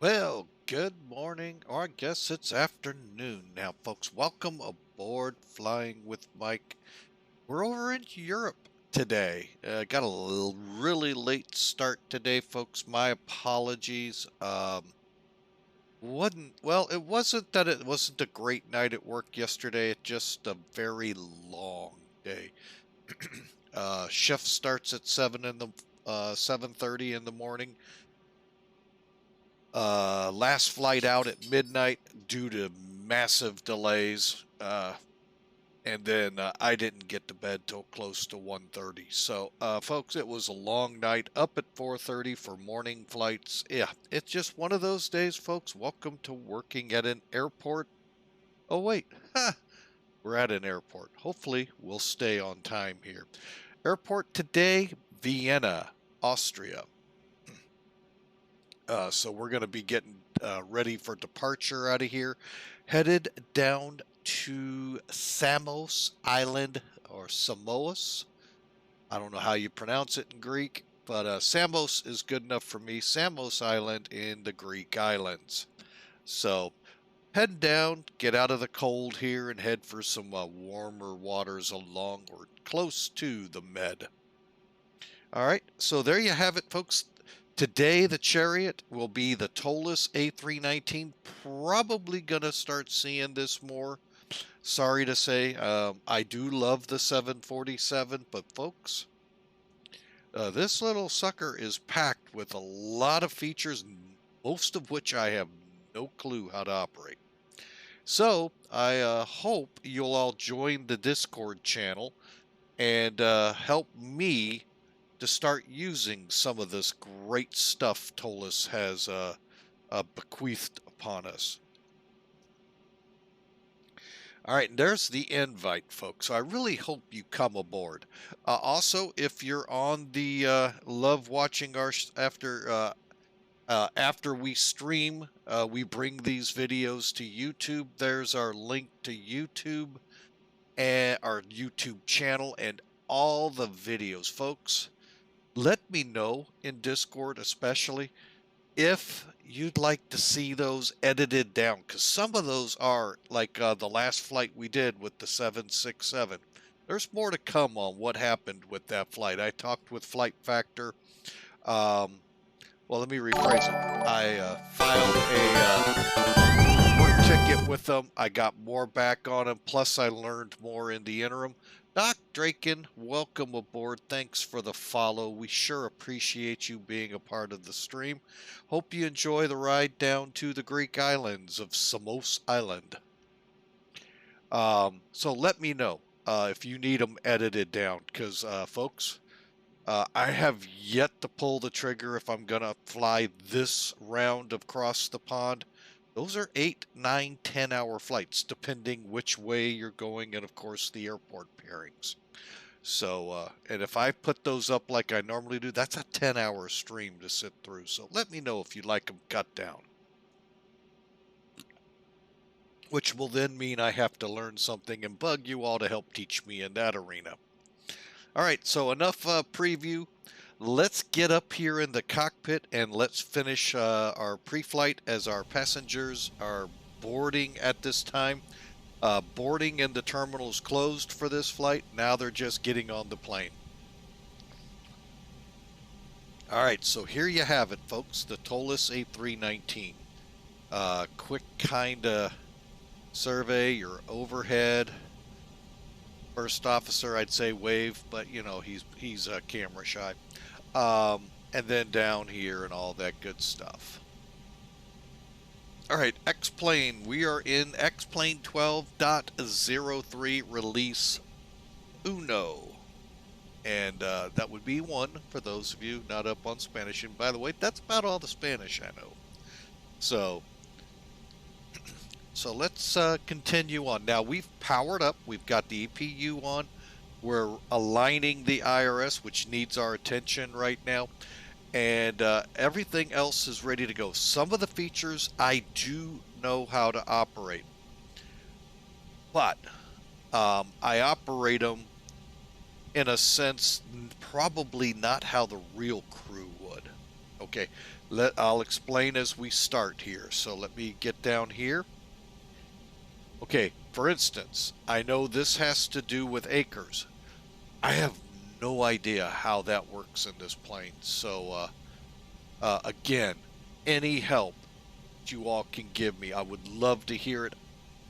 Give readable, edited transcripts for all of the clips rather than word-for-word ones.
Well, good morning, or I guess it's afternoon now, folks. Welcome aboard Flying with Mike. We're over in Europe today. Got a really late start today, folks. My apologies. It wasn't that it wasn't a great night at work yesterday. It's just a very long day. Shift starts at 7:30 in the morning. Last flight out at midnight due to massive delays. And then I didn't get to bed till close to 1:30. So, folks, it was a long night up at 4:30 for morning flights. Yeah, it's just one of those days, folks. Welcome to working at an airport. Oh, wait. We're at an airport. Hopefully, we'll stay on time here. Airport today, Vienna, Austria. So we're going to be getting ready for departure out of here, headed down to Samos Island or Samos. I don't know how you pronounce it in Greek, but Samos is good enough for me. Samos Island in the Greek islands. So head down, get out of the cold here, and head for some warmer waters along or close to the Med. All right, so there you have it, folks. Today, the Chariot will be the Toliss A319. Probably going to start seeing this more. Sorry to say, I do love the 747, but folks, this little sucker is packed with a lot of features, most of which I have no clue how to operate. So, I hope you'll all join the Discord channel and help me to start using some of this great stuff Toliss has bequeathed upon us. All right, and there's the invite, folks. So I really hope you come aboard. Also, if you're on the love watching our after we stream, we bring these videos to YouTube. There's our link to YouTube and our YouTube channel and all the videos, folks. Let me know in Discord, especially if you'd like to see those edited down, because some of those are like the last flight we did with the 767. There's more to come on what happened with that flight. I talked with Flight Factor. Well, let me rephrase it. I filed a work ticket with them. I got more back on them. Plus, I learned more in the interim. Doc Draken, welcome aboard. Thanks for the follow. We sure appreciate you being a part of the stream. Hope you enjoy the ride down to the Greek islands of Samos Island. So let me know if you need them edited down, because folks, I have yet to pull the trigger if I'm going to fly this round across the pond. Those are 8, 9, 10-hour flights, depending which way you're going, and of course the airport pairings. So, and if I put those up like I normally do, that's a 10-hour stream to sit through. So let me know if you'd like them cut down. Which will then mean I have to learn something and bug you all to help teach me in that arena. All right, so enough preview. Let's get up here in the cockpit and let's finish our pre-flight as our passengers are boarding at this time. Boarding in the terminal is closed for this flight. Now they're just getting on the plane. All right, so here you have it, folks, the Toliss A319. Quick kind of survey, your overhead. First officer, I'd say wave, but you know, he's camera shy. And then down here and all that good stuff. All right, X-Plane. We are in X-Plane12.03 release uno. And that would be one for those of you not up on Spanish. And by the way, that's about all the Spanish I know. So let's continue on. Now we've powered up. We've got the EPU on. We're aligning the IRS, which needs our attention right now. And everything else is ready to go. Some of the features I do know how to operate. But I operate them in a sense probably not how the real crew would. Okay, I'll explain as we start here. So let me get down here. Okay, for instance, I know this has to do with acres. I have no idea how that works in this plane. So again, any help you all can give me, I would love to hear it.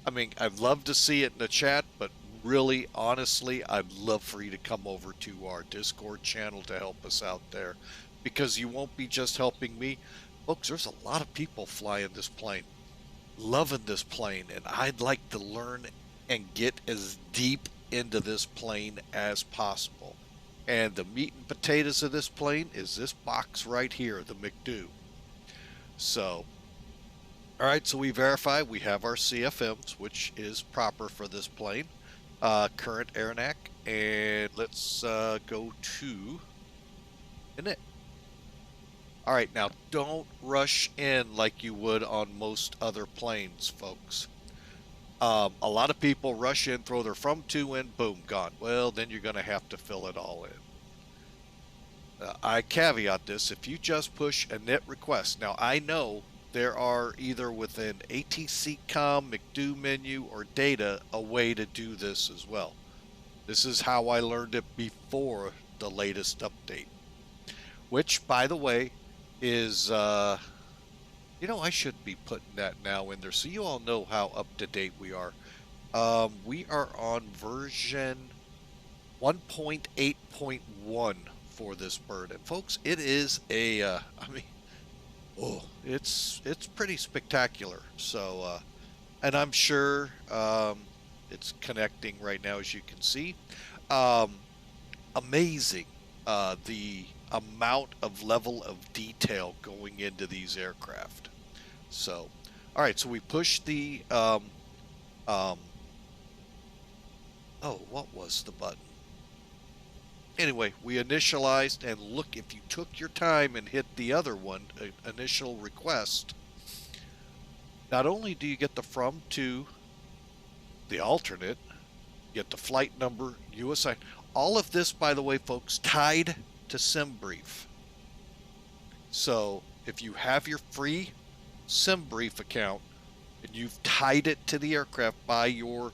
I mean, I'd love to see it in the chat, but really, honestly, I'd love for you to come over to our Discord channel to help us out there, because you won't be just helping me. Folks, there's a lot of people flying this plane, loving this plane, and I'd like to learn and get as deep into this plane as possible. And the meat and potatoes of this plane is this box right here, the McDo. So, all right, so we verify we have our CFMs, which is proper for this plane. Current airnac, and let's go to init. All right, now don't rush in like you would on most other planes, folks. A lot of people rush in, throw their from to in, boom, gone. Well, then you're going to have to fill it all in. I caveat this, if you just push init request. Now, I know there are either within ATC-COM, McDo menu, or data a way to do this as well. This is how I learned it before the latest update. Which, by the way, is, you know, I should be putting that now in there so you all know how up to date we are. We are on version 1.8.1 for this bird. And folks, it is a, I mean, oh, it's pretty spectacular. So, and I'm sure it's connecting right now, as you can see. Amazing, the amount of level of detail going into these aircraft. So, all right, so we push the, oh, what was the button? Anyway, we initialized, and look, if you took your time and hit the other one, initial request, not only do you get the from to the alternate, you get the flight number, USI, all of this, by the way, folks, tied to SimBrief. So if you have your free SimBrief account and you've tied it to the aircraft by your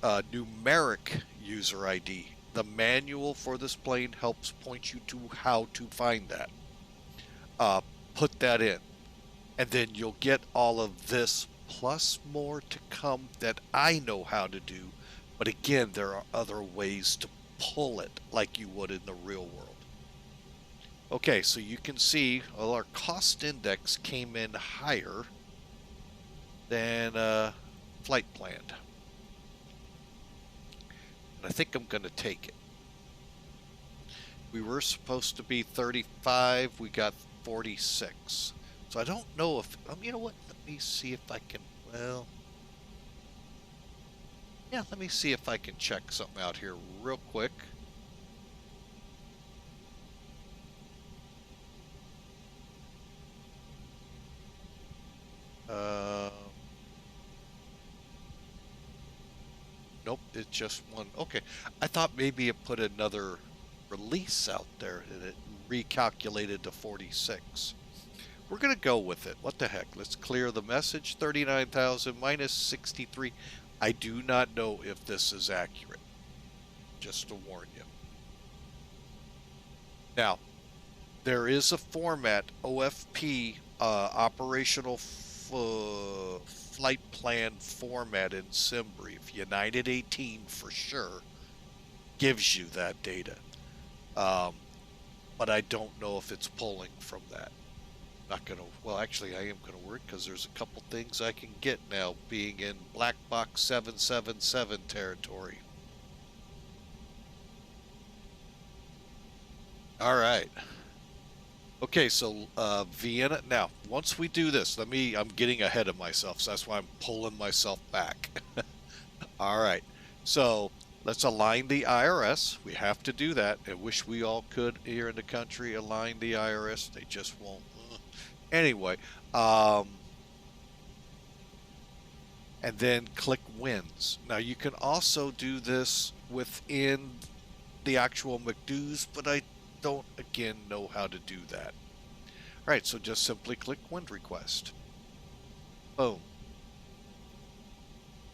numeric user ID, the manual for this plane helps point you to how to find that. Put that in, and then you'll get all of this plus more to come that I know how to do. But again, there are other ways to pull it like you would in the real world. Okay, so you can see, well, our cost index came in higher than flight planned. And I think I'm going to take it. We were supposed to be 35, we got 46. So I don't know if, you know what, let me see if I can, well, yeah, let me see if I can check something out here real quick. Nope, it's just one. Okay, I thought maybe it put another release out there and it recalculated to 46. We're going to go with it. What the heck? Let's clear the message. 39,000 minus 63. I do not know if this is accurate. Just to warn you. Now, there is a format, OFP, operational flight plan format in SimBrief. United 18 for sure gives you that data. But I don't know if it's pulling from that. Not gonna, well, actually I am gonna work because there's a couple things I can get now being in Black Box 777 territory. All right. Okay, so Vienna. Now, once we do this, I'm getting ahead of myself, so that's why I'm pulling myself back. All right, so let's align the IRS. We have to do that. I wish we all could here in the country align the IRS. They just won't. Anyway, and then click wins. Now, you can also do this within the actual McDo's, but I don't, again, know how to do that. Right, so just simply click wind request. Boom.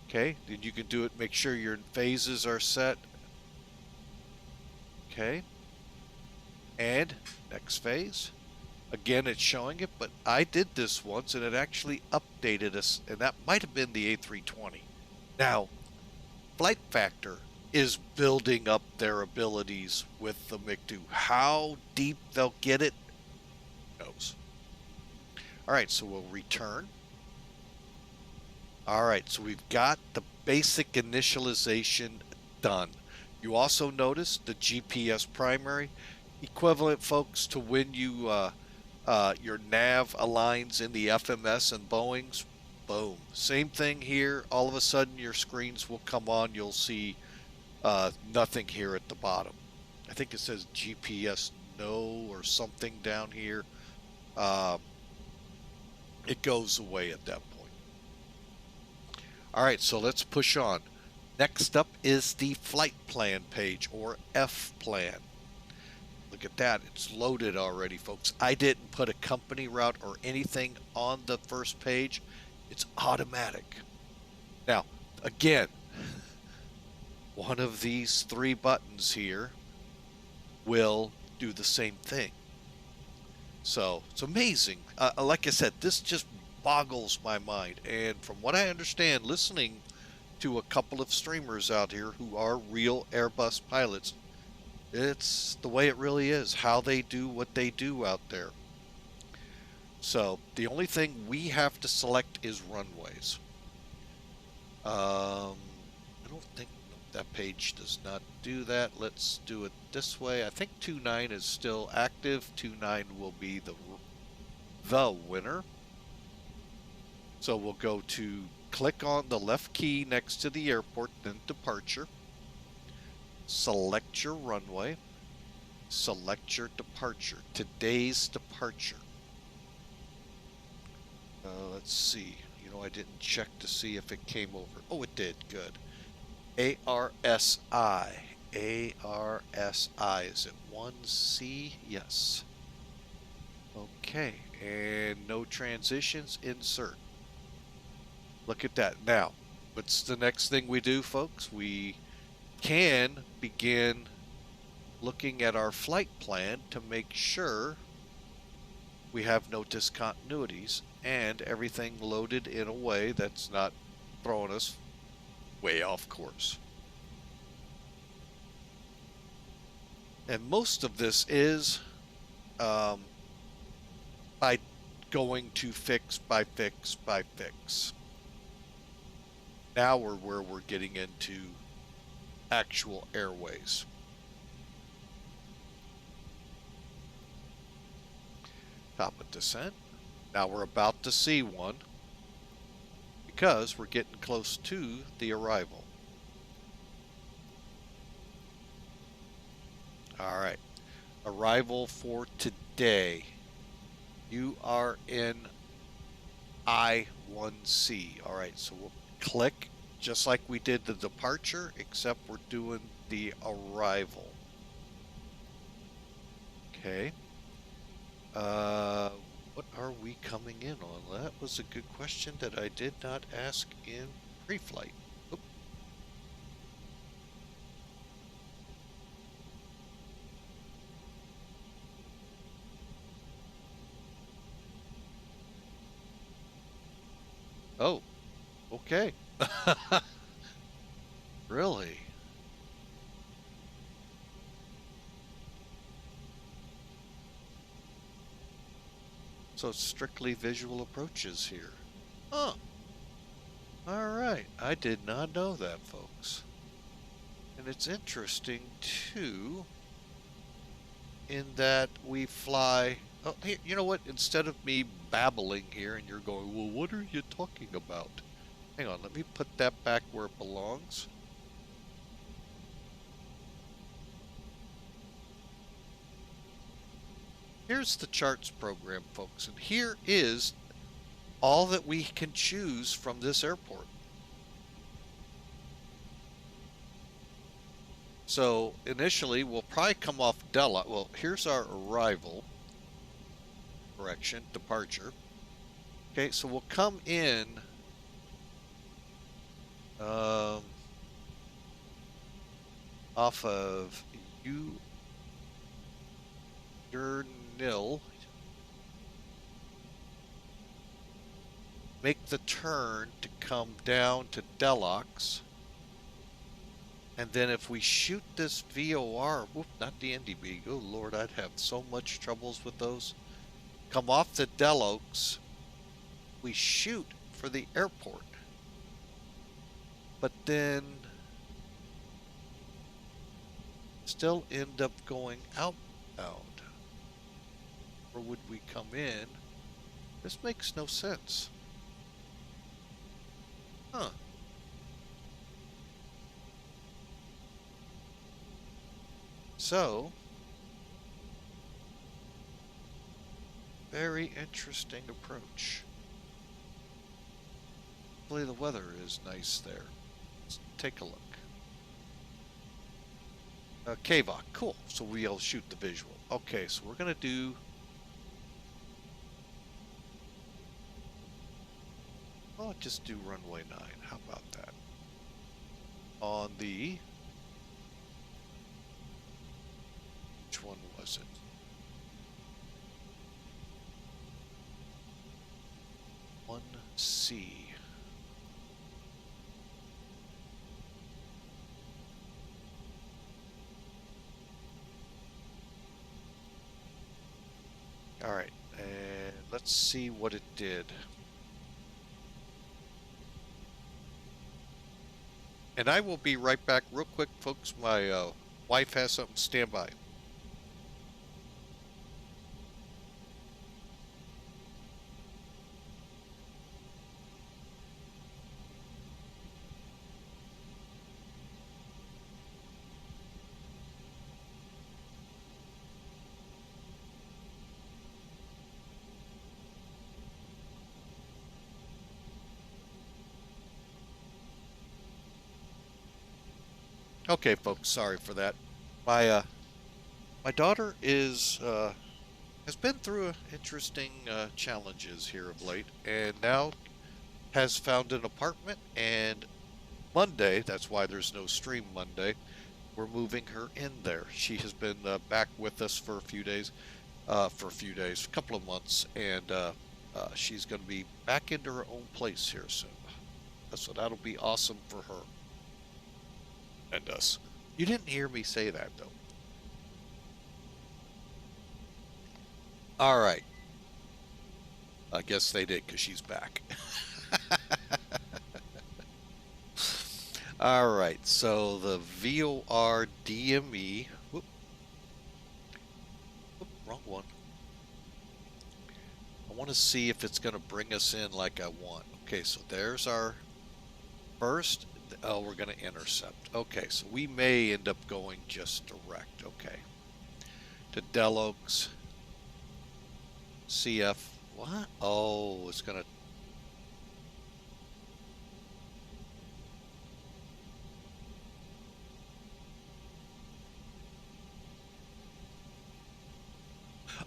Okay, then you can do it, make sure your phases are set. Okay. And next phase. Again, it's showing it, but I did this once and it actually updated us, and that might have been the A320. Now, Flight Factor is building up their abilities with the MiG-2. How deep they'll get it, who knows. All right, so we'll return. All right, so we've got the basic initialization done. You also notice the GPS primary, equivalent, folks, to when you your nav aligns in the FMS and Boeings. Boom. Same thing here. All of a sudden, your screens will come on. You'll see nothing here at the bottom. I think it says GPS no or something down here. It goes away at that point. All right, so let's push on. Next up is the flight plan page, or F plan. Look at that, it's loaded already, folks. I didn't put a company route or anything on the first page. It's automatic. Now, again, one of these three buttons here will do the same thing. So it's amazing. Like I said, this just boggles my mind. And from what I understand, listening to a couple of streamers out here who are real Airbus pilots, it's the way it really is, how they do what they do out there. So the only thing we have to select is runways. I don't think that page does not do that. Let's do it this way. I think 29 is still active. 29 will be the winner. So we'll go to click on the left key next to the airport, then departure. Select your runway. Select your departure. Today's departure. Let's see. You know, I didn't check to see if it came over. Oh, it did. Good. ARSI. ARSI. Is it 1C? Yes. Okay. And no transitions. Insert. Look at that. Now, what's the next thing we do, folks? We can begin looking at our flight plan to make sure we have no discontinuities and everything loaded in a way that's not throwing us way off course. And most of this is by going to fix by fix by fix. Now we're where we're getting into actual airways. Top of descent. Now we're about to see one because we're getting close to the arrival. All right. Arrival for today. You are in I-1C. All right, so we'll click just like we did the departure, except we're doing the arrival. Okay. What are we coming in on? That was a good question that I did not ask in pre-flight. Oop. Oh, okay. Really? So it's strictly visual approaches here. Huh. Alright. I did not know that, folks. And it's interesting, too, in that we fly... Oh, here, you know what? Instead of me babbling here and you're going, well, what are you talking about? Hang on, let me put that back where it belongs. Here's the charts program, folks, and here is all that we can choose from this airport. So initially, we'll probably come off Della. Well, here's our arrival. correction, departure. Okay, so we'll come in off of your nil. Make the turn to come down to Delox. And then if we shoot this VOR, whoop, not the NDB, oh Lord, I'd have so much troubles with those. Come off the Delox, we shoot for the airport. But then still end up going outbound. Or would we come in? This makes no sense. Huh. So, very interesting approach. Hopefully the weather is nice there. Let's take a look. KVOC, cool. So we'll shoot the visual. Okay, so we're going to do... Oh, just do runway 9. How about that? On the... Which one was it? One C. All right, and let's see what it did. And I will be right back real quick, folks. My wife has something to stand by. Okay, folks, sorry for that. My daughter is has been through interesting challenges here of late, and now has found an apartment. And Monday, that's why there's no stream Monday. We're moving her in there. She has been back with us for a few days, a couple of months, and she's going to be back into her own place here soon. So that'll be awesome for her. And us. You didn't hear me say that, though. All right. I guess they did, because she's back. All right, so the VOR DME. Whoop. Whoop, wrong one. I want to see if it's going to bring us in like I want. Okay, so there's our first. Oh, we're going to intercept. Okay, so we may end up going just direct. Okay. To Delox. CF. What? Oh, it's going to...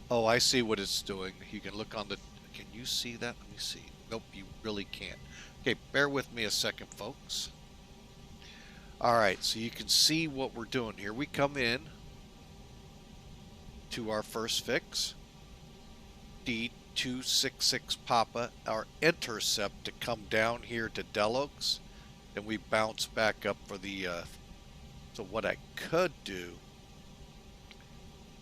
Oh, I see what it's doing. You can look on the... Can you see that? Let me see. Nope, you really can't. Okay, bear with me a second, folks. All right, so you can see what we're doing here. We come in to our first fix, D266 Papa, our intercept to come down here to Delox, and we bounce back up for the, so what I could do,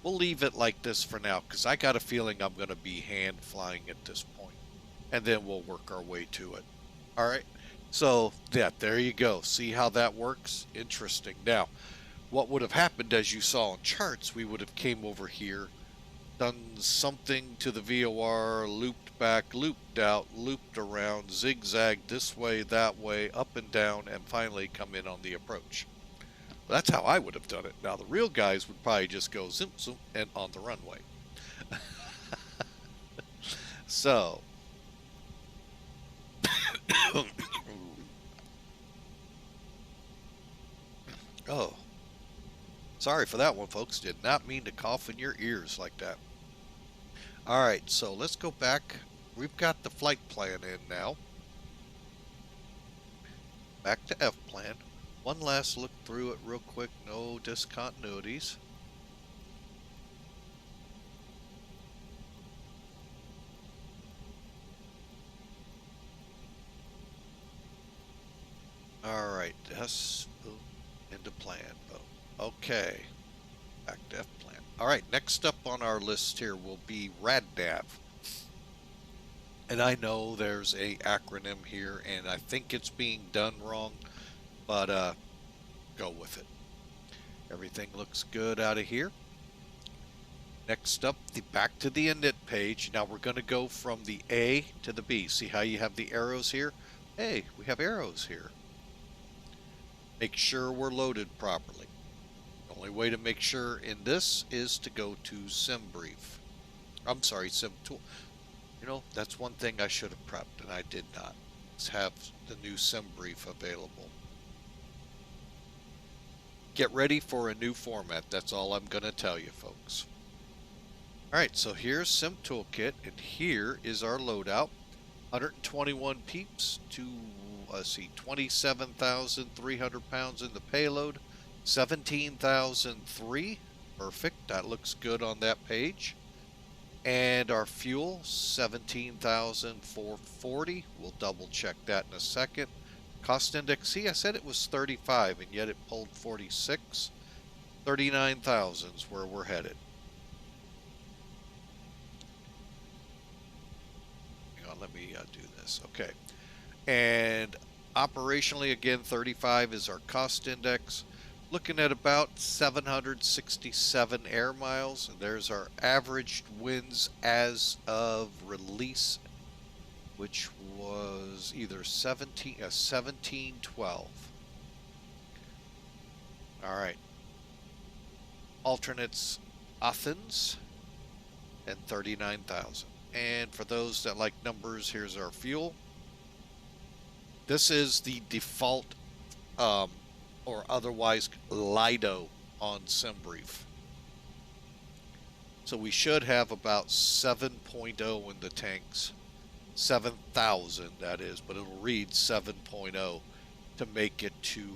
we'll leave it like this for now, because I got a feeling I'm going to be hand flying at this point, and then we'll work our way to it. All right. So, yeah, there you go. See how that works? Interesting. Now, what would have happened, as you saw in charts, we would have came over here, done something to the VOR, looped back, looped out, looped around, zigzagged this way, that way, up and down, and finally come in on the approach. That's how I would have done it. Now, the real guys would probably just go zoom, zoom, and on the runway. So... Oh, sorry for that one, folks. Did not mean to cough in your ears like that. All right, so let's go back. We've got the flight plan in now. Back to F plan. One last look through it real quick. No discontinuities. All right, S boom, into plan. Boom. Okay, back to F plan. All right, next up on our list here will be RADNAV. And I know there's a acronym here, and I think it's being done wrong, but go with it. Everything looks good out of here. Next up, back to the init page. Now we're going to go from the A to the B. See how you have the arrows here? Hey, we have arrows here. Make sure we're loaded properly. The only way to make sure in this is to go to SimBrief. I'm sorry, SimTool. You know, that's one thing I should have prepped, and I did not. Let's have the new SimBrief available. Get ready for a new format. That's all I'm going to tell you, folks. All right, so here's Sim Toolkit, and here is our loadout. 121 peeps to, let's see, 27,300 pounds in the payload. 17,003. Perfect. That looks good on that page. And our fuel, 17,440. We'll double check that in a second. Cost index, see, I said it was 35, and yet it pulled 46. 39,000 is where we're headed. Hang on, let me do this. Okay. And operationally, again, 35 is our cost index. Looking at about 767 air miles. And there's our averaged winds as of release, which was either 1712. All right. Alternates Athens and 39,000. And for those that like numbers, here's our fuel. This is the default or otherwise LIDO on SimBrief. So we should have about 7.0 in the tanks. 7,000 that is, but it'll read 7.0 to make it to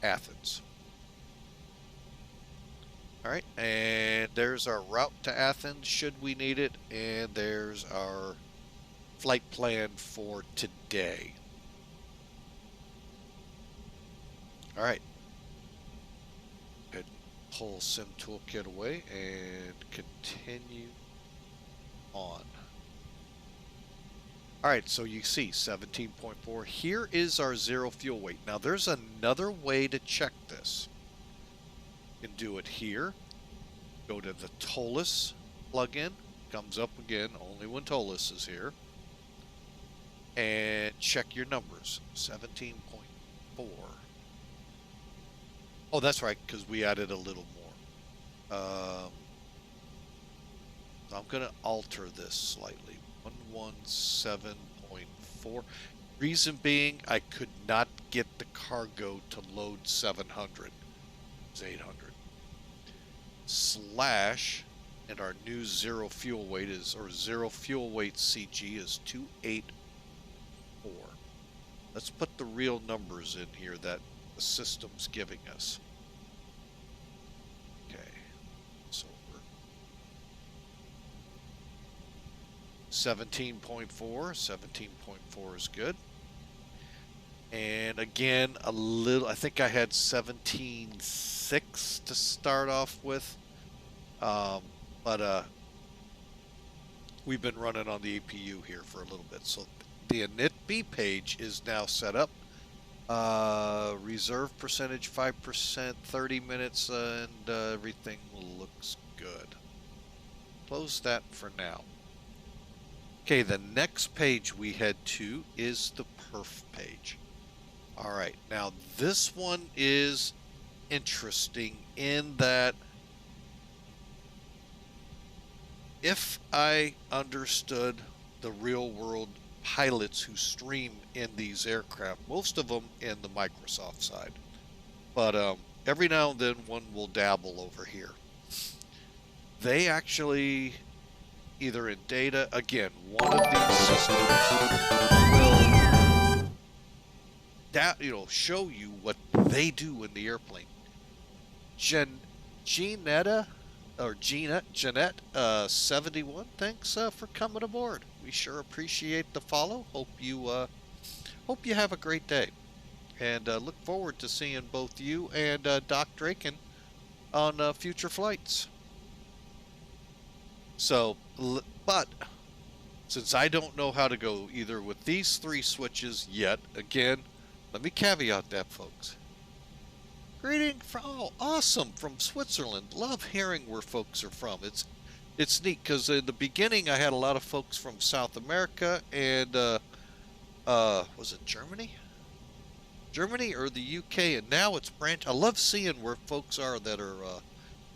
Athens. All right, and there's our route to Athens should we need it, and there's our flight plan for today. All right, go ahead and pull Sim Toolkit away and continue on. All right, so you see 17.4. Here is our zero fuel weight. Now there's another way to check this. You can do it here. Go to the Toliss plugin. Comes up again only when Toliss is here. And check your numbers. 17.4. Oh, that's right, because we added a little more. I'm going to alter this slightly. 117.4. Reason being, I could not get the cargo to load 700. It's 800. Slash, and our new zero fuel weight is, or zero fuel weight CG is 284. Let's put the real numbers in here that the system's giving us. Okay, so we're 17.4. 17.4 is good. And again, a little, I think I had 17.6 to start off with. But we've been running on the APU here for a little bit. So the init B page is now set up. Reserve percentage 5%, 30 minutes, and everything looks good. Close that for now. Okay, the next page we head to is the perf page. All right, now this one is interesting in that if I understood the real world pilots who stream in these aircraft, most of them in the Microsoft side, but every now and then one will dabble over here. They actually either in data. Again, one of these systems will show you what they do in the airplane. Jeanette 71, thanks for coming aboard. We sure appreciate the follow. Hope you have a great day, and look forward to seeing both you and Doc Draken on future flights. So, but since I don't know how to go either with these 3 switches yet, again, let me caveat that, folks. Greeting from awesome from Switzerland. Love hearing where folks are from. It's neat because in the beginning I had a lot of folks from South America and was it Germany? Germany or the UK, and now it's branched. I love seeing where folks are that are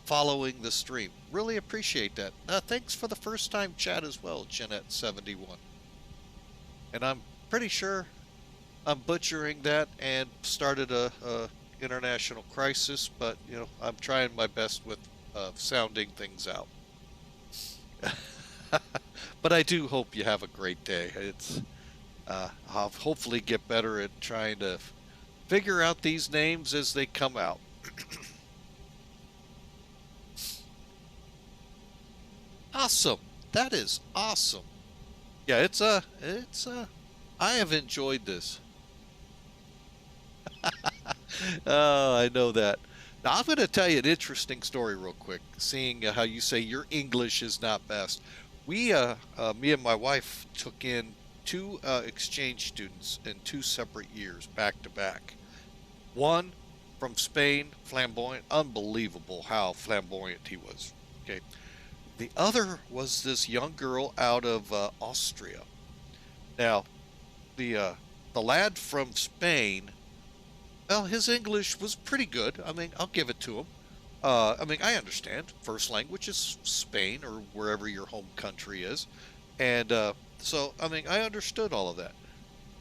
following the stream. Really appreciate that. Thanks for the first time chat as well, Jeanette 71. And I'm pretty sure I'm butchering that and started a international crisis, but I'm trying my best with sounding things out. But I do hope you have a great day. I'll hopefully get better at trying to figure out these names as they come out. Awesome. That is awesome. Yeah, I have enjoyed this. Oh, I know that. Now, I'm going to tell you an interesting story real quick, seeing how you say your English is not best. Me and my wife took in 2 exchange students in 2 separate years, back to back. One from Spain, flamboyant, unbelievable how flamboyant he was. Okay. The other was this young girl out of Austria. Now, the lad from Spain, well, his English was pretty good. I mean, I'll give it to him. I mean, I understand. First language is Spain or wherever your home country is. And so, I mean, I understood all of that.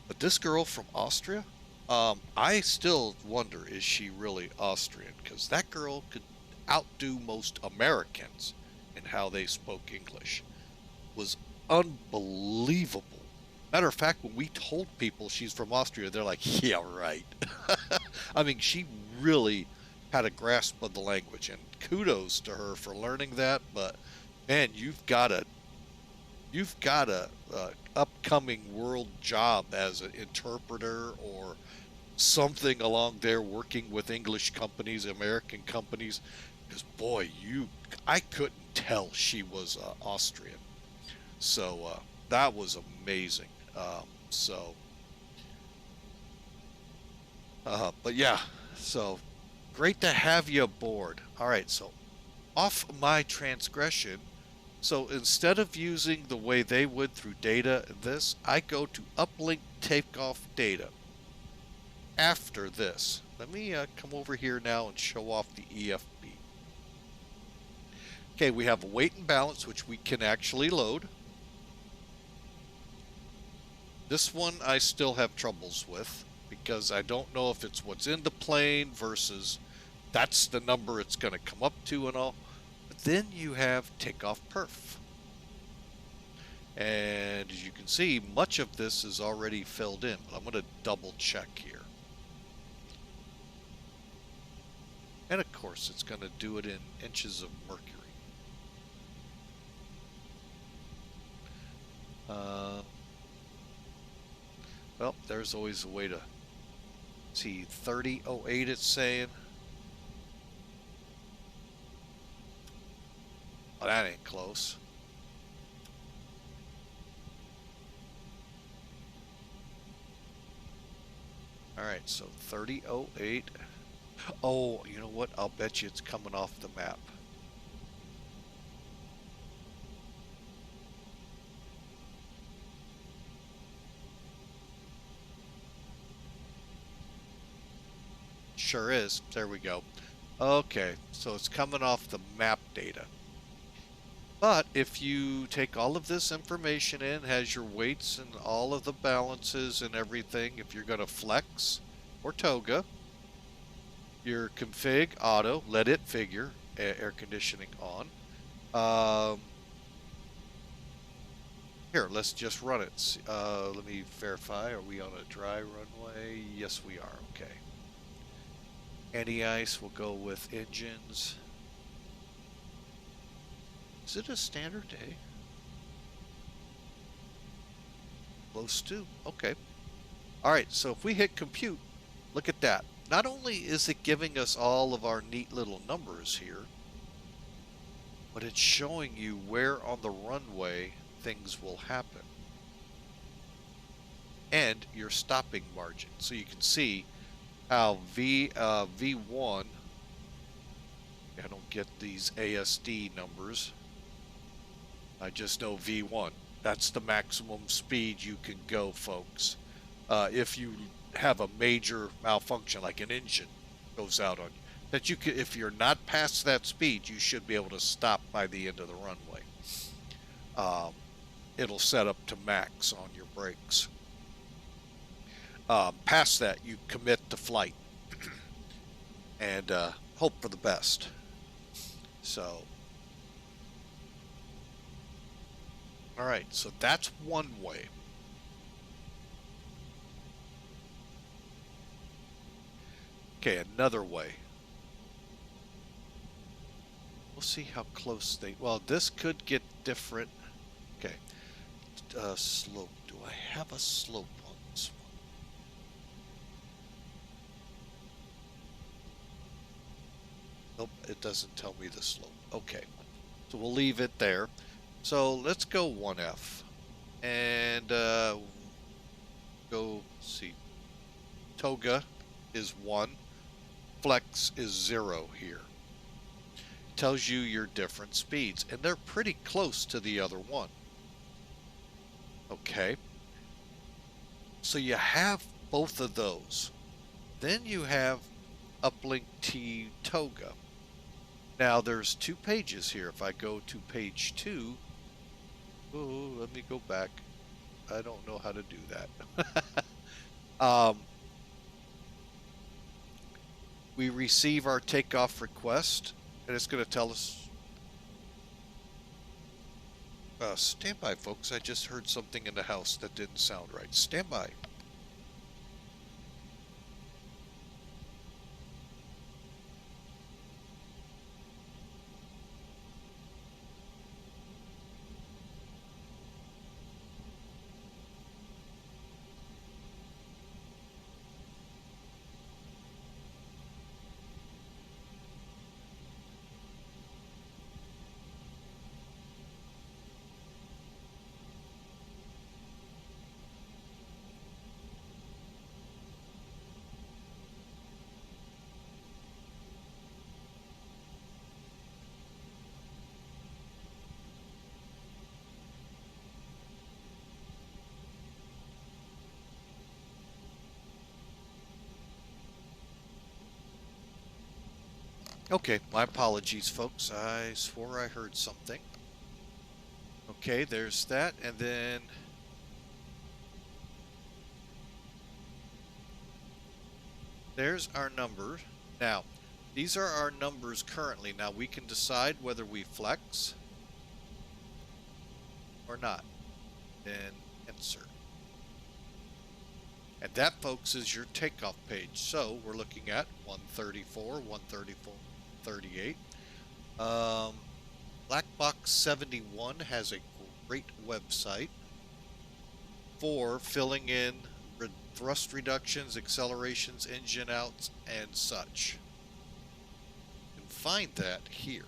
But this girl from Austria, I still wonder, is she really Austrian? Because that girl could outdo most Americans in how they spoke English. It was unbelievable. Matter of fact, when we told people she's from Austria, they're like, yeah, right. I mean, she really had a grasp of the language, and kudos to her for learning that. But man, you've got a upcoming world job as an interpreter or something along there, working with English companies, American companies. Because boy, I couldn't tell she was Austrian. So that was amazing. But yeah, so great to have you aboard. All right, so off my transgression. So instead of using the way they would through data and this, I go to uplink takeoff data. After this, let me come over here now and show off the EFB. Okay, we have a weight and balance, which we can actually load. This one I still have troubles with because I don't know if it's what's in the plane versus that's the number it's going to come up to and all. But then you have takeoff perf. And as you can see, much of this is already filled in. But I'm going to double check here. And of course, it's going to do it in inches of mercury. Well, there's always a way to see 3008 it's saying. Oh, that ain't close. Alright, so 3008. Oh, you know what? I'll bet you it's coming off the map. Sure is. There we go. Okay, so it's coming off the map data. But if you take all of this information in, has your weights and all of the balances and everything, if you're going to flex or toga, your config auto, let it figure, air conditioning on. Here, let's just run it. Let me verify. Are we on a dry runway? Yes, we are. Okay. Anti-ice, we'll go with engines. Is it a standard day? Close to. Okay. All right, so if we hit compute, look at that. Not only is it giving us all of our neat little numbers here, but it's showing you where on the runway things will happen. And your stopping margin. So you can see how V1, I don't get these ASD numbers. I just know V1. That's the maximum speed you can go, folks. If you have a major malfunction, like an engine goes out on you, that you could, if you're not past that speed, you should be able to stop by the end of the runway. It'll set up to max on your brakes. Past that, you commit to flight and hope for the best. So, all right, so that's one way. Okay, another way. We'll see how close they... Well, this could get different. Okay. Slope. Do I have a slope on this one? Nope, it doesn't tell me the slope. Okay. So we'll leave it there. So let's go 1F. And go see. Toga is 1. Flex is 0 here. Tells you your different speeds, and they're pretty close to the other one. Okay. So you have both of those. Then you have uplink T Toga. Now there's 2 pages here. If I go to page 2, oh, let me go back. I don't know how to do that. We receive our takeoff request, and it's going to tell us. Stand by, folks. I just heard something in the house that didn't sound right. Stand by. Okay, my apologies, folks. I swore I heard something. Okay, there's that, and then there's our number. Now, these are our numbers currently. Now, we can decide whether we flex or not. Then insert. And that, folks, is your takeoff page. So we're looking at 134, 134, 38. Blackbox71 has a great website for filling in thrust reductions, accelerations, engine outs, and such. You can find that here.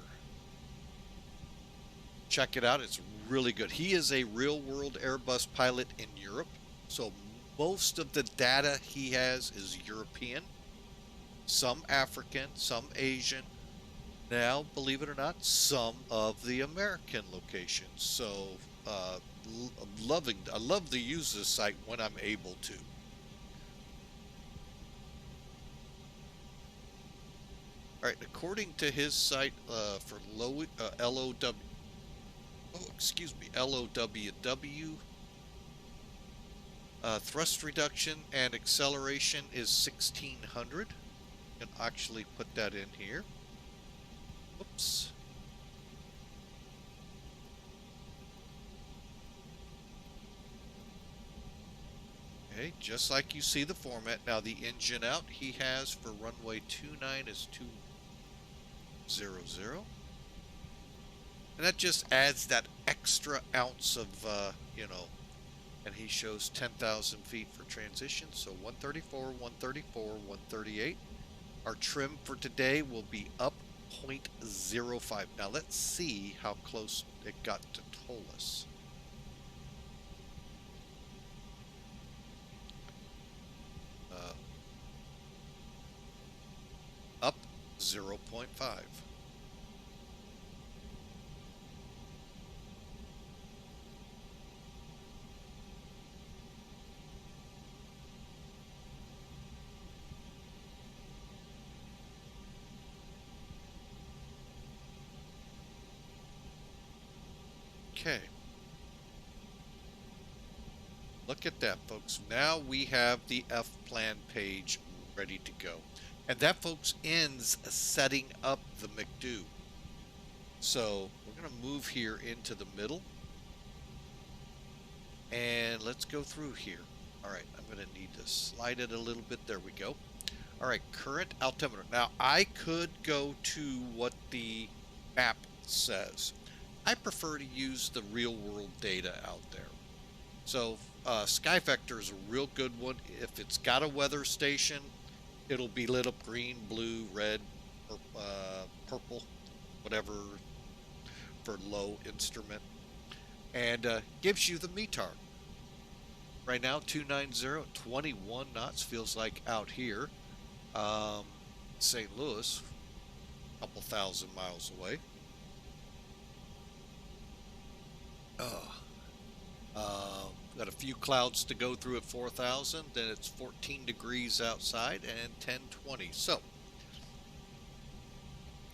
Check it out. It's really good. He is a real-world Airbus pilot in Europe, so most of the data he has is European, some African, some Asian. Now, believe it or not, some of the American locations. So, I love to use this site when I'm able to. All right, according to his site for LOWW, LOWW, thrust reduction and acceleration is 1600. You can actually put that in here. Oops. Okay, just like you see the format. Now the engine out he has for runway 29 is 200. And that just adds that extra ounce of, and he shows 10,000 feet for transition. So 134, 134, 138. Our trim for today will be up 0.05. Now let's see how close it got to Toliss. Up 0.5. Okay. Look at that, folks. Now we have the F plan page ready to go. And that, folks, ends setting up the McDo. So we're going to move here into the middle. And let's go through here. All right, I'm going to need to slide it a little bit. There we go. All right, current altimeter. Now, I could go to what the map says. I prefer to use the real-world data out there. So SkyVector is a real good one. If it's got a weather station, it'll be lit up green, blue, red, purple, whatever for low instrument, and gives you the METAR. Right now, 290, 21 knots, feels like out here. St. Louis, a couple thousand miles away. Got a few clouds to go through at 4,000, then it's 14 degrees outside and 1020. So,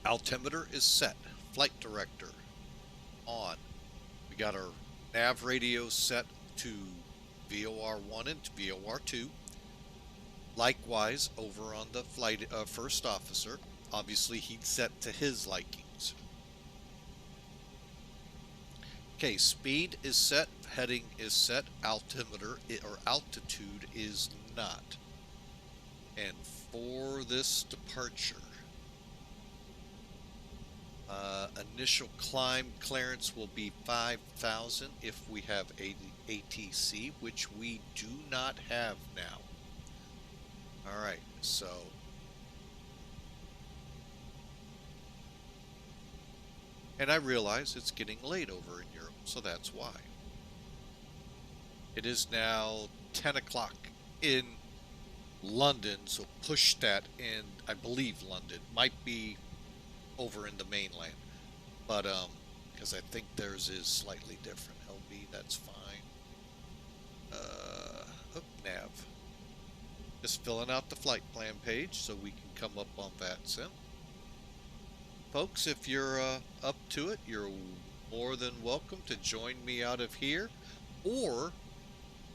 altimeter is set. Flight director on. We got our nav radio set to VOR1 and VOR2. Likewise, over on the flight first officer, obviously he'd set to his likings. Okay, speed is set, heading is set, altimeter or altitude is not. And for this departure, initial climb clearance will be 5,000 if we have ATC, which we do not have now. All right, so and I realize it's getting late over in Europe, so that's why. It is now 10 o'clock in London, so push that in, I believe London, might be over in the mainland, but because I think theirs is slightly different. LB, that's fine. Nav. Just filling out the flight plan page so we can come up on VATSIM. Folks, if you're up to it, you're more than welcome to join me out of here or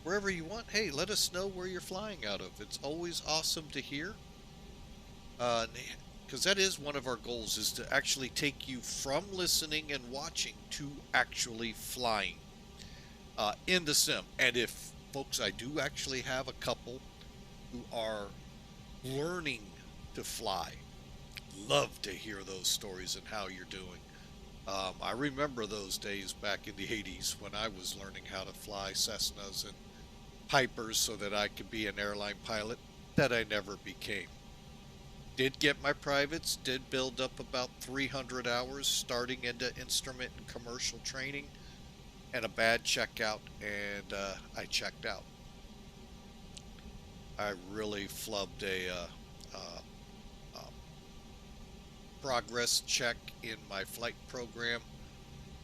wherever you want. Hey, let us know where you're flying out of. It's always awesome to hear. Because that is one of our goals, is to actually take you from listening and watching to actually flying in the sim. And if, folks, I do actually have a couple who are learning to fly. Love to hear those stories and how you're doing. I remember those days back in the 80s when I was learning how to fly Cessnas and Pipers so that I could be an airline pilot that I never became. Did get my privates, did build up about 300 hours starting into instrument and commercial training, and a bad checkout, and I checked out. I really flubbed a progress check in my flight program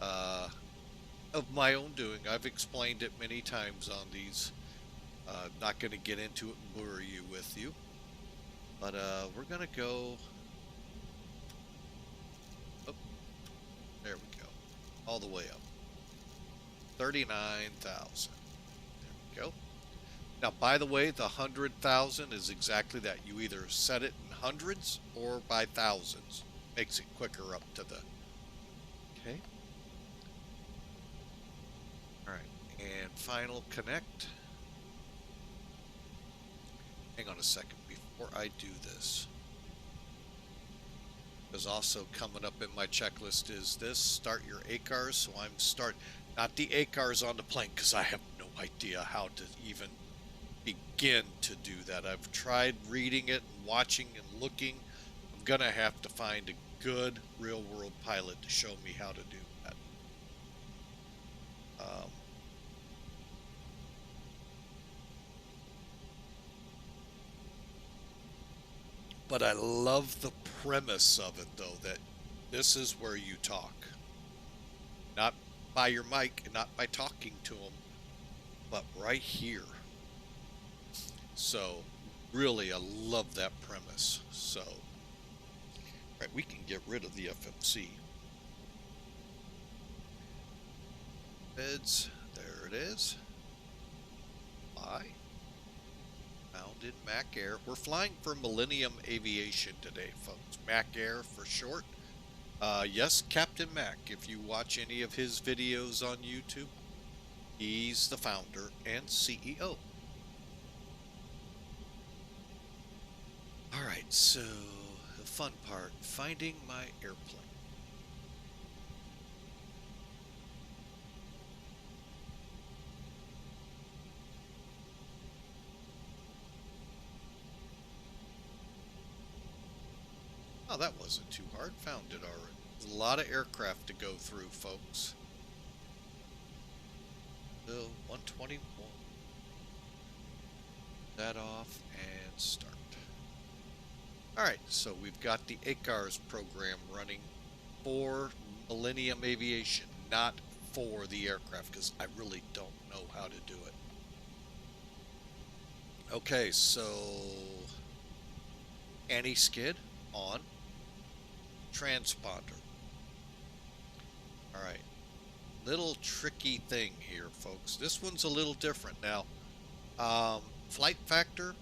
of my own doing. I've explained it many times on these. Not going to get into it and bore you with you. But we're going to go... Oh, there we go. All the way up. 39,000. There we go. Now, by the way, the 100,000 is exactly that. You either set it in hundreds or by thousands. Makes it quicker up to the... Okay. All right. And final connect. hang on a second before I do this. Because also coming up in my checklist is this, start your ACARs. So I'm not the ACARs on the plane, because I have no idea how to even begin to do that. I've tried reading it and watching and looking. I'm going to have to find a good real world pilot to show me how to do that. But I love the premise of it, though, that this is where you talk. Not by your mic, not by talking to them, but right here. So, really, I love that premise. So, right, we can get rid of the FMC. Beds, there it is. Fly. Found in Mac Air. We're flying for Millennium Aviation today, folks. Mac Air for short. Yes, Captain Mac, if you watch any of his videos on YouTube, he's the founder and CEO. Alright, so the fun part, finding my airplane. Oh, that wasn't too hard. Found it already. There's a lot of aircraft to go through, folks. So, 121. That off and start. Alright, so we've got the ACARS program running for Millennium Aviation, not for the aircraft, because I really don't know how to do it. Okay, so anti-skid on. Transponder. Alright, little tricky thing here, folks. This one's a little different. Now, flight factor,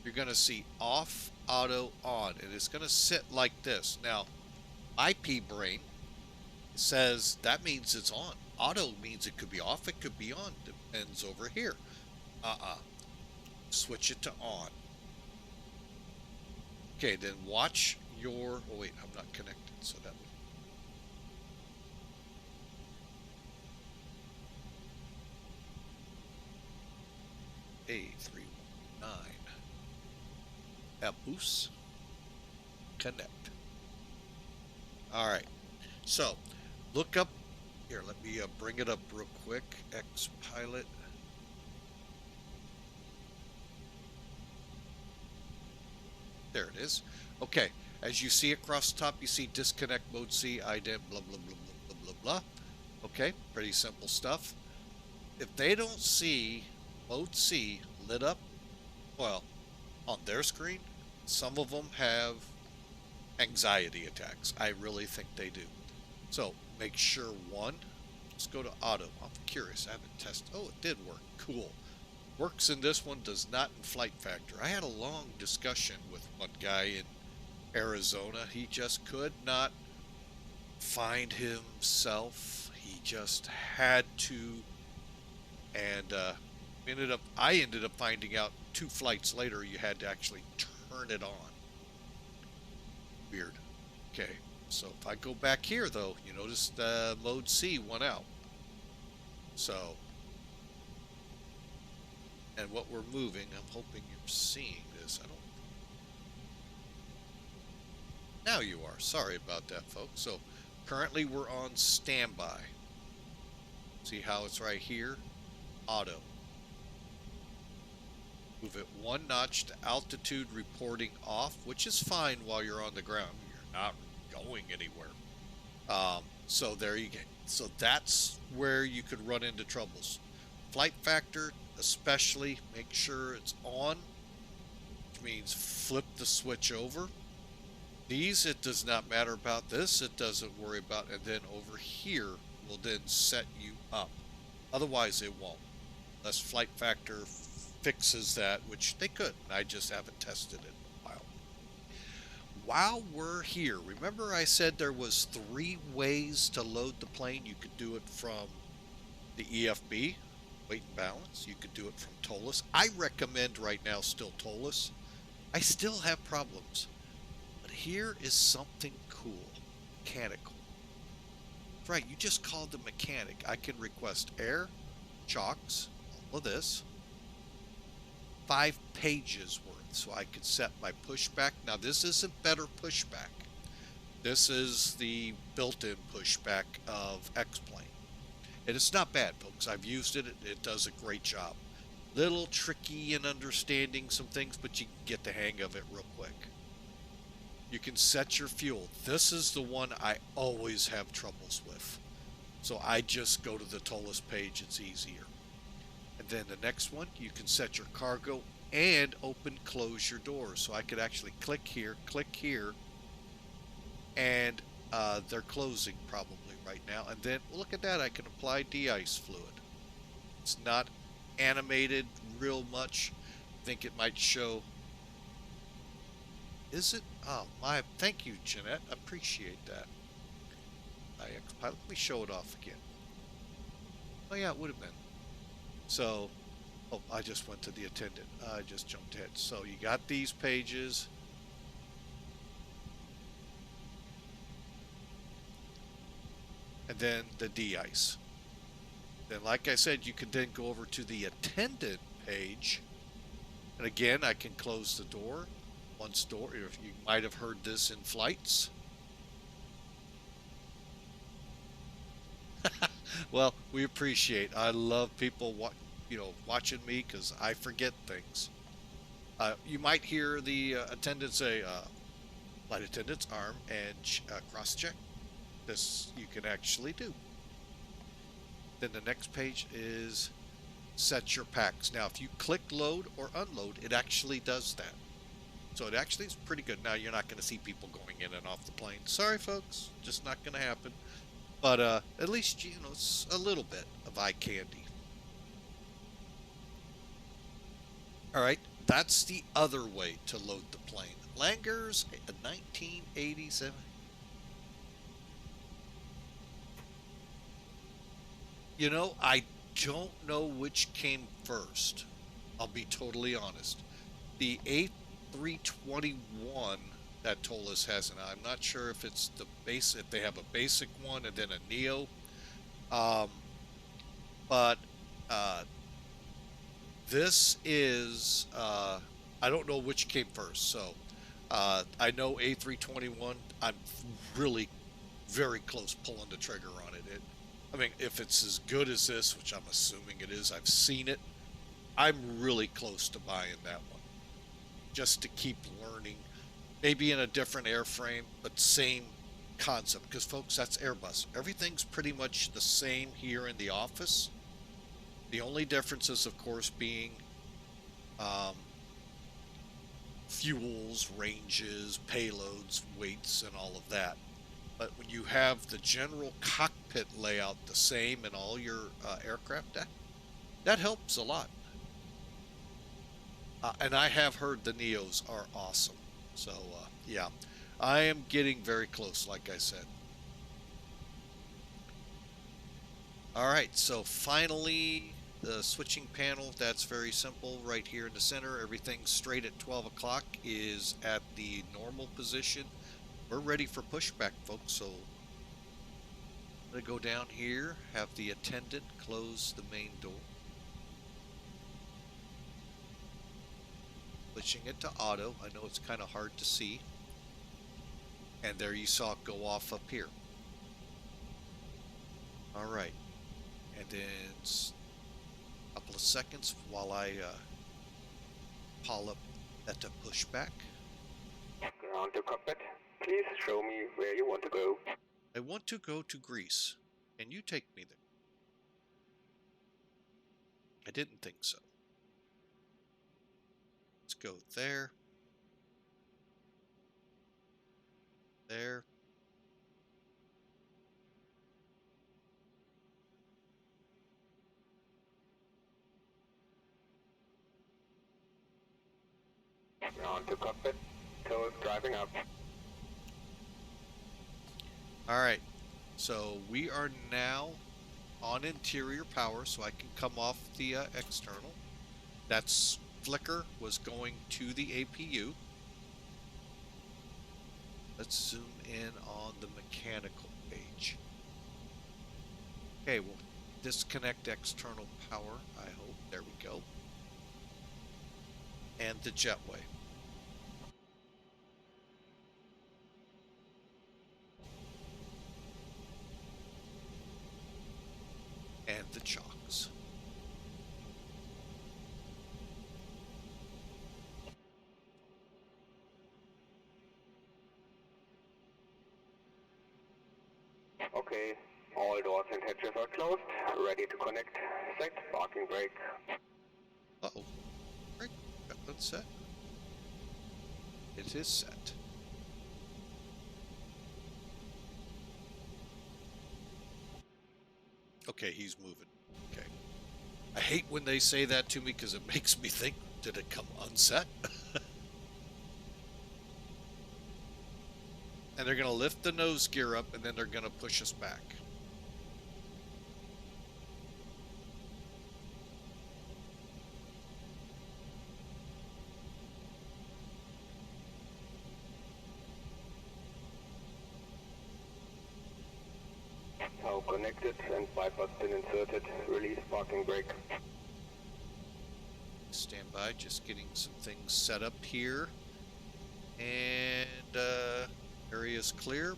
you're going to see off, auto, on, and it's going to sit like this. Now, IP brain says that means it's on. Auto means it could be off, it could be on. Depends over here. Switch it to on. Okay, then watch your... Oh, wait, I'm not connected, so that would... A319. Abus. Connect. Alright, so look up... Here, let me bring it up real quick. X-Pilot. There it is. Okay, as you see across the top, you see disconnect mode C, ident, blah, blah, blah, blah, blah, blah, blah. Okay, pretty simple stuff. If they don't see mode C lit up, well, on their screen, some of them have anxiety attacks. I really think they do. So make sure one, let's go to auto. I'm curious, I haven't tested. Oh, it did work. Cool. Works in this one, does not in flight factor. I had a long discussion with one guy in Arizona. He just could not find himself. He just had to, and I ended up finding out 2 flights later you had to actually turn it on. Weird. Okay, so if I go back here though, you notice the mode C went out. So, and what we're moving, I'm hoping you're seeing this. I don't. Now you are. Sorry about that, folks. So currently we're on standby. See how it's right here? Auto. Move it 1 notch to altitude reporting off, which is fine while you're on the ground. You're not going anywhere. So there you go. So that's where you could run into troubles. Flight factor, especially, make sure it's on, which means flip the switch over. These, it does not matter about this. It doesn't worry about, and then over here will then set you up. Otherwise, it won't. Unless flight factor fixes that, which they could. I just haven't tested it in a while. While we're here, remember I said there was 3 ways to load the plane. You could do it from the EFB, weight and balance. You could do it from Toliss. I recommend right now still Toliss. I still have problems. But here is something cool. Mechanical. Right, you just called the mechanic. I can request air, chocks, all of this. 5 pages worth. So I could set my pushback. Now this isn't better pushback. This is the built-in pushback of X-Plane. And it's not bad, folks. I've used it. It does a great job. Little tricky in understanding some things, but you can get the hang of it real quick. You can set your fuel. This is the one I always have troubles with. So I just go to the Toliss page. It's easier. And then the next one, you can set your cargo and open, close your doors. So I could actually click here, and they're closing probably right now. And then look at that, I can apply de-ice fluid. It's not animated real much. I think it might show. Is it? Oh my, thank you, Jeanette. Appreciate that. Let me show it off again. Oh yeah, it would have been. So, oh, I just went to the attendant. I just jumped ahead. So you got these pages. And then the de-ice. Then, like I said, you can then go over to the attendant page. And again, I can close the door. Once door, if you might have heard this in flights. Well, we appreciate. I love people watching me because I forget things. You might hear the attendant say, "Flight attendant's arm and cross-check." This you can actually do. Then the next page is set your packs. Now, if you click load or unload, it actually does that. So it actually is pretty good. Now, you're not going to see people going in and off the plane. Sorry, folks. Just not going to happen. But at least, it's a little bit of eye candy. All right. That's the other way to load the plane. Langer's 1987. I don't know which came first. I'll be totally honest. The A321 that Toliss has, and I'm not sure if it's the base, if they have a basic one and then a Neo. But this is, I don't know which came first. So I know A321, I'm really very close pulling the trigger on it. I mean, if it's as good as this, which I'm assuming it is, I've seen it, I'm really close to buying that one. Just to keep learning, maybe in a different airframe, but same concept. Because, folks, that's Airbus. Everything's pretty much the same here in the office. The only differences, of course, being fuels, ranges, payloads, weights, and all of that. But when you have the general cockpit layout the same in all your aircraft, that helps a lot. And I have heard the Neos are awesome. So, yeah, I am getting very close, like I said. All right, so finally, the switching panel, that's very simple. Right here in the center, everything straight at 12 o'clock is at the normal position. We're ready for pushback, folks, so I'm going to go down here, have the attendant close the main door. Switching it to auto. I know it's kind of hard to see. And there you saw it go off up here. All right. And then a couple of seconds while I call up at the pushback. Ground to cockpit. Please show me where you want to go. I want to go to Greece. Can you take me there? I didn't think so. Let's go there. There. Ground to cockpit. Toes driving up. Alright, so we are now on interior power, so I can come off the external. That's flicker was going to the APU. Let's zoom in on the mechanical page. Okay, we'll disconnect external power, I hope. There we go. And the jetway. And the chocks. Okay, all doors and hatches are closed. Ready to connect. Set parking brake. Uh-oh. Brake. That's set. It is set. Okay, he's moving. Okay. I hate when they say that to me because it makes me think, did it come unset? And they're going to lift the nose gear up and then they're going to push us back. Now connected and bypass pin inserted. Release parking brake. Stand by, just getting some things set up here. And area's clear.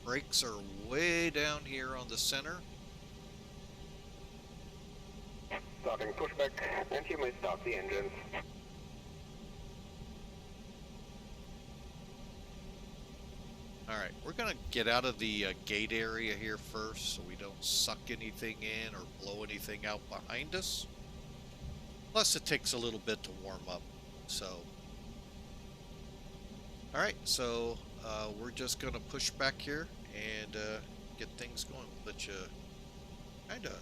Brakes are way down here on the center. Starting pushback, and you may start the engines. Alright, we're going to get out of the gate area here first so we don't suck anything in or blow anything out behind us. Plus it takes a little bit to warm up, so... Alright, so we're just going to push back here and get things going. We'll let you kind of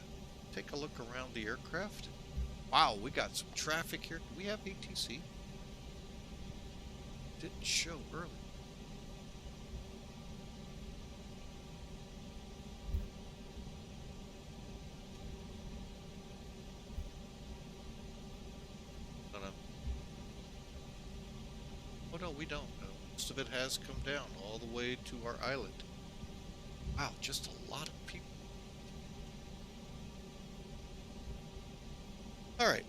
take a look around the aircraft. Wow, we got some traffic here. Do we have ATC? Didn't show earlier. Oh no, we don't. Most of it has come down all the way to our island. Wow, just a lot of people. Alright.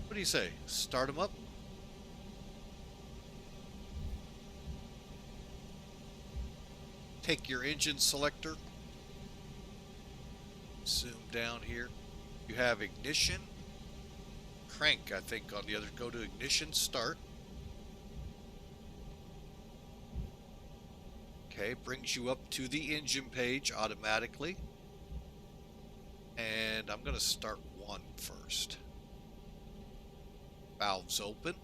What do you say? Start them up? Take your engine selector. Zoom down here. You have ignition. Crank, I think, on the other. Go to ignition, start. Okay, brings you up to the engine page automatically. And I'm going to start one first. Valves open.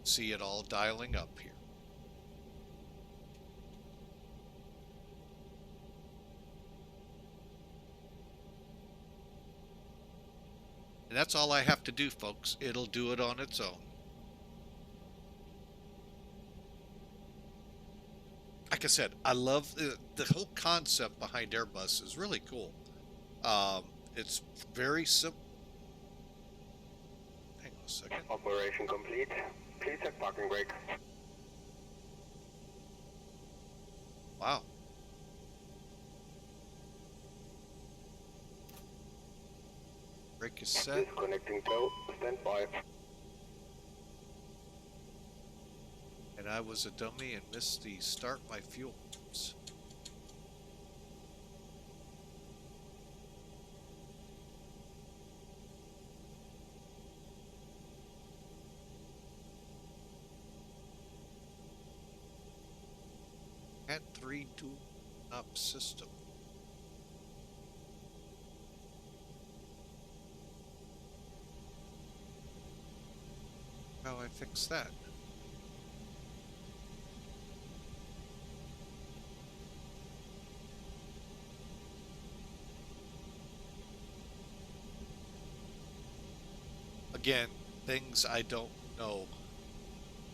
See it all dialing up here. And that's all I have to do, folks. It'll do it on its own. Like I said, I love the whole concept behind Airbus is really cool. It's very simple. Hang on a second. Operation complete. Please set parking brake. Wow. Brake is set. Disconnecting tow. Stand by. And I was a dummy and missed the start my fuel pumps. Cat 3 dual knob system. How I fix that? Again, things I don't know,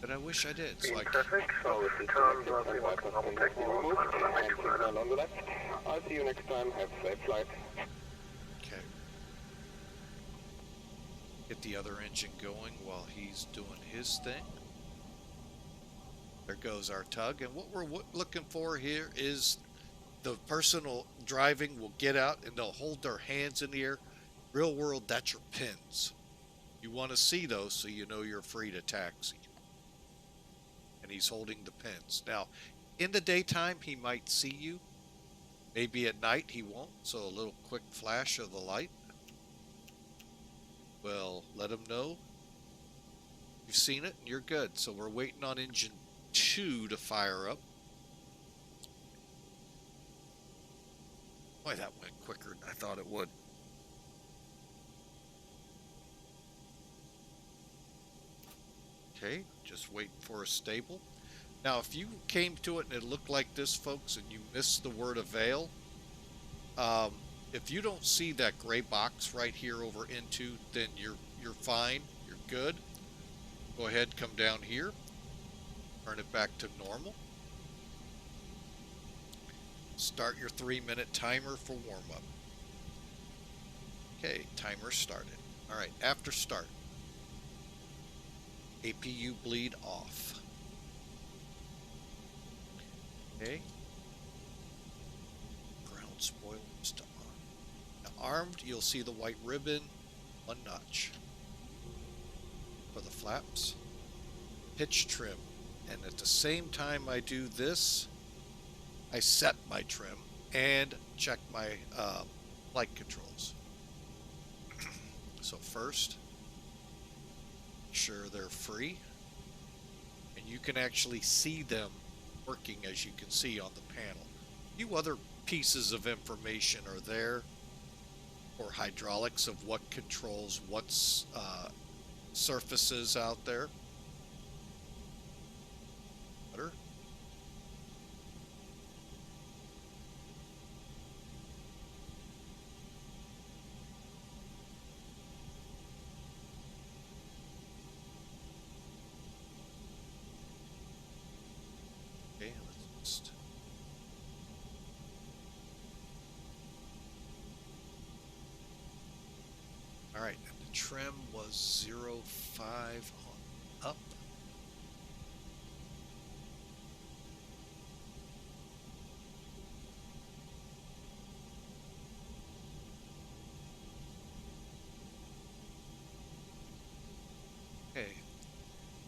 but I wish I did. So Perfect. So with the turn, and bypass pin has been removed, and signal on the left. I'll see you next time. Have a safe flight. Okay. Get the other engine going while he's doing his thing. There goes our tug. And what we're looking for here is the person driving will get out and they'll hold their hands in the air. Real world, that's your pins. You want to see those so you know you're free to taxi. And he's holding the pins. Now, in the daytime, he might see you. Maybe at night he won't. So a little quick flash of the light will let him know you've seen it and you're good. So we're waiting on engine 2 to fire up. Boy, that went quicker than I thought it would. Okay, just waiting for a stable. Now, if you came to it and it looked like this, folks, and you missed the word avail, if you don't see that gray box right here over into, then you're fine. You're good. Go ahead, come down here, turn it back to normal. Start your 3-minute timer for warm-up. Okay, timer started. All right, after start, APU bleed off. Okay. Ground spoilers to arm. Now, armed, you'll see the white ribbon, 1 notch. For the flaps, pitch trim. And at the same time I do this, I set my trim and check my flight controls. So first, make sure they're free. And you can actually see them working, as you can see on the panel. A few other pieces of information are there for hydraulics of what controls what's surfaces out there. Butter. Okay, let's just all right, and the trim was 0.5 on up. Okay,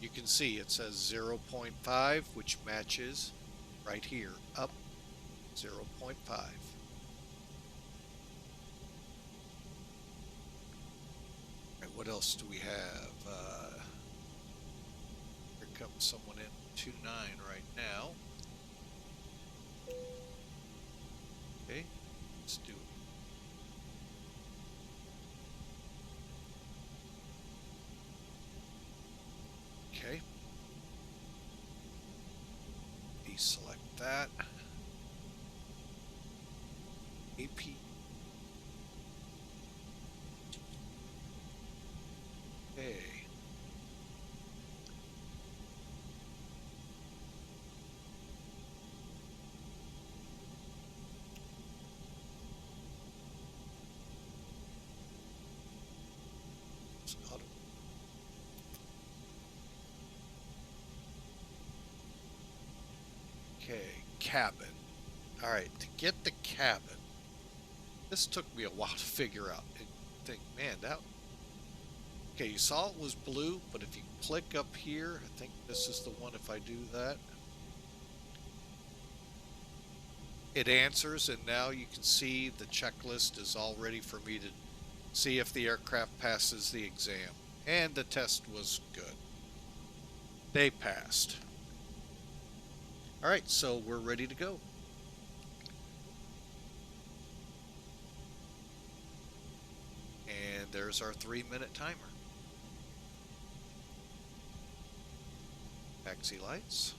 you can see it says 0.5, which matches right here, up 0.5. What else do we have? Here comes someone in 2.9 right now. Okay, let's do it. Okay. Deselect that. AP. Okay. Okay, cabin. All right, to get the cabin, this took me a while to figure out and think, man, that. Okay, you saw it was blue, but if you click up here, I think this is the one. If I do that, it answers, and now you can see the checklist is all ready for me to see if the aircraft passes the exam. And the test was good. They passed. All right, so we're ready to go. And there's our 3-minute timer. Taxi lights.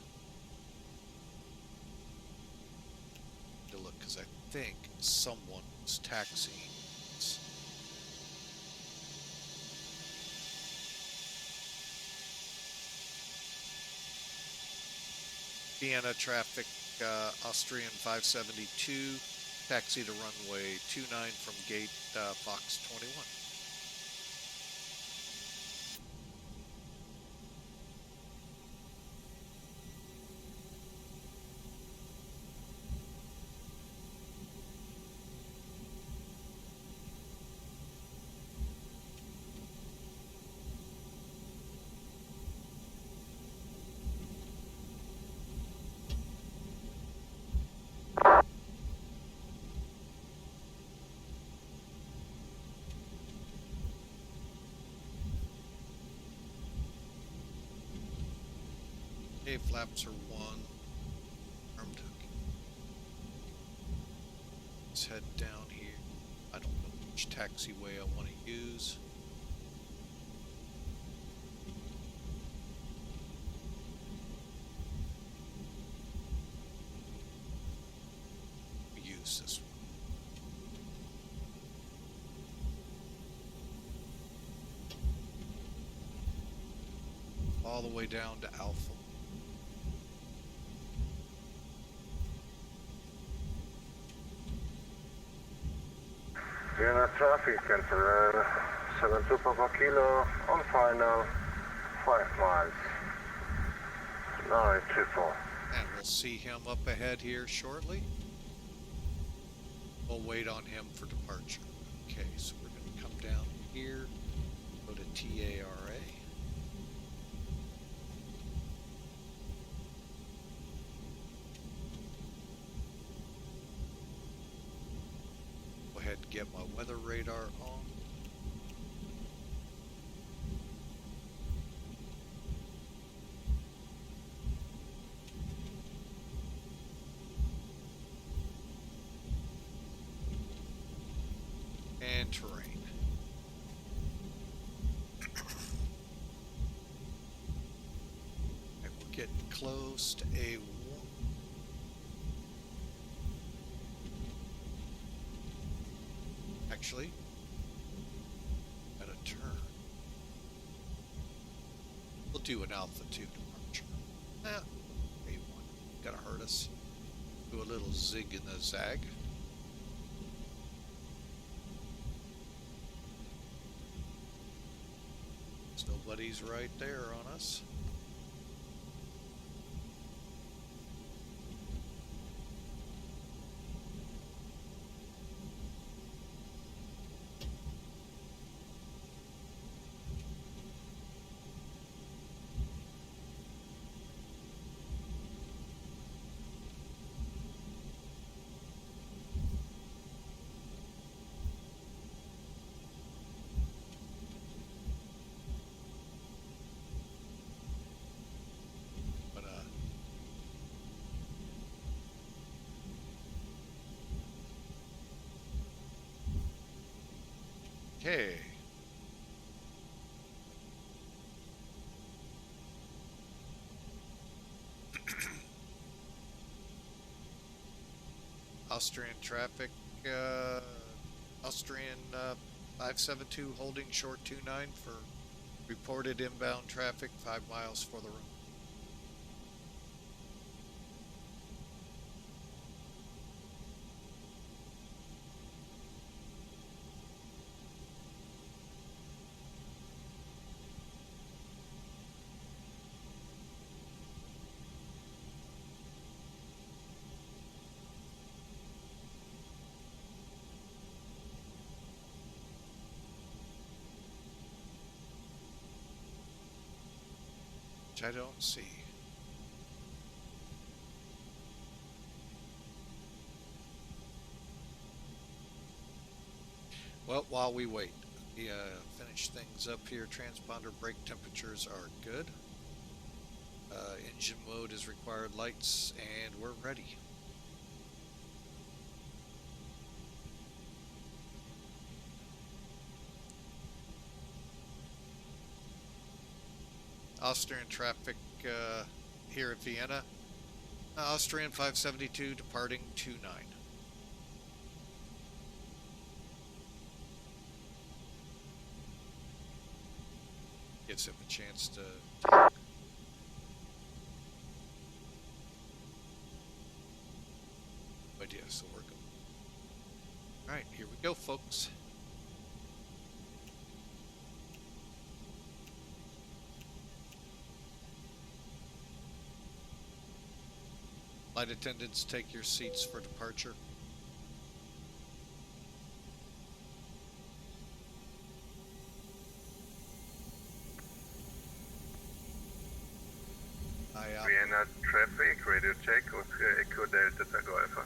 To look, because I think someone was taxiing. Vienna traffic, Austrian 572, taxi to runway 29 from gate Fox 21. Okay, flaps are 1. Armed. Let's head down here. I don't know which taxiway I want to use. Use this one. All the way down to Alpha. Vienna traffic, cancel 72 Papa Kilo, on final, 5 miles, 924. And we'll see him up ahead here shortly. We'll wait on him for departure. Okay, so we're going to come down here, go to TARA. Go ahead and get my weather radar on. And terrain. And we're getting close to A1. Actually, at a turn. We'll do an Alpha 2 departure. A1. Gotta hurt us. Do a little zig in the zag. Nobody's right there on us. Okay. Austrian traffic, Austrian 572 holding short 29 for reported inbound traffic 5 miles for the room. I don't see. Well, while we wait, we finish things up here. Transponder brake temperatures are good. Engine mode is required lights, and we're ready. Austrian traffic here at Vienna. Austrian 572 departing 29. Gives him a chance to talk. But yeah, so we're going. Alright, here we go, folks. Flight attendants, take your seats for departure. Vienna traffic, radio check och Echo Delta Tango Alpha.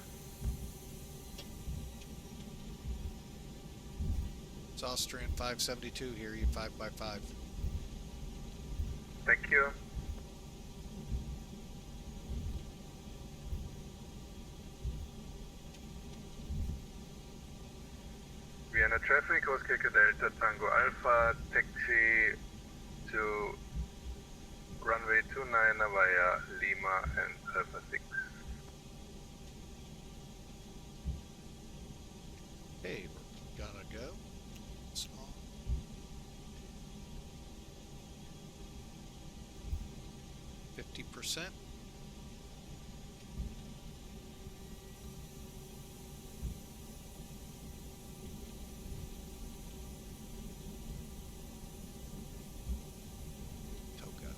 It's Austrian 572 here, you 5x5. Thank you. Vienna traffic, Oscar Delta Tango Alpha, taxi to runway 29 via Lima and Alpha 6. Okay, we're gonna go. It's on. 50%. Toga.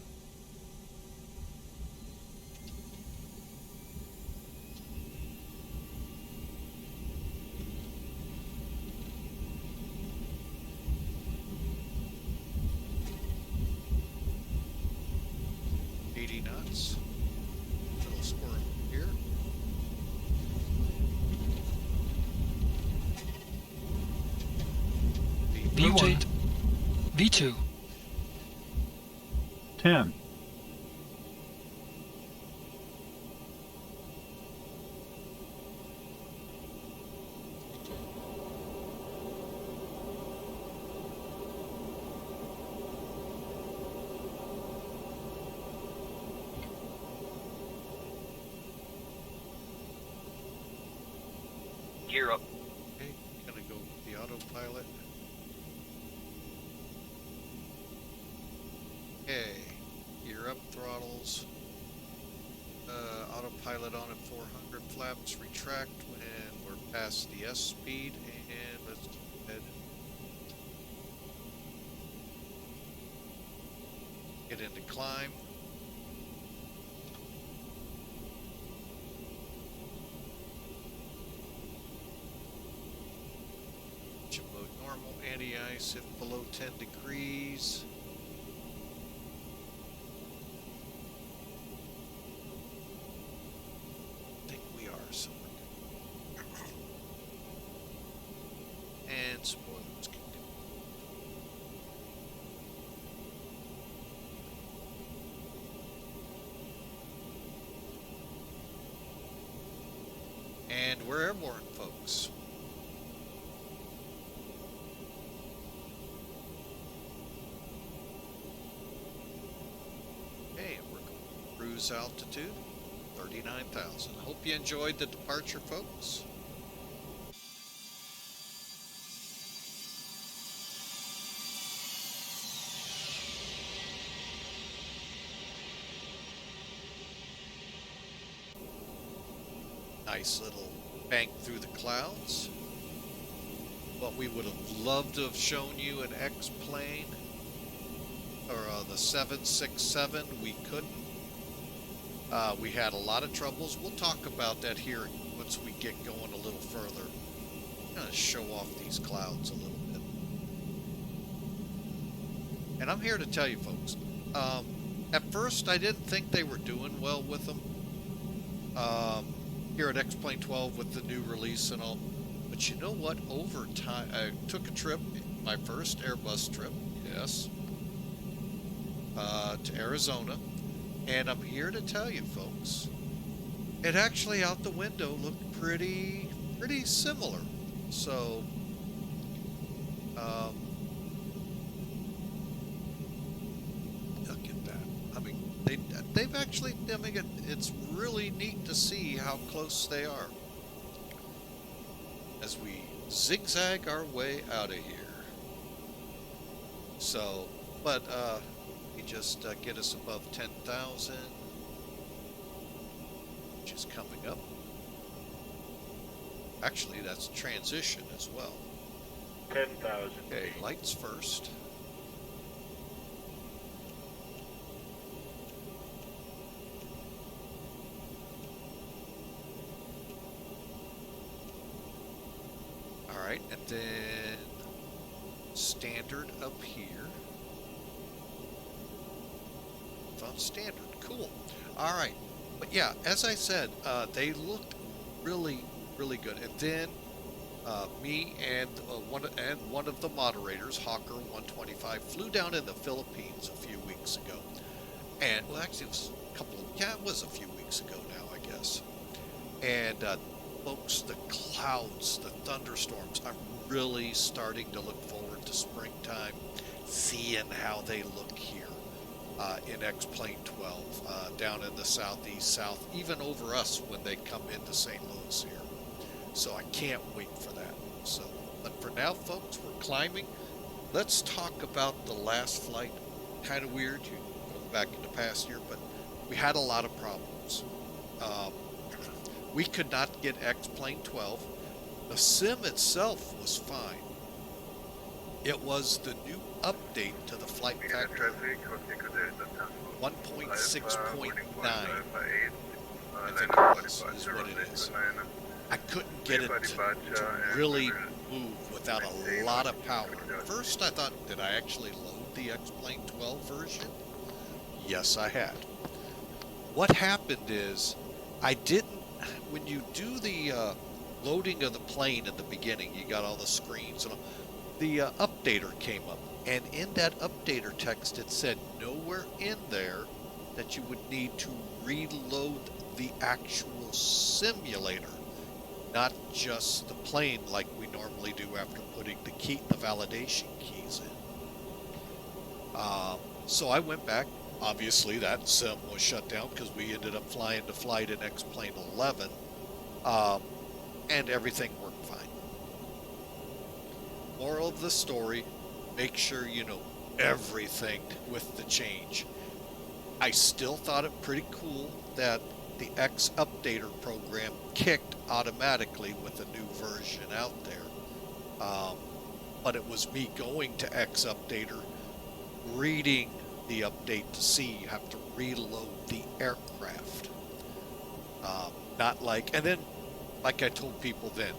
Knots. Little squirrel here. V1. V2. 10. Gear up. Okay, gonna go with the autopilot. Okay, gear up, throttles. Autopilot on at 400, flaps retract when we're past the S speed, and let's go ahead. Get into climb. Mode normal, anti-ice if below 10 degrees. I think we are somewhere. And spoilers can go. And we're airborne, folks. Cruise altitude 39,000. Hope you enjoyed the departure, folks. Nice little bank through the clouds. What we would have loved to have shown you an X-plane or the 767, we couldn't. We had a lot of troubles. We'll talk about that here once we get going a little further. I'm going to show off these clouds a little bit. And I'm here to tell you, folks, at first I didn't think they were doing well with them here at X-Plane12 with the new release and all. But you know what? Over time, I took a trip, my first Airbus trip, yes, to Arizona. And I'm here to tell you, folks, it actually out the window looked pretty similar. So, look at that. I mean, they've actually, I mean, it's really neat to see how close they are as we zigzag our way out of here. So, but, just get us above 10,000, which is coming up. Actually, that's transition as well. 10,000. Okay, lights first. All right, and then standard up here. On standard, cool. All right, but yeah, as I said, they looked really good. And then me and one of the moderators, Hawker 125, flew down in the Philippines a few weeks ago. And well, actually, it was a few weeks ago now, I guess. And folks, the clouds, the thunderstorms, I'm really starting to look forward to springtime, seeing how they look here in X-Plane12, down in the southeast, south, even over us when they come into St. Louis here. So I can't wait for that. So, but for now, folks, we're climbing. Let's talk about the last flight. Kind of weird, you going back in the past year, but we had a lot of problems. We could not get X-Plane12. The sim itself was fine. It was the new update to the flight factor 1.6.9. I think it was, is what it is. I couldn't get it to really move without a lot of power. At first I thought, did I actually load the X-Plane12 version? Yes, I had. What happened is, I didn't, when you do the loading of the plane at the beginning, you got all the screens, and the updater came up. And in that updater text, it said nowhere in there that you would need to reload the actual simulator, not just the plane like we normally do after putting the validation keys in. So I went back. Obviously, that sim was shut down because we ended up flying to flight in X-Plane11, and everything worked fine. Moral of the story, make sure you know everything with the change. I still thought it pretty cool that the X Updater program kicked automatically with a new version out there. But it was me going to X Updater, reading the update to see you have to reload the aircraft. Not like, and then, like I told people then,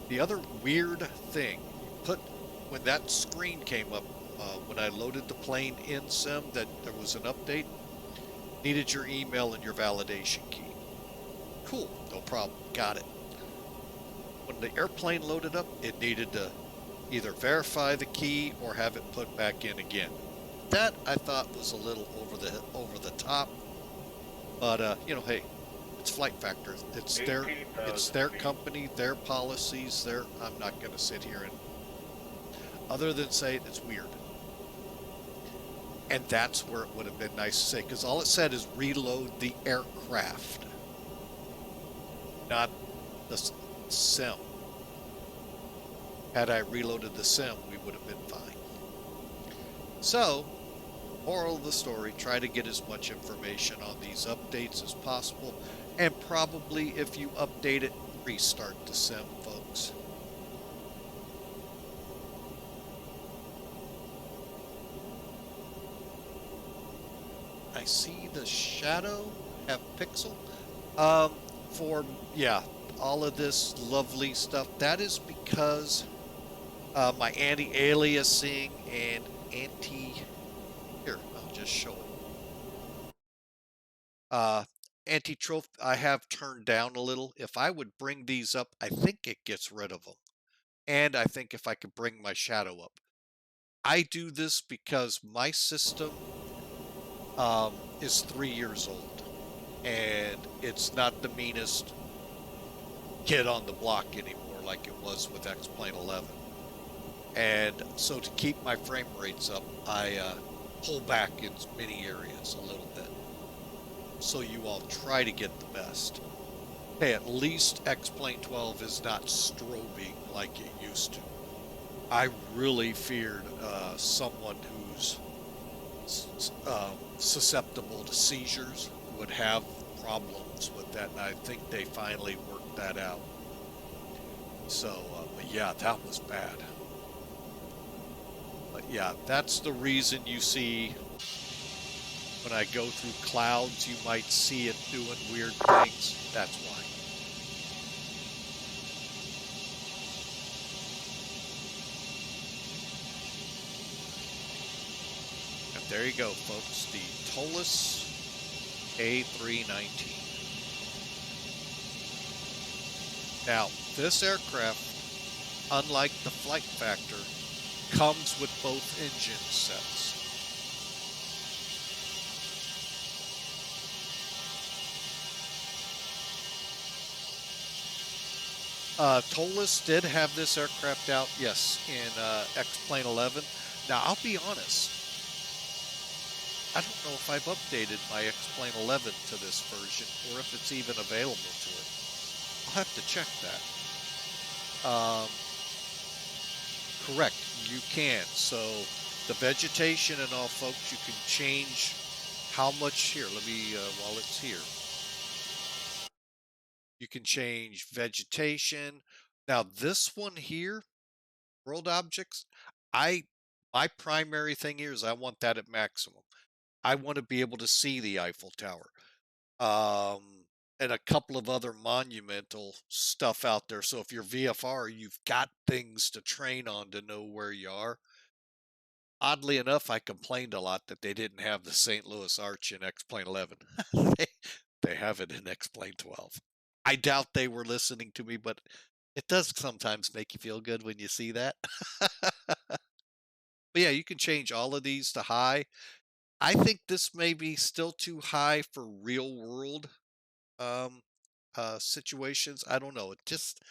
the other weird thing, when that screen came up, when I loaded the plane in sim, that there was an update, needed your email and your validation key. Cool, no problem, got it. When the airplane loaded up, it needed to either verify the key or have it put back in again. That I thought was a little over the top, but you know, hey, it's Flight Factor. It's their company, their policies. I'm not going to sit here and other than say it's weird. And that's where it would have been nice to say, because all it said is reload the aircraft, not the sim. Had I reloaded the sim, we would have been fine. So, moral of the story, try to get as much information on these updates as possible, and probably if you update it, restart the sim, folks. I see the shadow have pixel. All of this lovely stuff, that is because my anti-aliasing and here, I'll just show it. Anti-troph I have turned down a little. If I would bring these up, I think it gets rid of them. And I think if I could bring my shadow up. I do this because my system is 3 years old, and it's not the meanest kid on the block anymore like it was with X-Plane11. And so to keep my frame rates up, I pull back in many areas a little bit. So you all try to get the best. Hey, at least X-Plane12 is not strobing like it used to. I really feared someone who's susceptible to seizures would have problems with that, and I think they finally worked that out. So, but yeah, that was bad. But yeah, that's the reason you see when I go through clouds, you might see it doing weird things. That's why. And there you go, folks, the Toliss A319. Now, this aircraft, unlike the Flight Factor, comes with both engine sets. Toliss did have this aircraft out, yes, in X-Plane12. Now, I'll be honest, I don't know if I've updated my X-Plane11 to this version or if it's even available to it. I'll have to check that. Correct, you can. So the vegetation and all, folks, you can change how much here. Let me, while it's here, you can change vegetation. Now this one here, world objects, my primary thing here is I want that at maximum. I want to be able to see the Eiffel Tower. And a couple of other monumental stuff out there. So if you're VFR, you've got things to train on to know where you are. Oddly enough, I complained a lot that they didn't have the St. Louis Arch in X-Plane11. they have it in X-Plane12. I doubt they were listening to me, but it does sometimes make you feel good when you see that. But yeah, you can change all of these to high. I think this may be still too high for real world situations. I don't know. It just,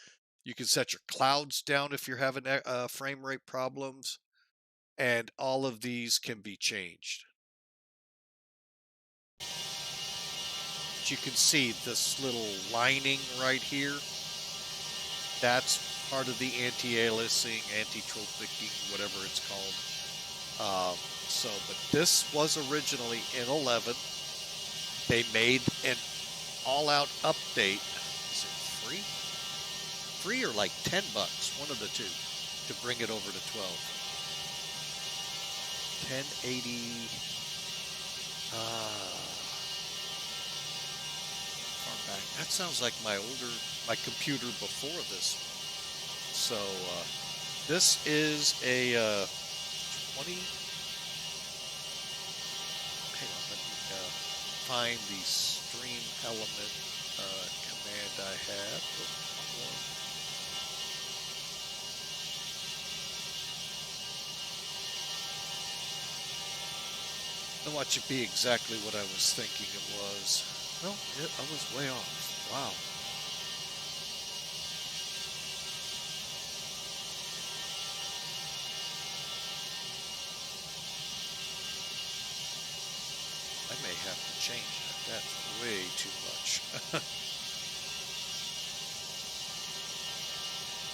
you can set your clouds down if you're having frame rate problems, and all of these can be changed. But you can see this little lining right here. That's part of the anti-aliasing, anti-tropicking, whatever it's called. But this was originally in 11. They made an all-out update. Is it free? Free or like $10, one of the two, to bring it over to 12. 1080. Far back. That sounds like my computer before this one. So this is a 20. Hang on, let me find the stream element command I have. I want you to be exactly what I was thinking it was. No, I was way off. Wow. I may have to change that. That's way too much.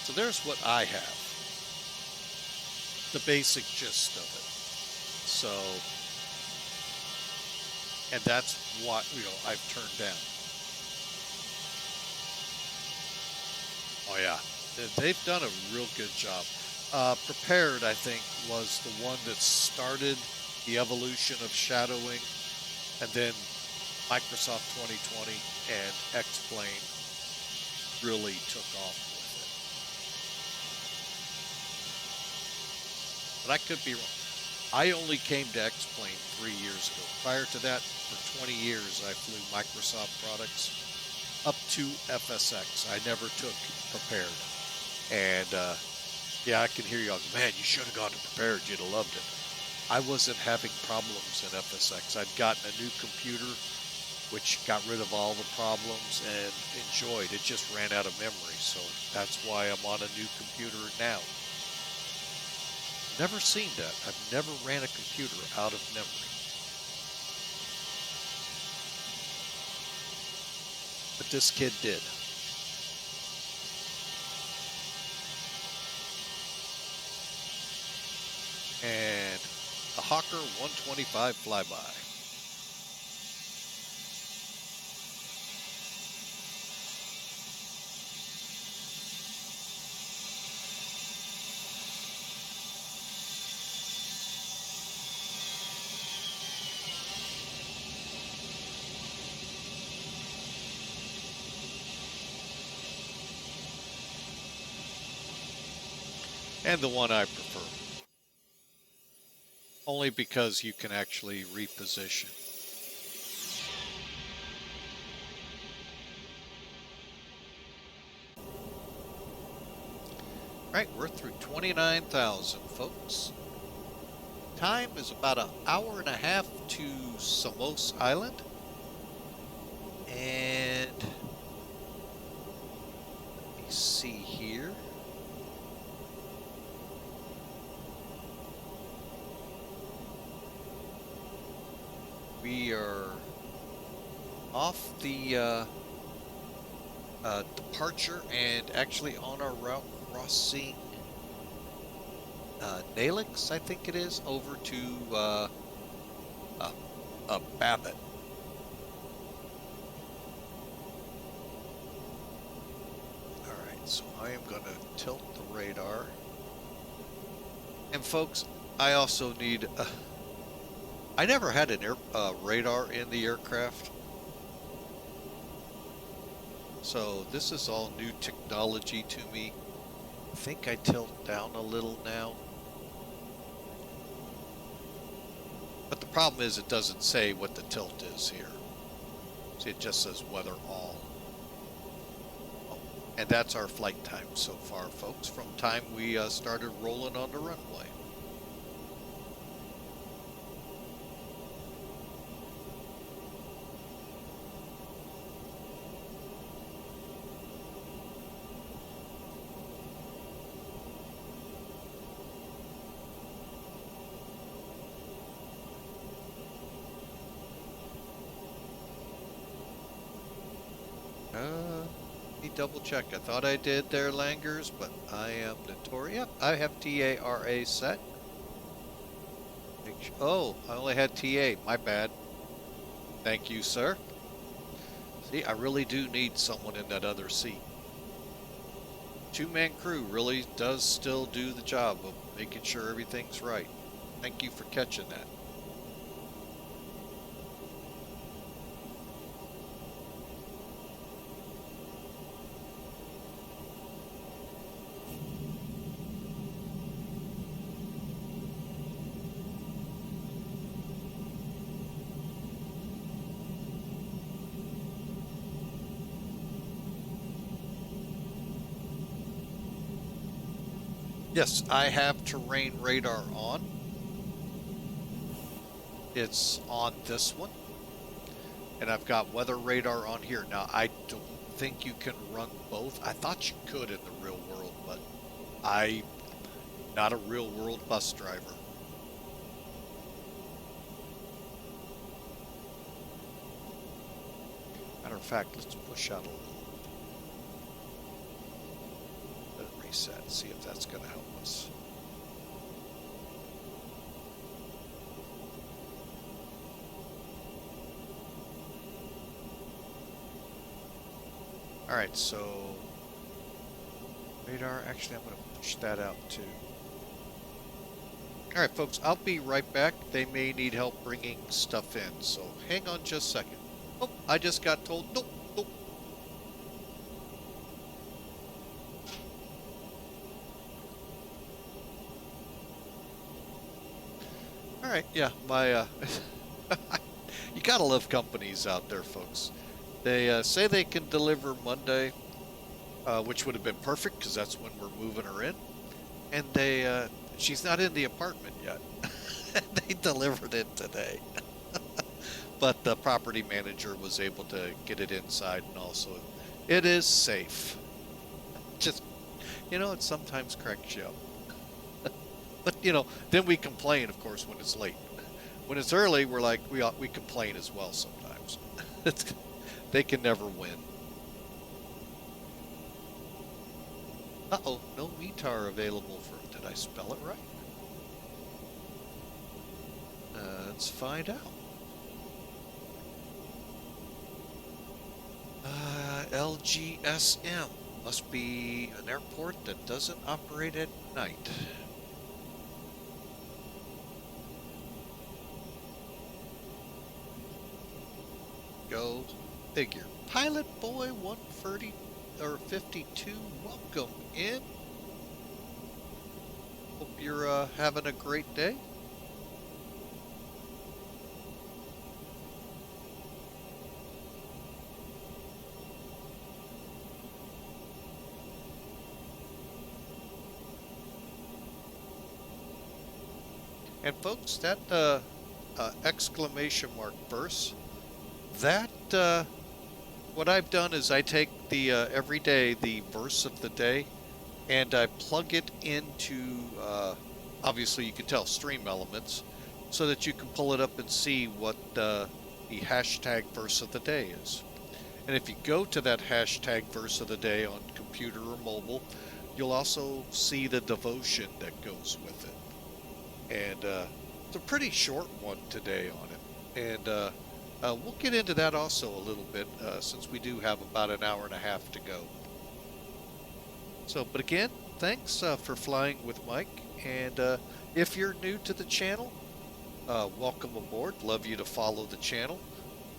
So there's what I have. The basic gist of it. So, and that's what, I've turned down. Oh yeah, they've done a real good job. Prepared, I think, was the one that started the evolution of shadowing, and then Microsoft 2020 and X-Plane really took off with it. But I could be wrong. I only came to X-Plane 3 years ago. Prior to that, for 20 years, I flew Microsoft products up to FSX. I never took Prepared. And yeah, I can hear you all go, man, you should have gone to Prepared. You'd have loved it. I wasn't having problems in FSX. I'd gotten a new computer, which got rid of all the problems and enjoyed. It just ran out of memory. So that's why I'm on a new computer now. Never seen that. I've never ran a computer out of memory. But this kid did. And a Hawker 125 flyby. And the one I prefer. Only because you can actually reposition. Right, we're through 29,000, folks. Time is about an hour and a half to Samos Island. And let me see here. We are off the departure and actually on our route crossing Nalix, I think it is, over to Babbitt. Alright, so I am going to tilt the radar. And folks, I also need... I never had an radar in the aircraft. So this is all new technology to me. I think I tilt down a little now. But the problem is it doesn't say what the tilt is here. See, it just says weather all. Oh, and that's our flight time so far, folks, from time we started rolling on the runway. Let me double check. I thought I did there, Langers, but I am notorious. Yep, I have TARA set. Oh, I only had TA. My bad. Thank you, sir. See, I really do need someone in that other seat. Two-man crew really does still do the job of making sure everything's right. Thank you for catching that. Yes, I have terrain radar on. It's on this one. And I've got weather radar on here. Now, I don't think you can run both. I thought you could in the real world, but I'm not a real world bus driver. Matter of fact, let's push out a little. Let it reset, see if that's going to help us. Alright, so radar, actually I'm going to push that out too. Alright folks, I'll be right back. They may need help bringing stuff in, so hang on just a second. Oh, I just got told, nope, nope. Alright, yeah, my, you gotta love companies out there, folks. They say they can deliver Monday, which would have been perfect because that's when we're moving her in. And they, she's not in the apartment yet. They delivered it today. But the property manager was able to get it inside, and also it is safe. Just, you know, it sometimes cracks you up. But, you know, then we complain, of course, when it's late. When it's early, we're like, we complain as well sometimes. They can never win. Uh-oh, no METAR available for... Did I spell it right? Let's find out. LGSM. Must be an airport that doesn't operate at night. Go figure. Pilot Boy 130 or 52, welcome in. Hope you're having a great day. And folks, that exclamation mark verse, that what I've done is I take the every day the verse of the day, and I plug it into obviously you can tell Stream Elements, so that you can pull it up and see what the hashtag verse of the day is. And if you go to that hashtag verse of the day on computer or mobile, you'll also see the devotion that goes with it. And it's a pretty short one today on it. And we'll get into that also a little bit since we do have about an hour and a half to go. So, but again, thanks for flying with Mike. And if you're new to the channel, welcome aboard. Love you to follow the channel.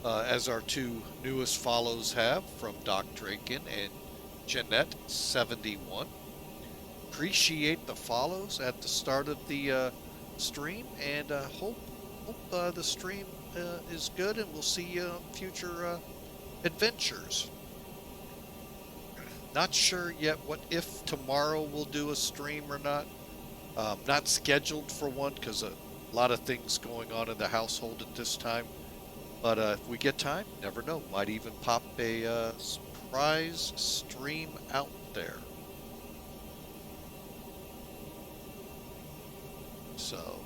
As our two newest follows have, from Doc Draken and Jeanette71. Appreciate the follows at the start of the stream, and hope the stream is good, and we'll see you on future adventures. Not sure yet if tomorrow we'll do a stream or not. Not scheduled for one because a lot of things going on in the household at this time. But if we get time, never know. Might even pop a surprise stream out there. So,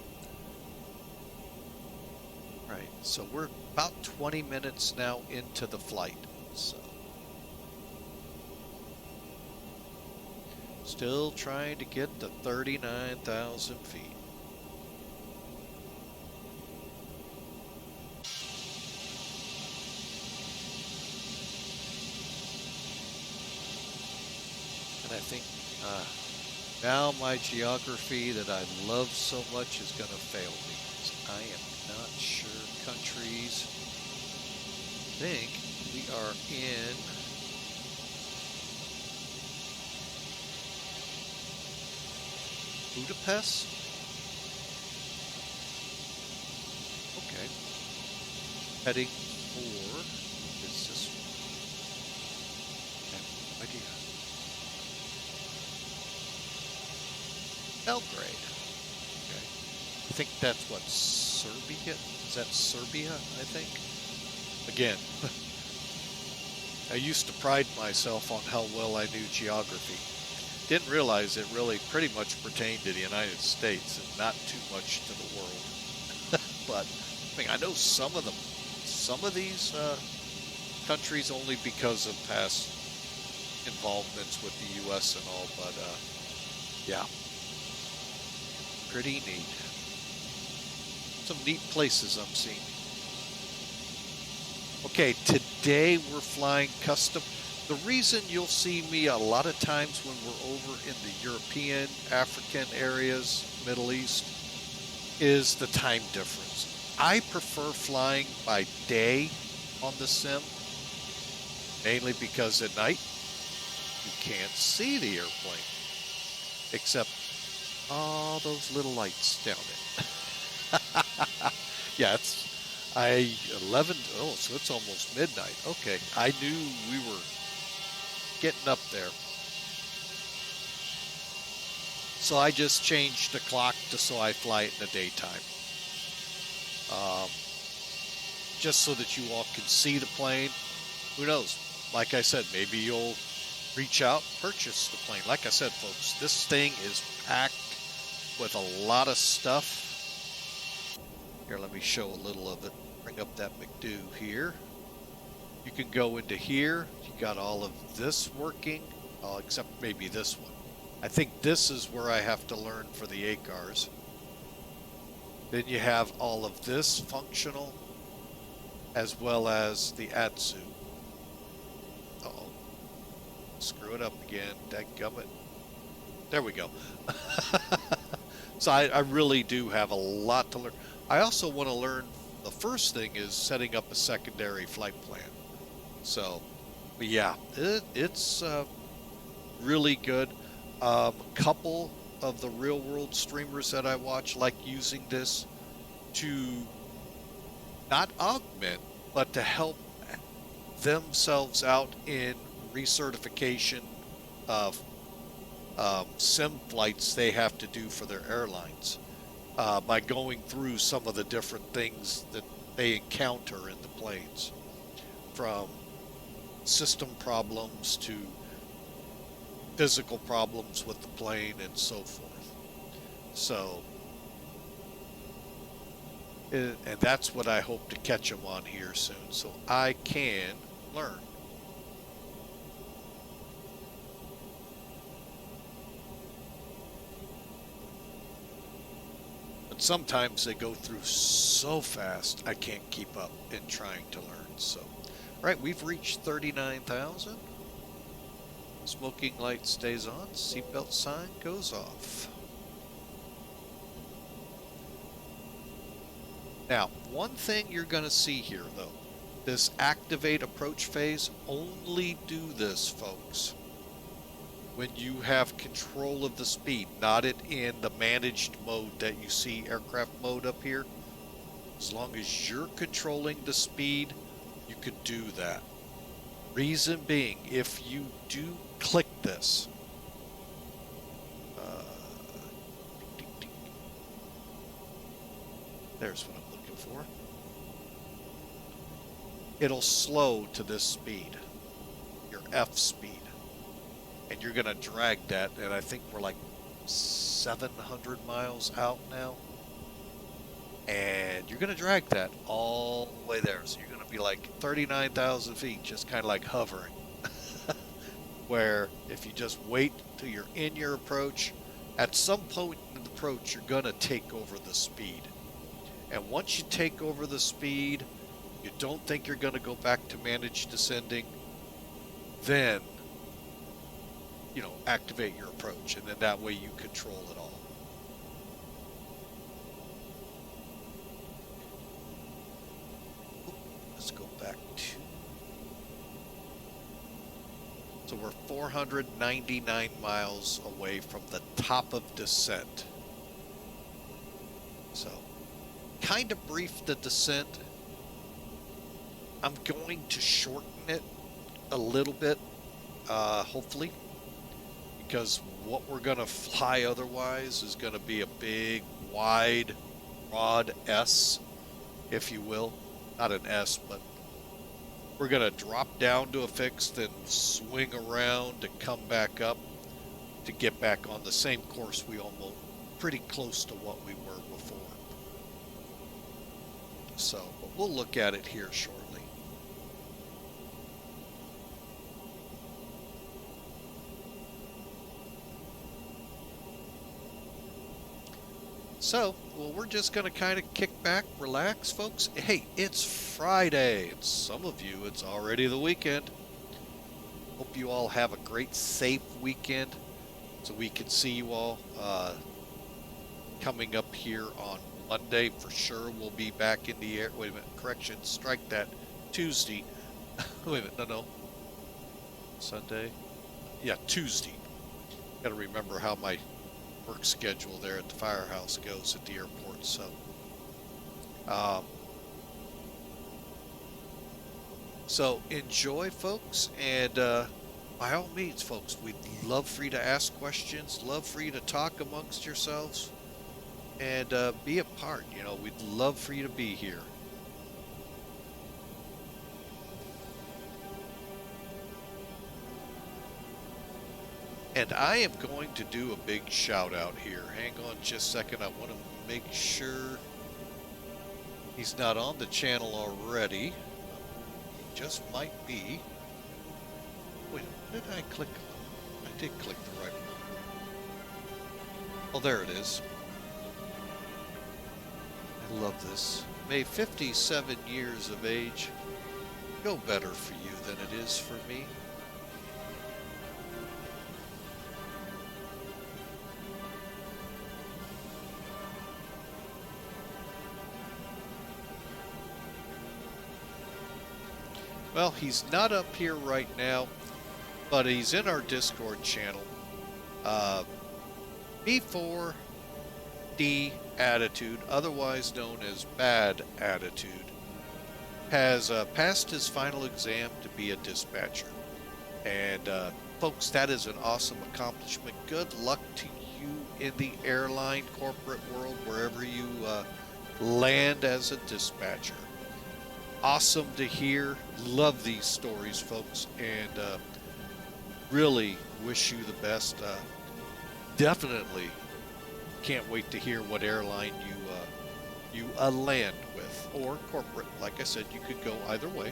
right. So we're about 20 minutes now into the flight. So, still trying to get to 39,000 feet. I think now my geography that I love so much is going to fail me. I am not sure countries. I think we are in Budapest. Okay. Heading for, is this one? I have no idea. Belgrade. Okay. I think that's what, Serbia? Is that Serbia, I think? Again, I used to pride myself on how well I knew geography. Didn't realize it really pretty much pertained to the United States and not too much to the world. But, I mean, I know some of these countries only because of past involvements with the U.S. and all, but, yeah. Pretty neat. Some neat places I'm seeing. Okay, today we're flying custom. The reason you'll see me a lot of times when we're over in the European, African areas, Middle East, is the time difference. I prefer flying by day on the sim, mainly because at night you can't see the airplane, except all those little lights down it. Yeah, it's 11. Oh, so it's almost midnight. Okay, I knew we were getting up there. So I just changed the clock so I fly it in the daytime. Just so that you all can see the plane. Who knows? Like I said, maybe you'll reach out, purchase the plane. Like I said, folks, this thing is packed with a lot of stuff. Here, let me show a little of it. Bring up that McDo here. You can go into here. You got all of this working, except maybe this one. I think this is where I have to learn for the ACARs. Then you have all of this functional, as well as the ATSU. Uh-oh. Screw it up again. Dadgummit. There we go. So I really do have a lot to learn. I also want to learn, the first thing is setting up a secondary flight plan. So, but yeah, it's really good. A couple of the real world streamers that I watch like using this to not augment, but to help themselves out in recertification of sim flights they have to do for their airlines, by going through some of the different things that they encounter in the planes, from system problems to physical problems with the plane and so forth. So, and that's what I hope to catch them on here soon, so I can learn. But sometimes they go through so fast, I can't keep up in trying to learn. So, all right, we've reached 39,000. Smoking light stays on, seatbelt sign goes off. Now, one thing you're going to see here, though, this activate approach phase, only do this, folks, when you have control of the speed, not it in the managed mode that you see, aircraft mode up here. As long as you're controlling the speed, you could do that. Reason being, if you do click this, there's what I'm looking for. It'll slow to this speed, your F speed. And you're going to drag that, and I think we're like 700 miles out now. And you're going to drag that all the way there. So you're going to be like 39,000 feet, just kind of like hovering. Where if you just wait till you're in your approach, at some point in the approach, you're going to take over the speed. And once you take over the speed, you don't think you're going to go back to managed descending, then, you know, activate your approach. And then that way you control it all. Let's go back to... So we're 499 miles away from the top of descent. So, kind of brief the descent. I'm going to shorten it a little bit, hopefully, because what we're going to fly otherwise is going to be a big, wide, broad S, if you will. Not an S, but we're going to drop down to a fix, then swing around to come back up to get back on the same course we almost, pretty close to what we were before. So, but we'll look at it here shortly. So, well, we're just going to kind of kick back, relax, folks. Hey, it's Friday. And some of you, it's already the weekend. Hope you all have a great, safe weekend. So we can see you all coming up here on Monday. For sure, we'll be back in the air. Wait a minute, correction, strike that. Tuesday. Wait a minute, no. Sunday? Yeah, Tuesday. Got to remember how my work schedule there at the firehouse goes at the airport. So enjoy, folks, and by all means, folks, we'd love for you to ask questions, love for you to talk amongst yourselves, and be a part. You know, we'd love for you to be here. And I am going to do a big shout out here. Hang on just a second. I want to make sure he's not on the channel already. He just might be. Wait, what did I click on? I did click the right one. Oh, there it is. I love this. May 57 years of age go better for you than it is for me. Well, he's not up here right now, but he's in our Discord channel. B4D Attitude, otherwise known as Bad Attitude, has passed his final exam to be a dispatcher. And folks, that is an awesome accomplishment. Good luck to you in the airline corporate world, wherever you land as a dispatcher. awesome to hear. Love these stories, folks, and really wish you the best. Definitely can't wait to hear what airline you land with, or corporate. Like I said, you could go either way.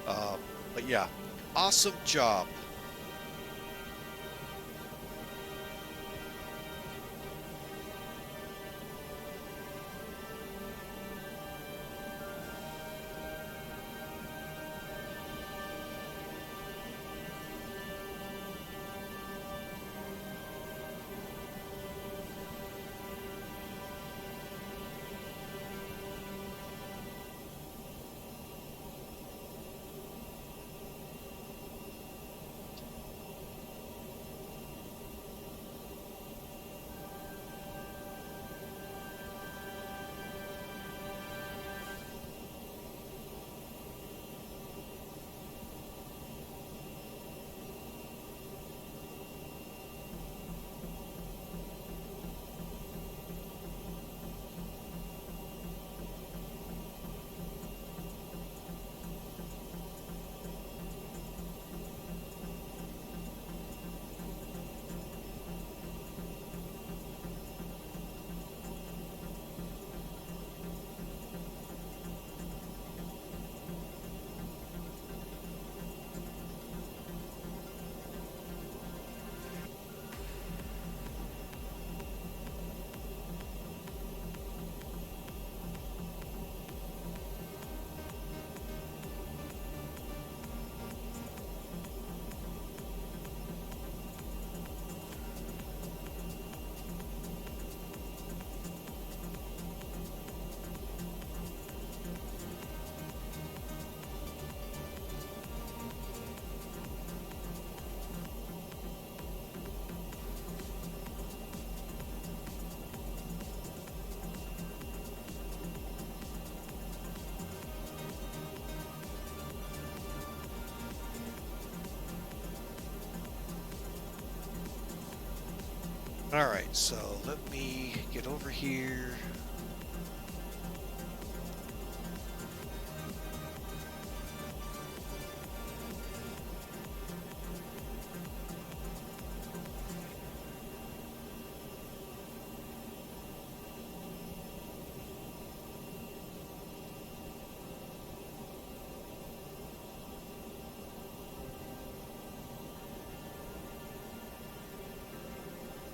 But yeah, awesome job. All right, so let me get over here.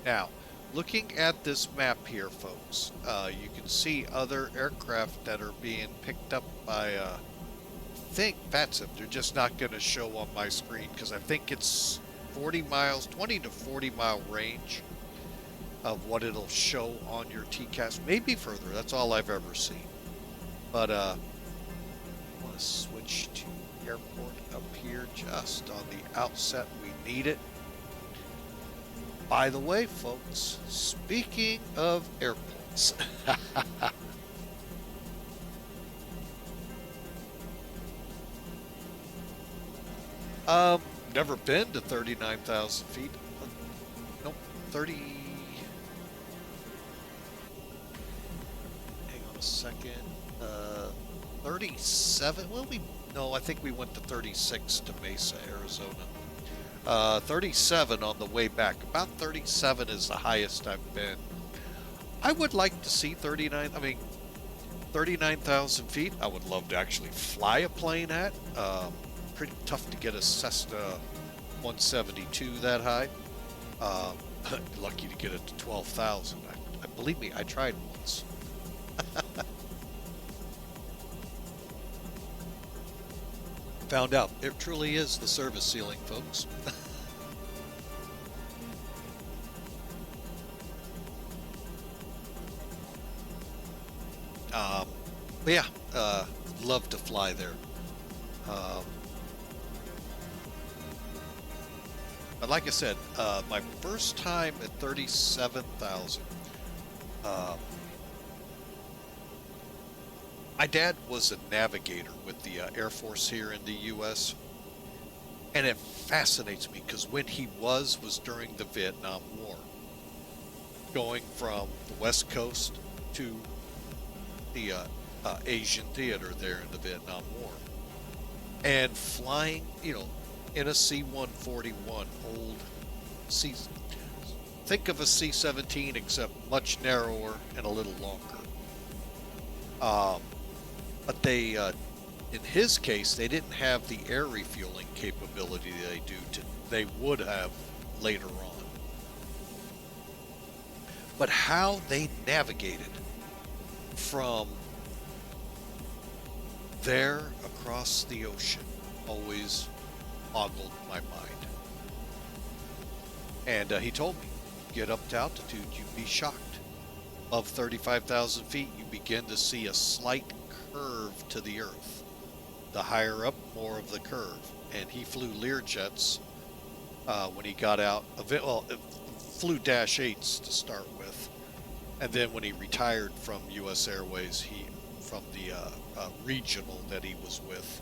Now, looking at this map here, folks, you can see other aircraft that are being picked up by, I think, VATSIM. They're just not going to show on my screen because I think it's 40 miles, 20 to 40 mile range of what it'll show on your TCAS. Maybe further. That's all I've ever seen. But I want to switch to airport up here just on the outset. We need it. By the way, folks, speaking of airports, never been to 39,000 feet. Nope, 30. Hang on a second. 37. Well, no, I think we went to 36 to Mesa, Arizona. 37 on the way back. About 37 is the highest I've been. I would like to see 39,000 feet. I would love to actually fly a plane at. Pretty tough to get a Cessna 172 that high. Lucky to get it to 12,000. Believe me, I tried once. Found out it truly is the service ceiling, folks. But yeah, love to fly there. But like I said, my first time at 37,000. My dad was a navigator with the Air Force here in the U.S. And it fascinates me because when he was during the Vietnam War. Going from the West Coast to the Asian theater there in the Vietnam War. And flying, in a C-141, old C, think of a C-17 except much narrower and a little longer. But they, in his case, they didn't have the air refueling capability they would have later on. But how they navigated from there across the ocean always boggled my mind. And he told me, get up to altitude, you'd be shocked. Above 35,000 feet, you begin to see a slight curve to the earth. The higher up, more of the curve. And he flew Learjets when he got out. Flew Dash 8s to start with. And then when he retired from U.S. Airways, from the regional that he was with,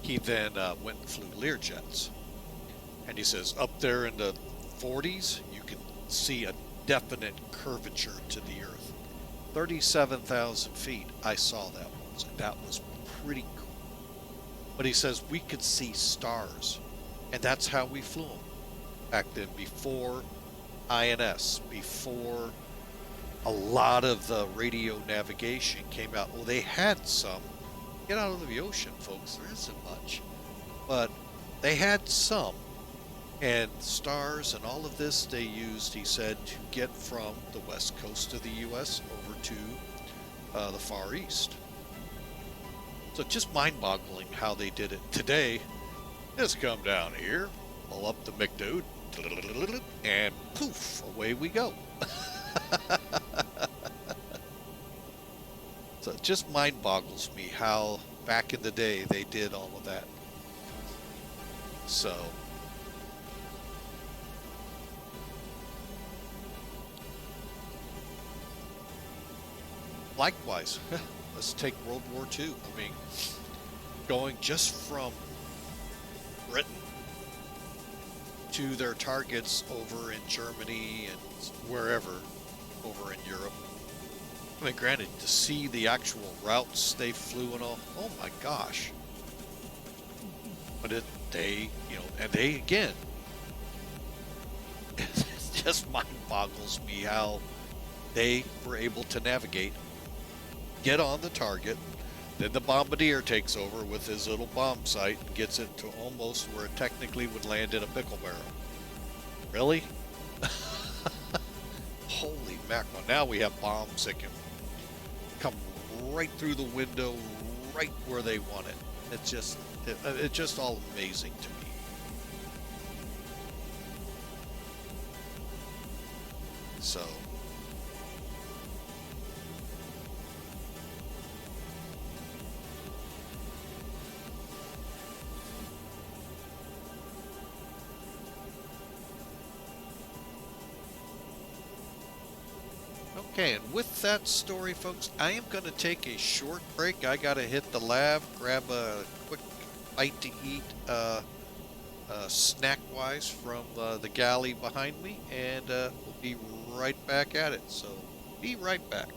he then went and flew Learjets. And he says, up there in the 40s, you can see a definite curvature to the earth. 37,000 feet, I saw that once. That was pretty cool. But he says we could see stars, and that's how we flew them back then, before INS, before a lot of the radio navigation came out. Well, they had some. Get out of the ocean, folks. There isn't much. But they had some. And stars and all of this they used, he said, to get from the west coast of the U.S. over to the Far East. So just mind-boggling how they did it. Today, just come down here, pull up the McDude, and poof, away we go. So it just mind-boggles me how back in the day they did all of that. So likewise, let's take World War II. I mean, going just from Britain to their targets over in Germany and wherever over in Europe. I mean, granted, to see the actual routes they flew and all, oh my gosh. But they again, it just mind boggles me how they were able to navigate, get on the target, then the bombardier takes over with his little bomb sight and gets it to almost where it technically would land in a pickle barrel. Really? Holy mackerel. Now we have bombs that can come right through the window, right where they want it. It's just all amazing to me. So okay, and with that story, folks, I am going to take a short break. I got to hit the lab, grab a quick bite to eat, snack-wise from the galley behind me, and we'll be right back at it. So, be right back.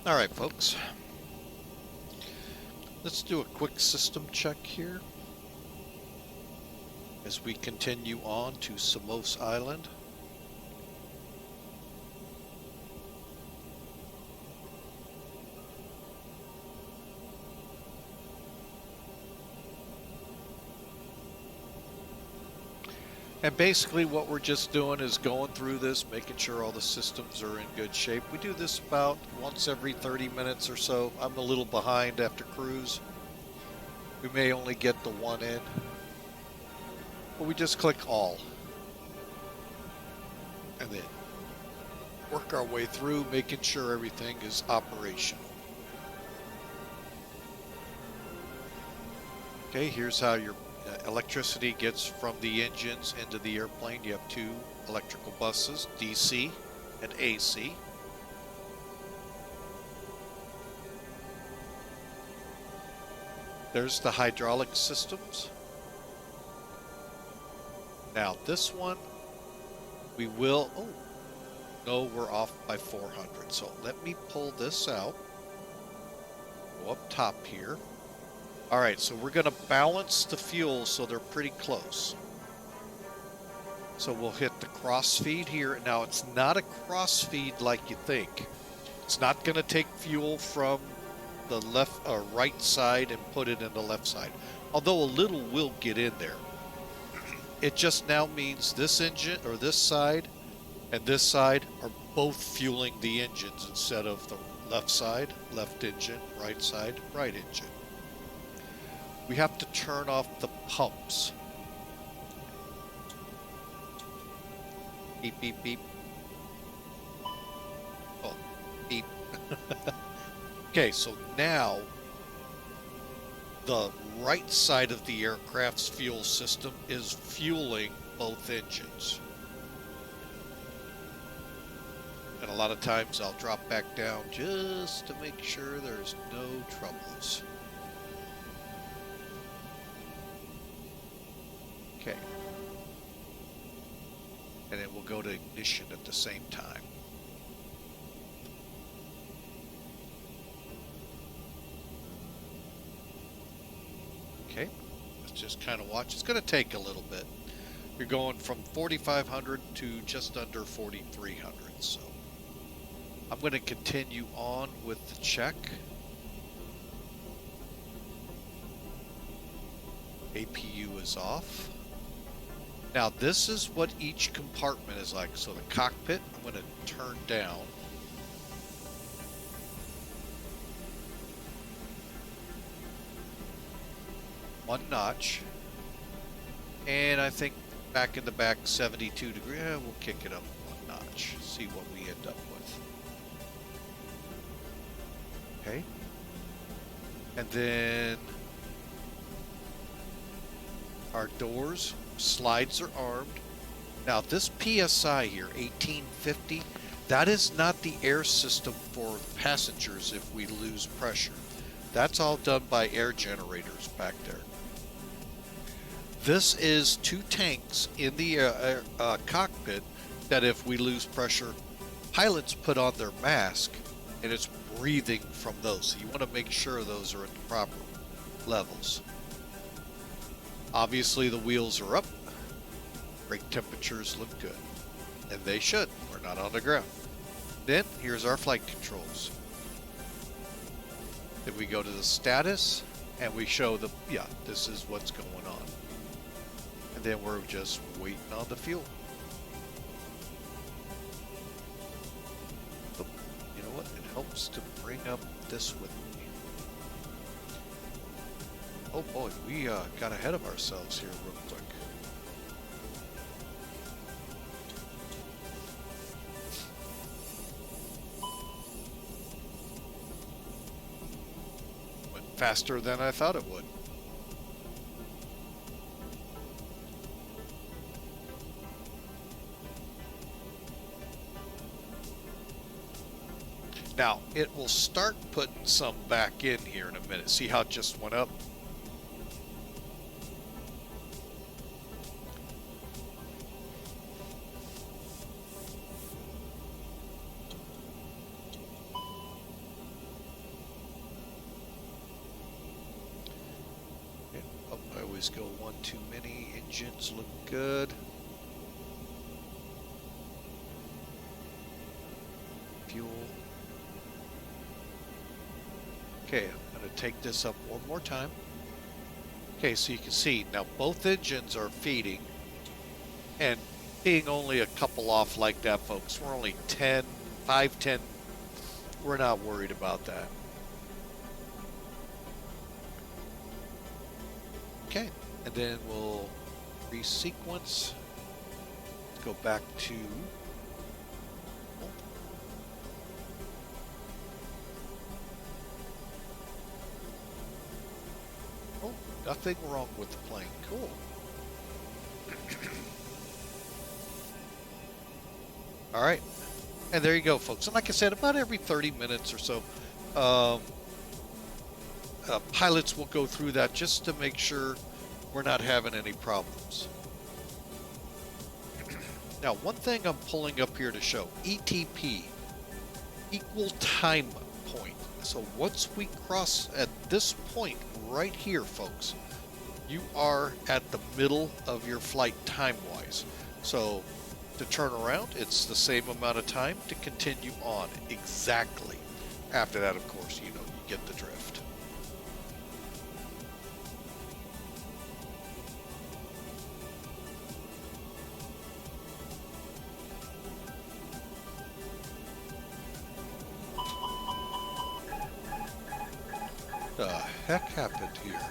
All right, folks. Let's do a quick system check here as we continue on to Samos Island. And basically what we're just doing is going through this, making sure all the systems are in good shape. We do this about once every 30 minutes or so. I'm a little behind after cruise. We may only get the one in. But we just click all. And then work our way through, making sure everything is operational. Okay, here's how your electricity gets from the engines into the airplane. You have two electrical buses, DC and AC. There's the hydraulic systems. Now this one, we will, oh, no, we're off by 400. So let me pull this out, go up top here. All right, so we're going to balance the fuel so they're pretty close. So we'll hit the cross feed here. Now it's not a cross feed like you think. It's not going to take fuel from the left or right side and put it in the left side. Although a little will get in there. It just now means this engine or this side and this side are both fueling the engines instead of the left side, left engine, right side, right engine. We have to turn off the pumps. Beep, beep, beep. Oh, beep. Okay, so now the right side of the aircraft's fuel system is fueling both engines. And a lot of times I'll drop back down just to make sure there's no troubles. Okay. And then we'll go to ignition at the same time. Okay, let's just kind of watch. It's going to take a little bit. You're going from 4,500 to just under 4,300. So I'm going to continue on with the check. APU is off. Now this is what each compartment is like. So the cockpit, I'm going to turn down. One notch. And I think back in the back 72 degrees. Yeah, we'll kick it up one notch. See what we end up with. Okay. And then our doors, slides are armed. Now this PSI here, 1850, that is not the air system for passengers if we lose pressure. That's all done by air generators back there. This is two tanks in the cockpit that if we lose pressure, pilots put on their mask and it's breathing from those. So you want to make sure those are at the proper levels. Obviously the wheels are up. Brake temperatures look good. And they should. We're not on the ground. Then here's our flight controls. Then we go to the status and we show the, yeah, this is what's going on. And then we're just waiting on the fuel. But you know what? It helps to bring up this with me. Oh boy, we got ahead of ourselves here real quick. Went faster than I thought it would. Now, it will start putting some back in here in a minute. See how it just went up? always go one too many. Engines look good. Fuel. Okay, I'm going to take this up one more time. Okay, so you can see now both engines are feeding, and being only a couple off like that, folks, we're only 10, 5, 10. We're not worried about that. Okay, and then we'll resequence. Let's go back to nothing wrong with the plane. Cool. All right. And there you go, folks. And like I said, about every 30 minutes or so, pilots will go through that just to make sure we're not having any problems. Now, one thing I'm pulling up here to show, ETP, equal time point. So once we cross at this point right here, folks, you are at the middle of your flight time-wise. So to turn around, it's the same amount of time to continue on exactly. After that, of course, you know, you get the drift. The heck happened here?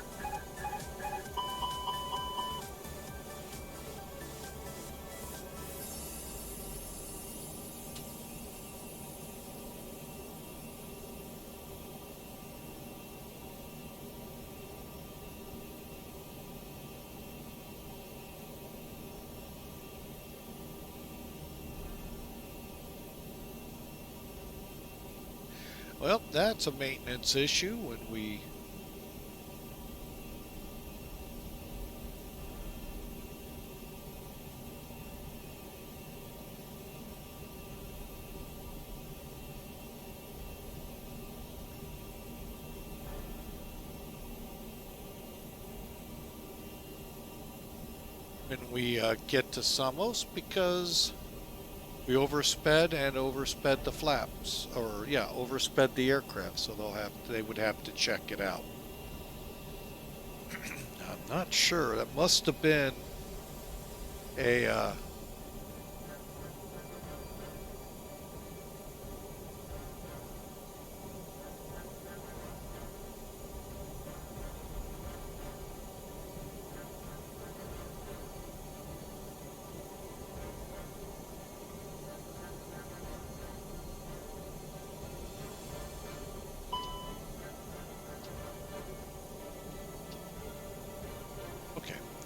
Well, that's a maintenance issue when we get to Samos, because we oversped and oversped the flaps, or yeah, oversped the aircraft, so they would have to check it out. I'm not sure. That must have been a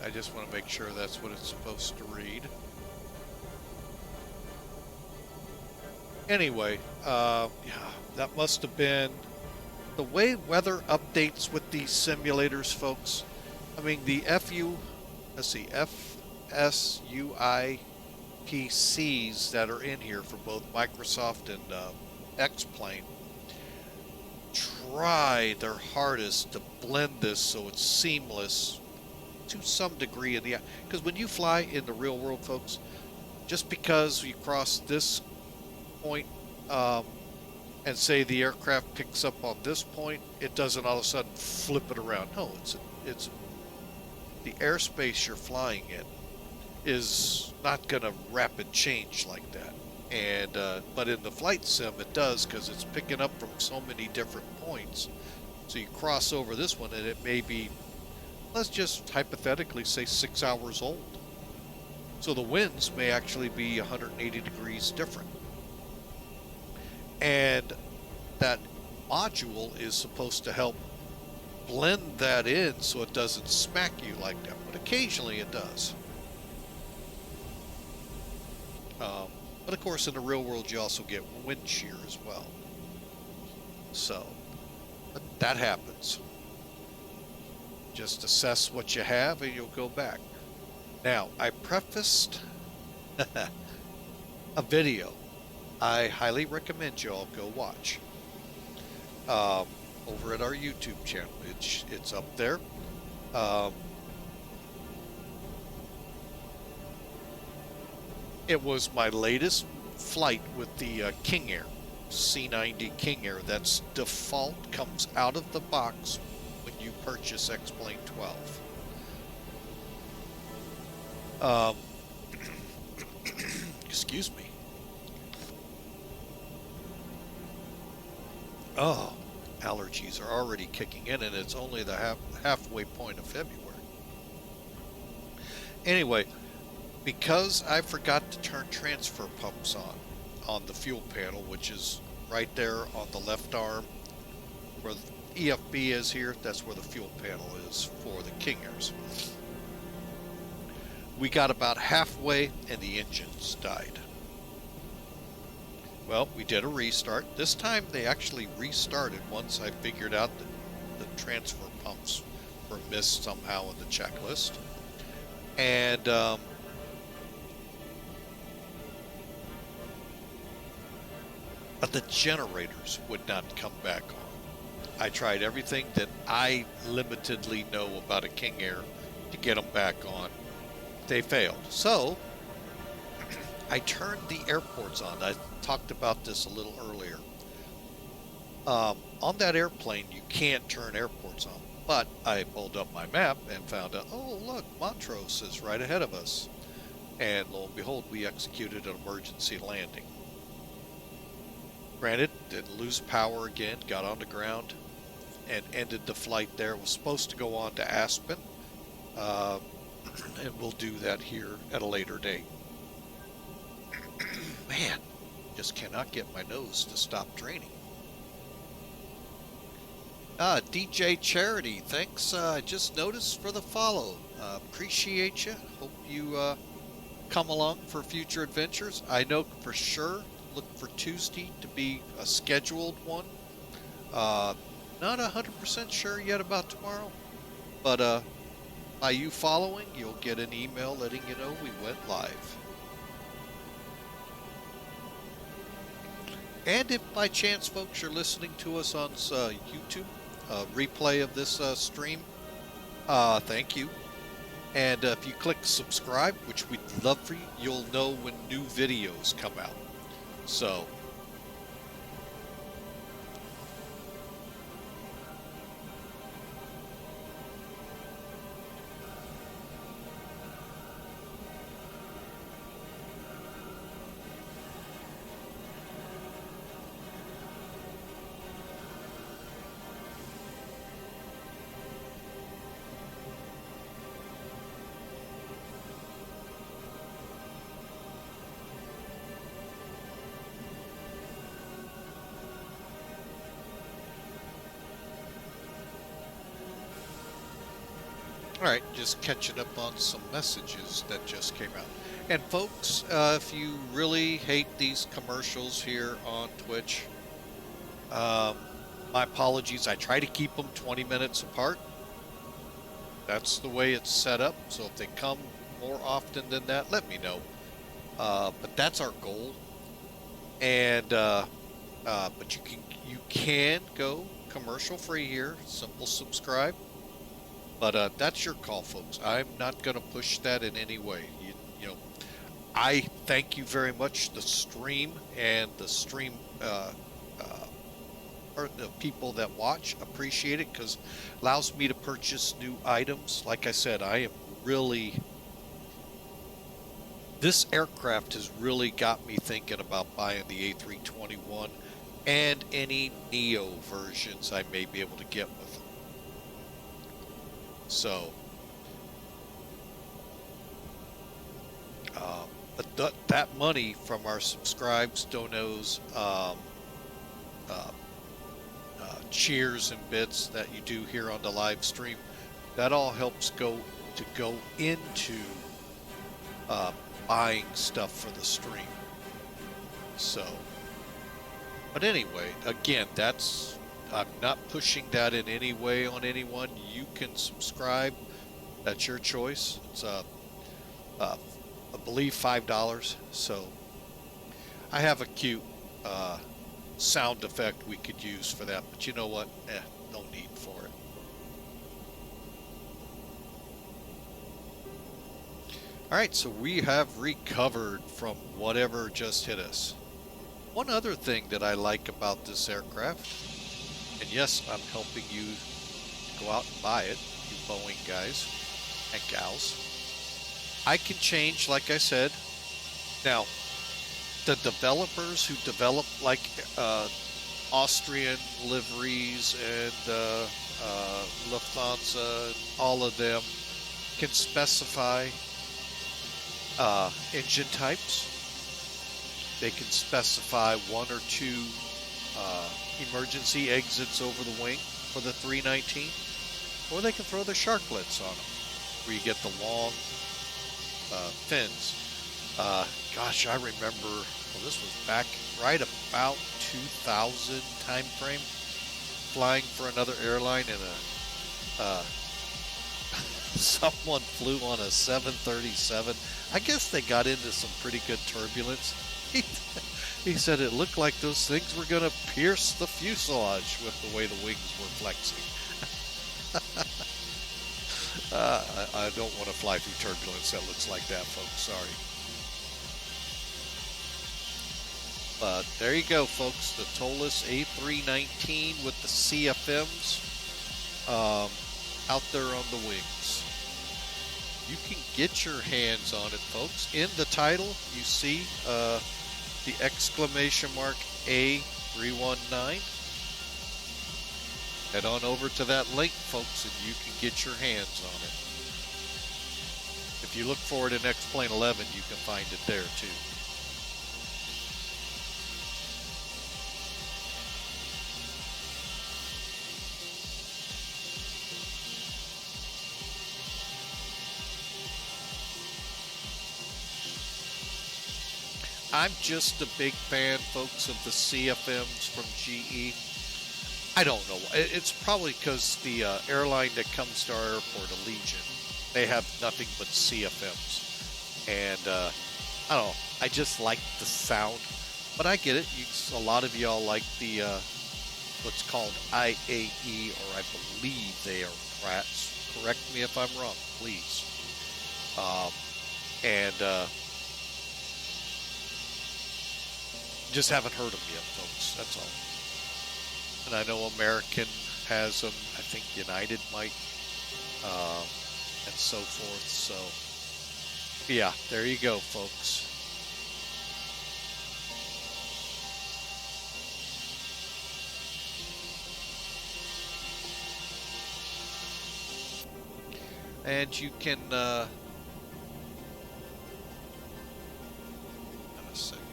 I just want to make sure that's what it's supposed to read. Anyway, yeah, that must have been the way weather updates with these simulators, folks. I mean, the FSUIPCs that are in here for both Microsoft and X-Plane try their hardest to blend this so it's seamless to some degree in the, because when you fly in the real world, folks, just because you cross this point and say the aircraft picks up on this point, it doesn't all of a sudden flip it around. No, it's the airspace you're flying in is not going to rapid change like that. And but in the flight sim it does, because it's picking up from so many different points. So you cross over this one and it may be, let's just hypothetically say, 6 hours old. So the winds may actually be 180 degrees different. And that module is supposed to help blend that in so it doesn't smack you like that. But occasionally it does. But of course in the real world you also get wind shear as well. So that happens. Just assess what you have and you'll go back. Now, I prefaced a video I highly recommend you all go watch over at our YouTube channel. It's up there. It was my latest flight with the King Air, C90 King Air. That's default, comes out of the box when you purchase X-Plane12. Excuse me. Oh, allergies are already kicking in, and it's only the halfway point of February. Anyway, because I forgot to turn transfer pumps on the fuel panel, which is right there on the left arm where the EFB is here, that's where the fuel panel is for the King Airs. We got about halfway and the engines died. Well, we did a restart. This time they actually restarted once I figured out that the transfer pumps were missed somehow in the checklist. And but the generators would not come back on. I tried everything that I limitedly know about a King Air to get them back on. They failed. So I turned the airports on. I talked about this a little earlier. On that airplane, you can't turn airports on. But I pulled up my map and found out, oh, look, Montrose is right ahead of us. And lo and behold, we executed an emergency landing. Granted, didn't lose power again, got on the ground, and ended the flight there. It was supposed to go on to Aspen, and we'll do that here at a later date. Man, just cannot get my nose to stop draining. DJ Charity, thanks. I just noticed for the follow. Appreciate you. Hope you come along for future adventures. I know for sure, look for Tuesday to be a scheduled one. Not 100% sure yet about tomorrow, but by you following, you'll get an email letting you know we went live. And if by chance, folks, you're listening to us on YouTube, replay of this stream, thank you. And if you click subscribe, which we'd love for you, you'll know when new videos come out. So, alright, just catching up on some messages that just came out. And folks, if you really hate these commercials here on Twitch, my apologies. I try to keep them 20 minutes apart. That's the way it's set up. So if they come more often than that, let me know. But that's our goal. And but you can go commercial free here. Simple subscribe. But that's your call, folks. I'm not going to push that in any way. You know, I thank you very much, the stream and the stream or the people that watch. Appreciate it because it allows me to purchase new items. Like I said, I am really... This aircraft has really got me thinking about buying the A321 and any Neo versions I may be able to get with them. So, but that money from our subscribes, donos, cheers and bits that you do here on the live stream, that all helps go into buying stuff for the stream. So, but anyway, again, I'm not pushing that in any way on anyone. You can subscribe. That's your choice. It's I believe $5. So I have a cute sound effect we could use for that, but you know what? No need for it. All right, so we have recovered from whatever just hit us. One other thing that I like about this aircraft, and yes, I'm helping you go out and buy it, you Boeing guys and gals. I can change, like I said. Now, the developers who develop like Austrian liveries and Lufthansa, all of them can specify engine types. They can specify one or two emergency exits over the wing for the 319, or they can throw the sharklets on them, where you get the long fins. Gosh, I remember, well, this was back right about 2000 time frame, flying for another airline, and someone flew on a 737. I guess they got into some pretty good turbulence. He said it looked like those things were going to pierce the fuselage with the way the wings were flexing. I don't want to fly through turbulence that looks like that, folks. Sorry. But there you go, folks. The Toliss A319 with the CFMs out there on the wings. You can get your hands on it, folks. In the title, you see the exclamation mark A319. Head on over to that link, folks, and you can get your hands on it. If you look for it in X-Plane12, you can find it there too. I'm just a big fan, folks, of the CFMs from GE. I don't know. It's probably because the airline that comes to our airport, Allegiant, they have nothing but CFMs. And I don't know. I just like the sound. But I get it. A lot of y'all like the what's called IAE, or I believe they are Pratt's. Correct me if I'm wrong, please. Just haven't heard them yet, folks. That's all. And I know American has them. I think United might, and so forth. So, yeah, there you go, folks. And you can, a second.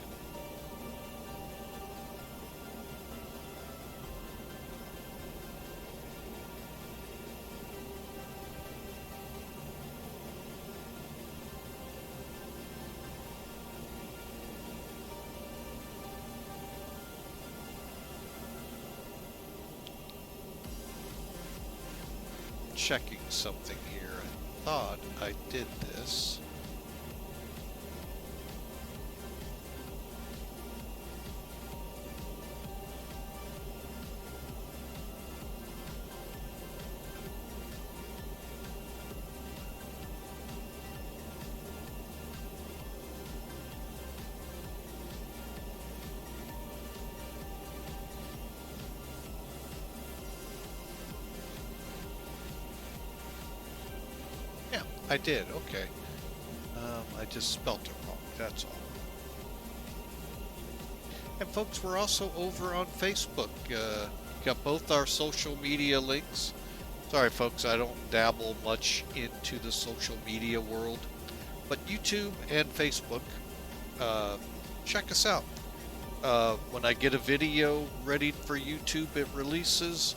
Checking something here. I thought I did this. I did, okay. I just spelt it wrong, that's all. And folks, we're also over on Facebook. Got both our social media links. Sorry folks, I don't dabble much into the social media world. But YouTube and Facebook, check us out. When I get a video ready for YouTube, it releases.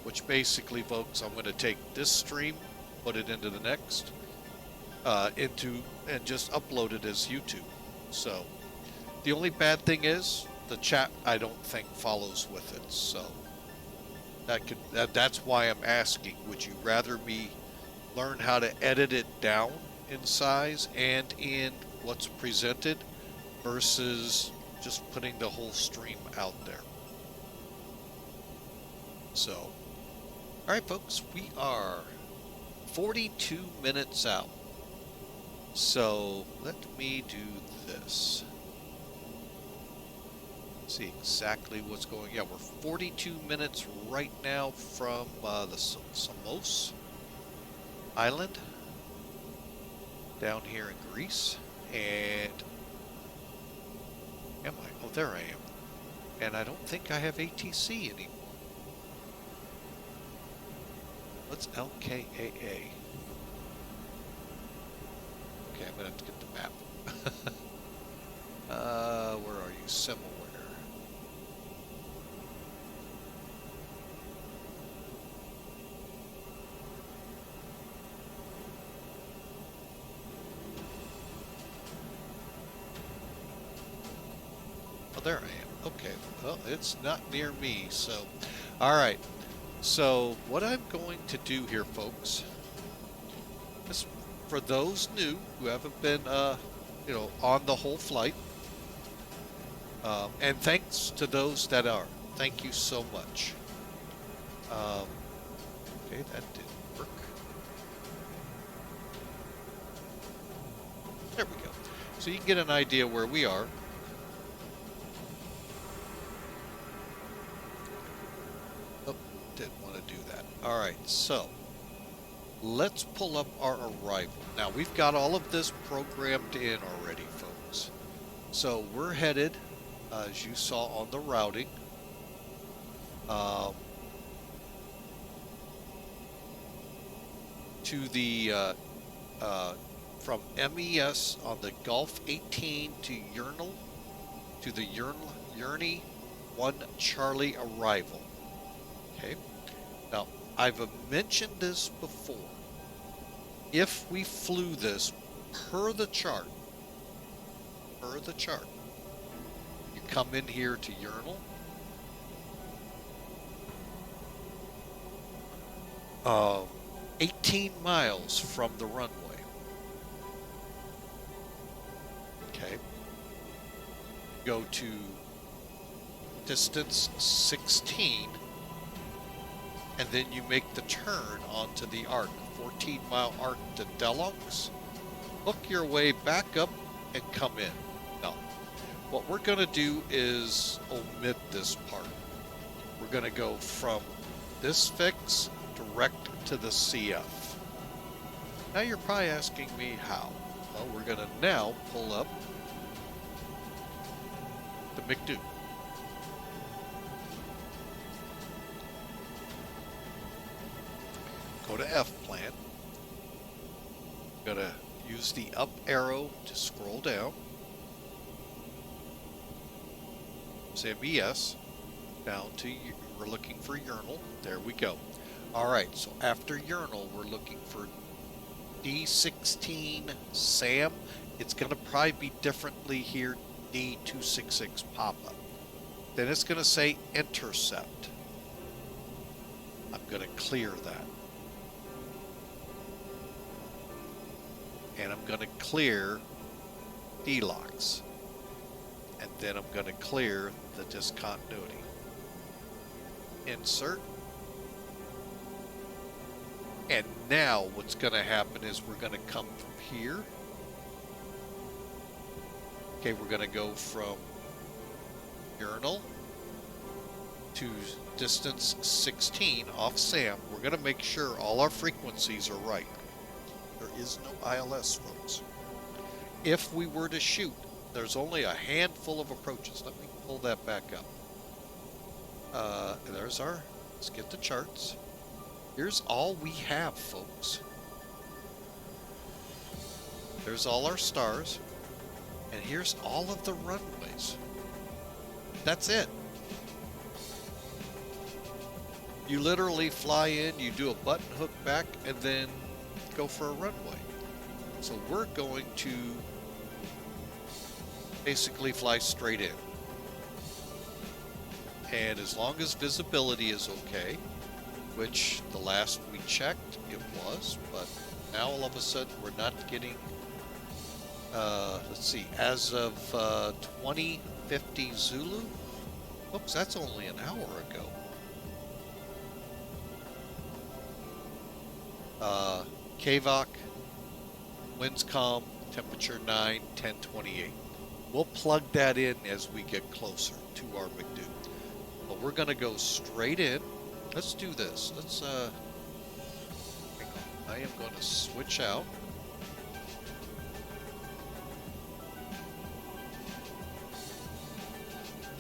Which basically, folks, I'm going to take this stream, put it into the next, and just upload it as YouTube. So the only bad thing is the chat, I don't think, follows with it. So that's why I'm asking, would you rather me learn how to edit it down in size and in what's presented versus just putting the whole stream out there? So, all right, folks, we are 42 minutes out. So let me do this. See exactly what's going. Yeah, we're 42 minutes right now from the Samos Island down here in Greece. And am I? Oh, there I am. And I don't think I have ATC anymore. What's LKAA? Okay, I'm gonna have to get the map. Where are you? Somewhere. Oh, there I am. Okay. Well, it's not near me, so. All right. So what I'm going to do here, folks, is for those new who haven't been, on the whole flight, and thanks to those that are. Thank you so much. Okay, that didn't work. There we go. So you can get an idea where we are. Oh, didn't want to do that. All right, so let's pull up our arrival. Now, we've got all of this programmed in already, folks. So we're headed, as you saw on the routing, to the, from MES on the Gulf 18 to Urinal, to the Urinal 1 Charlie arrival. Okay. Now, I've mentioned this before. If we flew this per the chart, you come in here to Urinal, 18 miles from the runway. Okay. Go to distance 16, and then you make the turn onto the arc, 14-mile arc to Delonx. Hook your way back up and come in. Now, what we're going to do is omit this part. We're going to go from this fix direct to the CF. Now you're probably asking me how. Well, we're going to now pull up the McDo. Go to F-Plan. Going to use the up arrow to scroll down. Say MES. Down to, we're looking for Urinal. There we go. All right, so after Urinal, we're looking for D16 SAM. It's going to probably be differently here, D266 Papa. Then it's going to say Intercept. I'm going to clear that. And I'm going to clear D-locks. And then I'm going to clear the discontinuity. Insert. And now what's going to happen is we're going to come from here. Okay, we're going to go from Urinal to distance 16 off SAM. We're going to make sure all our frequencies are right. There is no ILS, folks. If we were to shoot, there's only a handful of approaches. Let me pull that back up. There's our, let's get the charts. Here's all we have, folks. There's all our stars. And here's all of the runways. That's it. You literally fly in, you do a button hook back, and then go for a runway. So we're going to basically fly straight in. And as long as visibility is okay, which the last we checked it was, but now all of a sudden we're not getting, let's see, as of 2050 Zulu, oops, that's only an hour ago. KVOC, winds calm, temperature 9, 1028. We'll plug that in as we get closer to our McDo. But we're going to go straight in. Let's do this. Let's, hang on. I am going to switch out.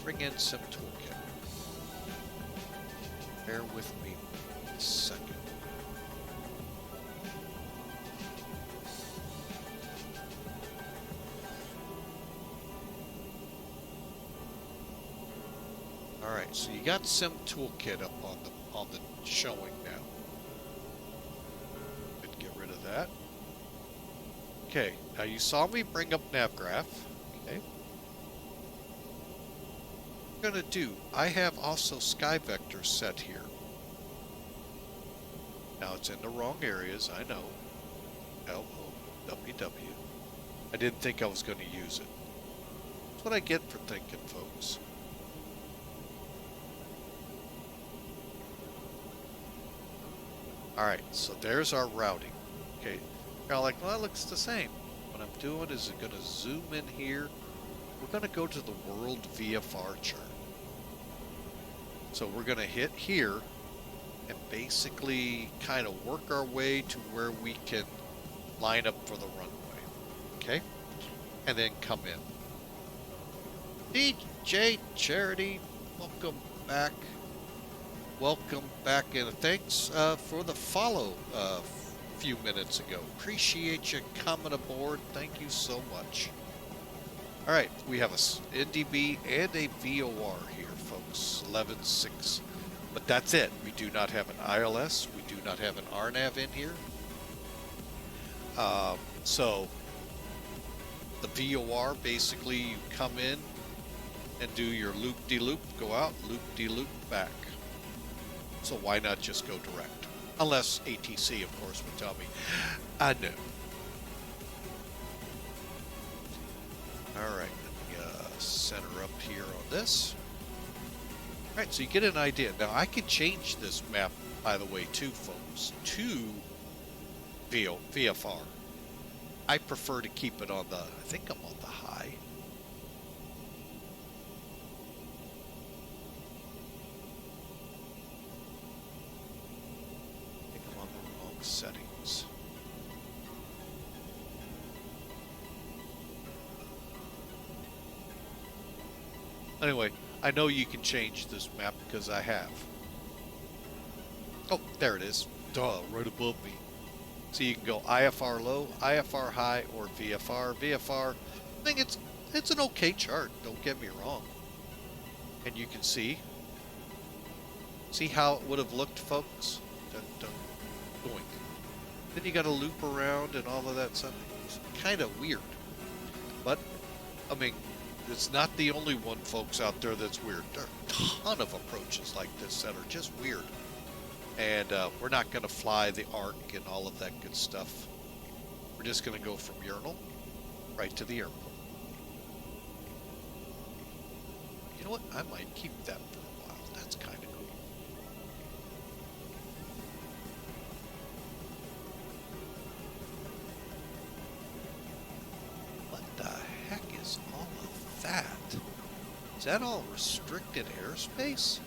Bring in some toolkit. Bear with me a second. Alright, so you got Sim Toolkit up on the showing now. Could get rid of that. Okay, now you saw me bring up NavGraph. Okay. What I'm gonna do, I have also SkyVector set here. Now it's in the wrong areas, I know. LOWW. I didn't think I was gonna use it. That's what I get for thinking, folks. Alright, so there's our routing. Okay, you're like, well, that looks the same. What I'm doing is I'm going to zoom in here. We're going to go to the World VFR chart. So we're going to hit here and basically kind of work our way to where we can line up for the runway. Okay? And then come in. DJ Charity, welcome back. Welcome back, and thanks for the follow a few minutes ago. Appreciate you coming aboard. Thank you so much. All right, we have a NDB and a VOR here, folks. 11.6. But that's it. We do not have an ILS. We do not have an RNAV in here. So the VOR, basically you come in and do your loop-de-loop, go out, loop-de-loop, back. So why not just go direct? Unless ATC, of course, would tell me, I know. All right, let me center up here on this. All right, so you get an idea. Now, I can change this map, by the way, too, folks, to VFR. I prefer to keep it on the, I think I'm on the high. Settings. Anyway, I know you can change this map because I have. Oh, there it is. Duh, right above me. So you can go IFR low, IFR high, or VFR. VFR, I think it's an okay chart, don't get me wrong. And you can see how it would have looked, folks. Going. Then you got to loop around and all of that stuff. It's kind of weird. But, I mean, it's not the only one, folks, out there that's weird. There are a ton of approaches like this that are just weird. And we're not going to fly the ARC and all of that good stuff. We're just going to go from Urinal right to the airport. You know what? I might keep that for a while. That's kind of cool. That? Is that all restricted airspace?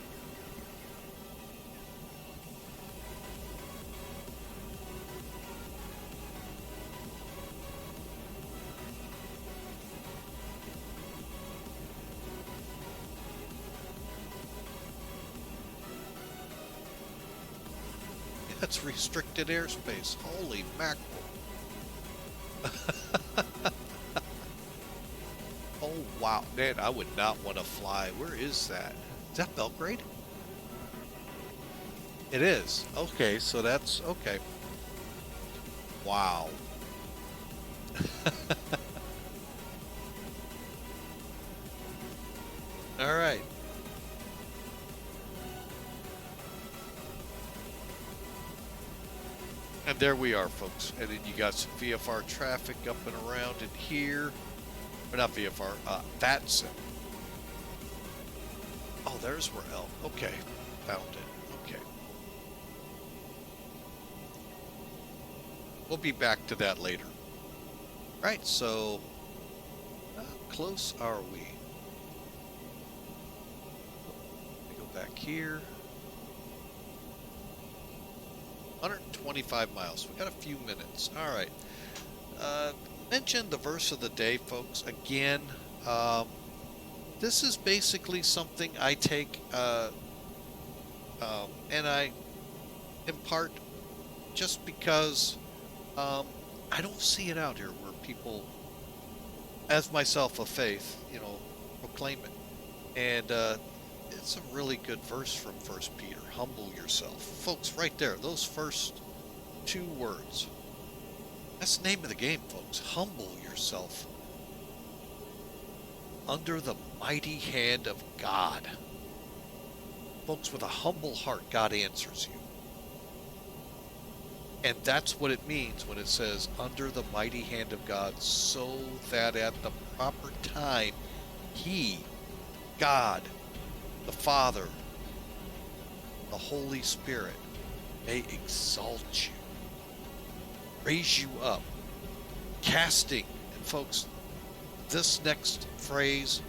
That's restricted airspace. Holy mackerel. Oh, wow. Man, I would not want to fly. Where is that? Is that Belgrade? It is. Okay, so that's... Okay. Wow. All right. And there we are, folks. And then you got some VFR traffic up and around in here. Or not VFR, VATSIM. Oh, there's where L. Okay, found it. Okay. We'll be back to that later. Right, so how close are we? Let me go back here. 125 miles. We got a few minutes. All right. Mention the verse of the day, folks. Again, this is basically something I take and I impart just because I don't see it out here where people, as myself of faith, proclaim it. And it's a really good verse from 1 Peter. Humble yourself. Folks, right there, those first two words. That's the name of the game, folks. Humble yourself under the mighty hand of God. Folks, with a humble heart, God answers you. And that's what it means when it says, under the mighty hand of God, so that at the proper time, He, God, the Father, the Holy Spirit, may exalt you, raise you up, casting. And folks, this next phrase,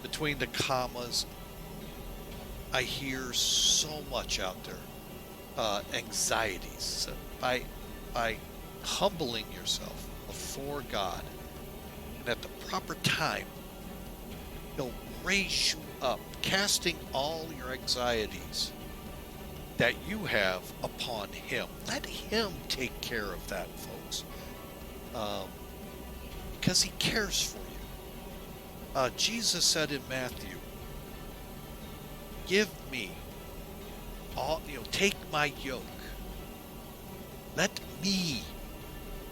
between the commas, I hear so much out there. Anxieties. By humbling yourself before God, and at the proper time, He'll raise you up, casting all your anxieties that you have upon Him. Let Him take care of that, folks, because He cares for you. Jesus said in Matthew, give me all, take my yoke. Let me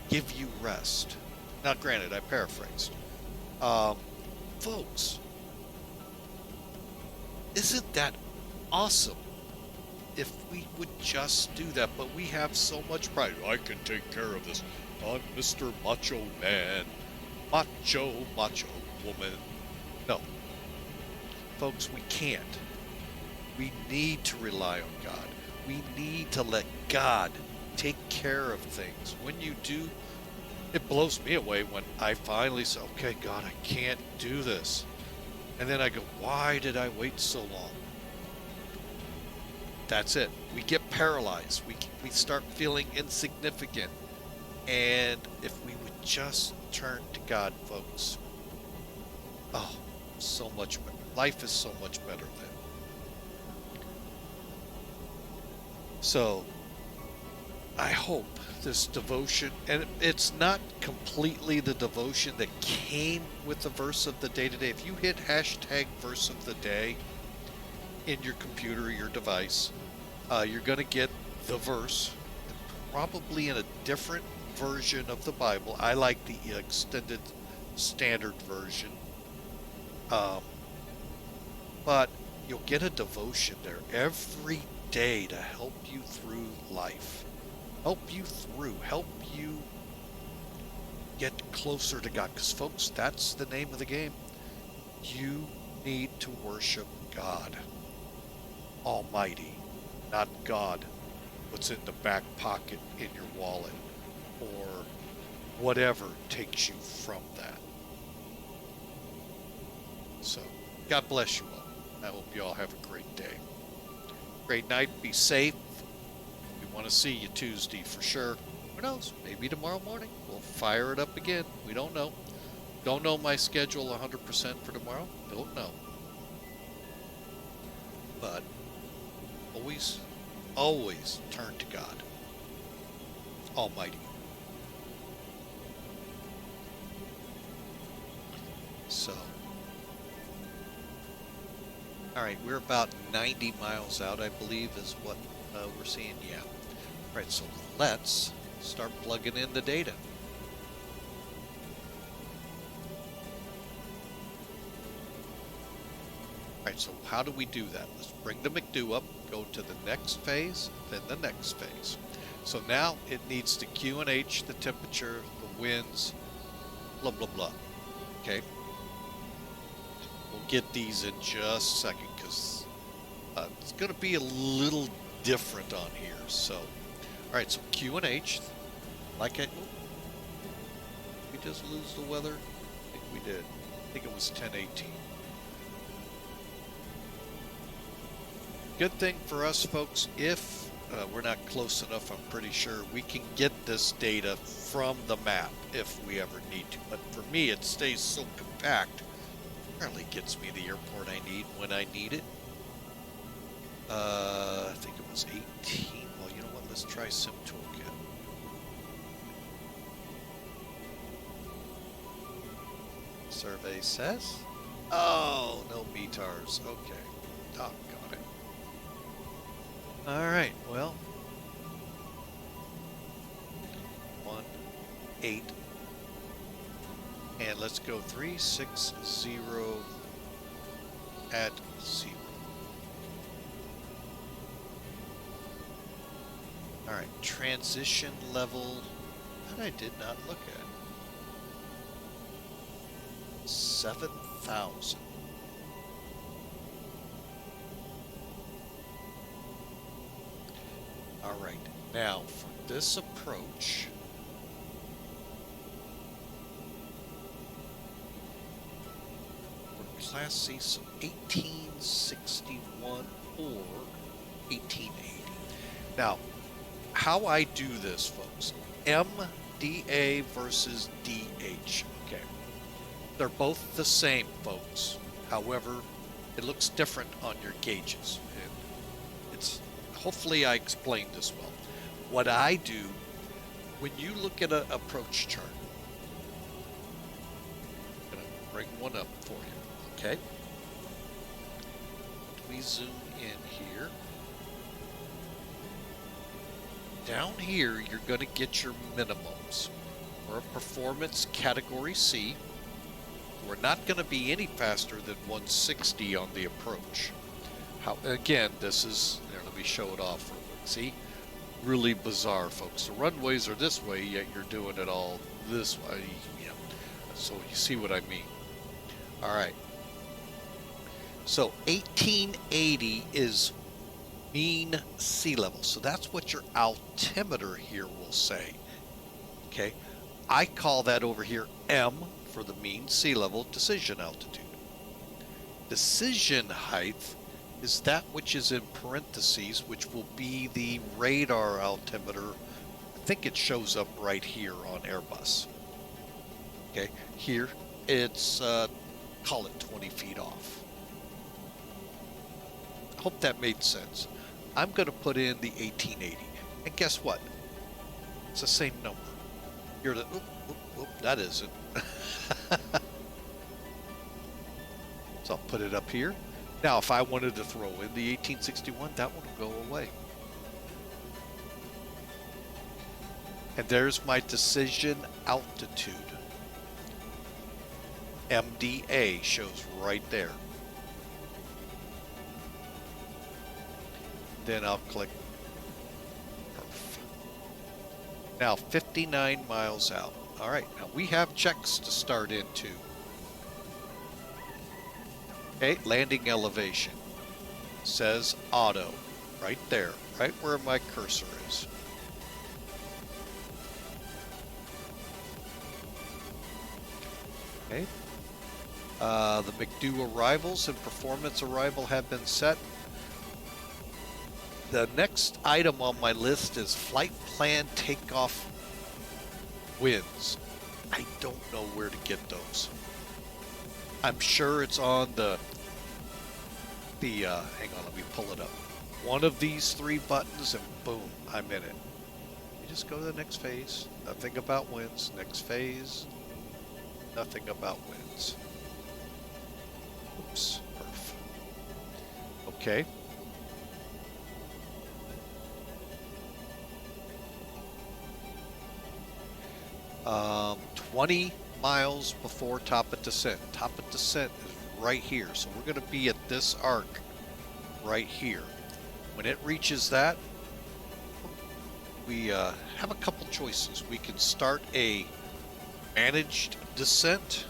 give you rest. Now, granted, I paraphrased. Folks, isn't that awesome if we would just do that? But we have so much pride. I can take care of this. I'm Mr. Macho Man. Macho woman. No. Folks, we can't. We need to rely on God. We need to let God take care of things. When you do, it blows me away when I finally say, okay, God, I can't do this. And then I go, why did I wait so long? That's it. We get paralyzed. We start feeling insignificant. And if we would just turn to God, folks, oh, so much better. Life is so much better then. So, I hope this devotion, and it's not completely the devotion that came with the verse of the day today. If you hit hashtag verse of the day in your computer or your device, you're going to get the verse, probably in a different version of the Bible. I like the extended standard version. But you'll get a devotion there every day to help you through life. Help you get closer to God. Because, folks, that's the name of the game. You need to worship God Almighty, not God what's in the back pocket in your wallet or whatever takes you from that. So, God bless you all. I hope you all have a great day. Great night. Be safe. We want to see you Tuesday for sure. Who knows? Maybe tomorrow morning we'll fire it up again. We don't know. Don't know my schedule 100% for tomorrow. Don't know. But always turn to God Almighty. So, all right, we're about 90 miles out, I believe, is what we're seeing. Yeah. All right, so let's start plugging in the data. All right, so how do we do that? Let's bring the McDo up, go to the next phase, then the next phase. So now it needs to QNH the temperature, the winds, blah, blah, blah. Okay? We'll get these in just a second because it's going to be a little different on here. So, all right, so QNH, like I, we just lose the weather? I think we did. I think it was 10:18. Good thing for us, folks, if we're not close enough, I'm pretty sure we can get this data from the map if we ever need to. But for me, it stays so compact. Apparently gets me the airport I need when I need it. I think it was 18. Well, you know what? Let's try Sim Toolkit. Survey says. Oh, no METARs. Okay. Doggone it. All right. Well. 1, 8. And let's go 360 at 0. All right, transition level that I did not look at. 7,000. All right, now for this approach, we're Class C, so 1861 or 1880. Now, how I do this, folks, MDA versus DH, okay? They're both the same, folks. However, it looks different on your gauges. And it's, hopefully I explained this well. What I do, when you look at an approach chart, I'm going to bring one up for you, okay? We zoom in here. Down here, you're going to get your minimums. We're a performance category C. We're not going to be any faster than 160 on the approach. Again, this is, here, let me show it off real quick. See? Really bizarre, folks. The runways are this way, yet you're doing it all this way. Yeah. So you see what I mean. All right. So 1880 is mean sea level. So that's what your altimeter here will say. Okay. I call that over here M for the mean sea level decision altitude. Decision height is that which is in parentheses, which will be the radar altimeter. I think it shows up right here on Airbus. Okay. Here it's, call it 20 feet off. Hope that made sense. I'm going to put in the 1880. And guess what? It's the same number. You're the, that isn't. So I'll put it up here. Now, if I wanted to throw in the 1861, that one will go away. And there's my decision altitude. MDA shows right there. Then I'll click Perf. Now 59 miles out. All right, now we have checks to start into. Okay, landing elevation. Says auto. Right there, right where my cursor is. Okay. The McDo arrivals and performance arrival have been set. The next item on my list is flight plan takeoff winds. I don't know where to get those. I'm sure it's on the hang on, let me pull it up. One of these 3 buttons and boom, I'm in it. You just go to the next phase. Nothing about winds. Next phase. Nothing about winds. Oops. Perf. Okay. Um, 20 miles before top of descent. Top of descent is right here. So we're going to be at this arc right here. When it reaches that, we have a couple choices. We can start a managed descent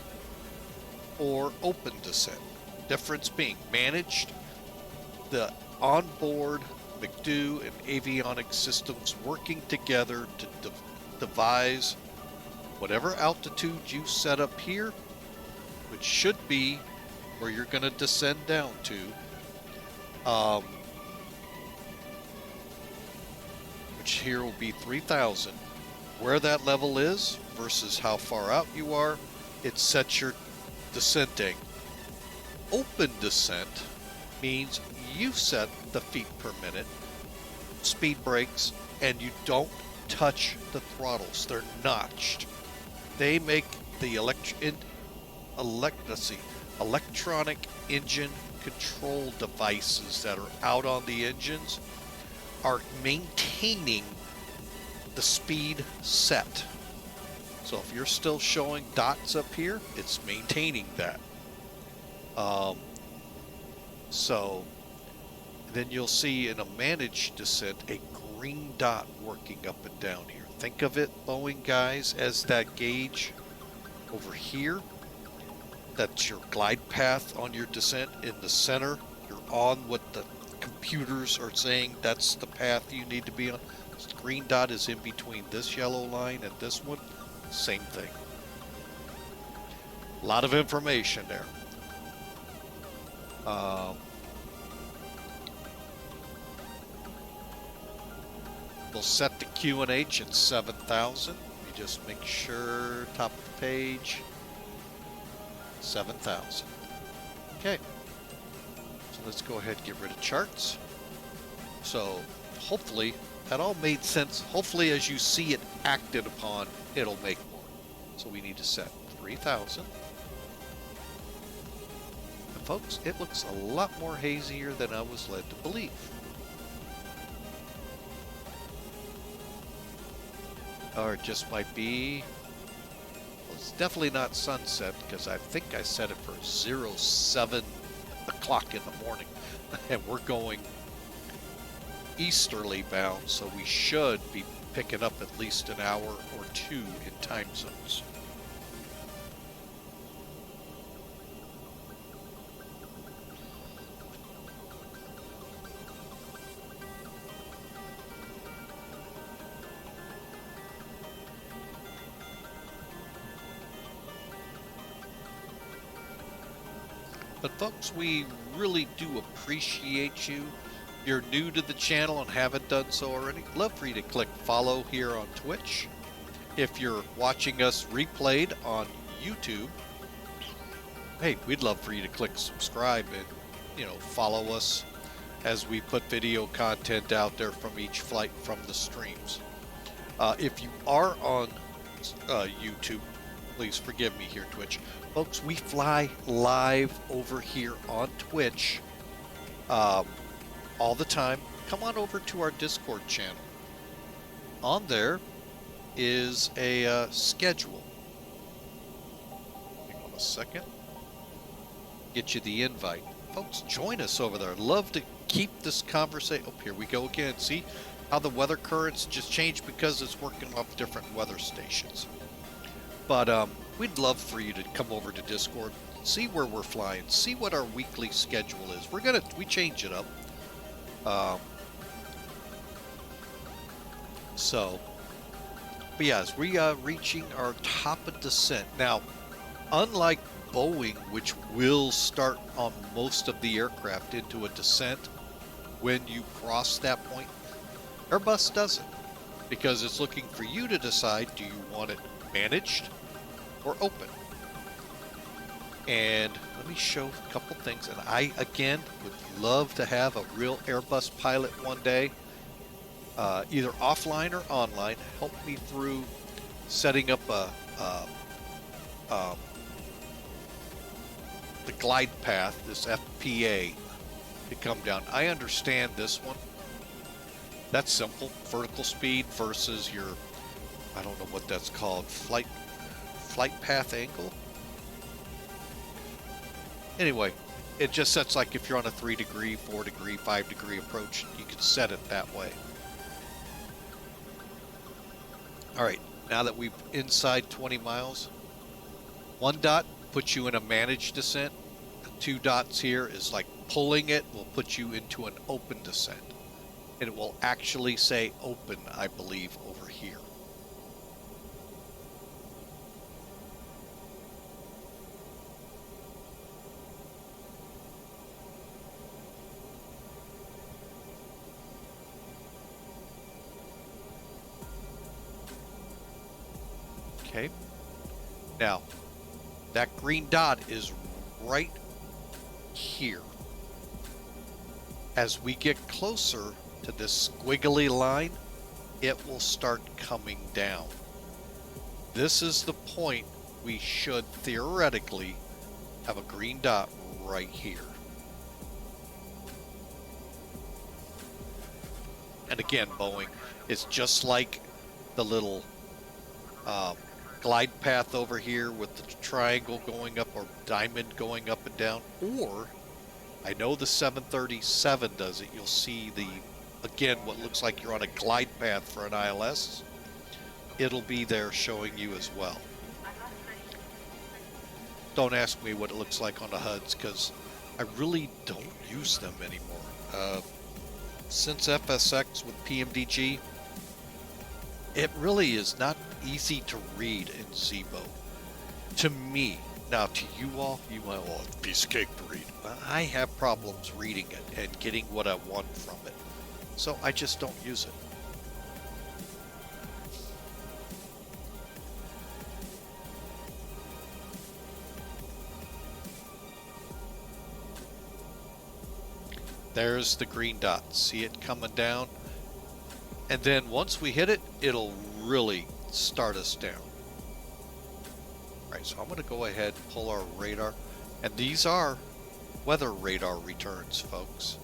or open descent. Difference being managed, the onboard McDo and avionics systems working together to devise whatever altitude you set up here, which should be where you're going to descend down to, which here will be 3,000. Where that level is versus how far out you are, it sets your descending. Open descent means you set the feet per minute, speed brakes, and you don't touch the throttles. They're notched. They make the electronic engine control devices that are out on the engines are maintaining the speed set. So if you're still showing dots up here, it's maintaining that. So then you'll see in a managed descent a green dot working up and down here. Think of it, Boeing guys, as that gauge over here. That's your glide path on your descent. In the center, you're on what the computers are saying that's the path you need to be on. This green dot is in between this yellow line and this one. Same thing. A lot of information there. We'll set the QNH at 7,000. You just make sure, top of the page, 7,000. Okay. So let's go ahead and get rid of charts. So hopefully that all made sense. Hopefully as you see it acted upon, it'll make more. So we need to set 3,000. And folks, it looks a lot more hazier than I was led to believe. Or it just might be, well, it's definitely not sunset because I think I set it for 07 o'clock in the morning. And we're going easterly bound, so we should be picking up at least an hour or two in time zones. But folks, we really do appreciate you. If you're new to the channel and haven't done so already, love for you to click follow here on Twitch. If you're watching us replayed on YouTube, hey, we'd love for you to click subscribe and, follow us as we put video content out there from each flight from the streams. If you are on YouTube, please forgive me here, Twitch. Folks, we fly live over here on Twitch all the time. Come on over to our Discord channel. On there is a schedule. Hang on a second. Get you the invite. Folks, join us over there. I'd love to keep this conversation. Oh, here we go again. See how the weather currents just changed because it's working off different weather stations. But we'd love for you to come over to Discord, see where we're flying, see what our weekly schedule is. We change it up. But yes, we are reaching our top of descent. Now, unlike Boeing, which will start on most of the aircraft into a descent when you cross that point, Airbus doesn't, because it's looking for you to decide, do you want it managed or open? And let me show a couple things. And I, again, would love to have a real Airbus pilot one day, either offline or online, help me through setting up the glide path, this FPA, to come down. I understand this one. That's simple. Vertical speed versus your, I don't know what that's called, flight path angle. Anyway, it just sets, like if you're on a 3 degree, 4 degree, 5 degree approach, you can set it that way. All right, now that we've inside 20 miles, 1 dot puts you in a managed descent. The 2 dots here is like pulling it will put you into an open descent. And it will actually say open, I believe, over here. Okay. Now, that green dot is right here. As we get closer to this squiggly line, it will start coming down. This is the point we should theoretically have a green dot right here. And again, Boeing, it's just like the little glide path over here with the triangle going up or diamond going up and down. Or, I know the 737 does it. You'll see again, what looks like you're on a glide path for an ILS. It'll be there showing you as well. Don't ask me what it looks like on the HUDs because I really don't use them anymore. Since FSX with PMDG, it really is not easy to read in Zibo. To me, now to you all, you might, oh, it's a piece of cake to read. I have problems reading it and getting what I want from it. So I just don't use it. There's the green dot. See it coming down? And then once we hit it, it'll really start us down. All right, so I'm going to go ahead and pull our radar. And these are weather radar returns, folks.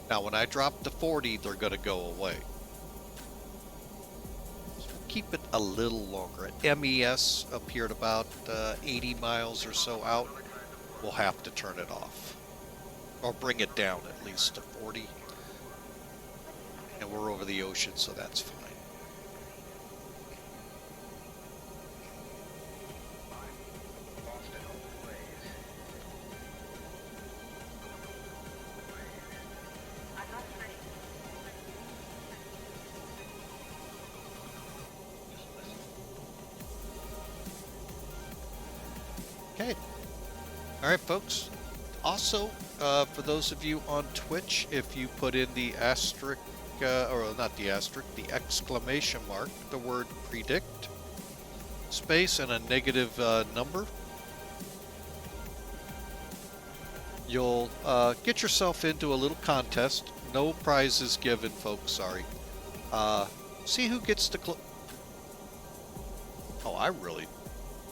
Now, when I drop to 40, they're going to go away. So we'll keep it a little longer. At MES, up here at about 80 miles or so out, we'll have to turn it off. Or bring it down at least to 40. And we're over the ocean, so that's fine. Okay. All right, folks. Also, for those of you on Twitch, if you put in the asterisk, or not the asterisk, the exclamation mark, the word predict, space, and a negative number, you'll get yourself into a little contest. No prizes given, folks, sorry. See who gets to Oh, I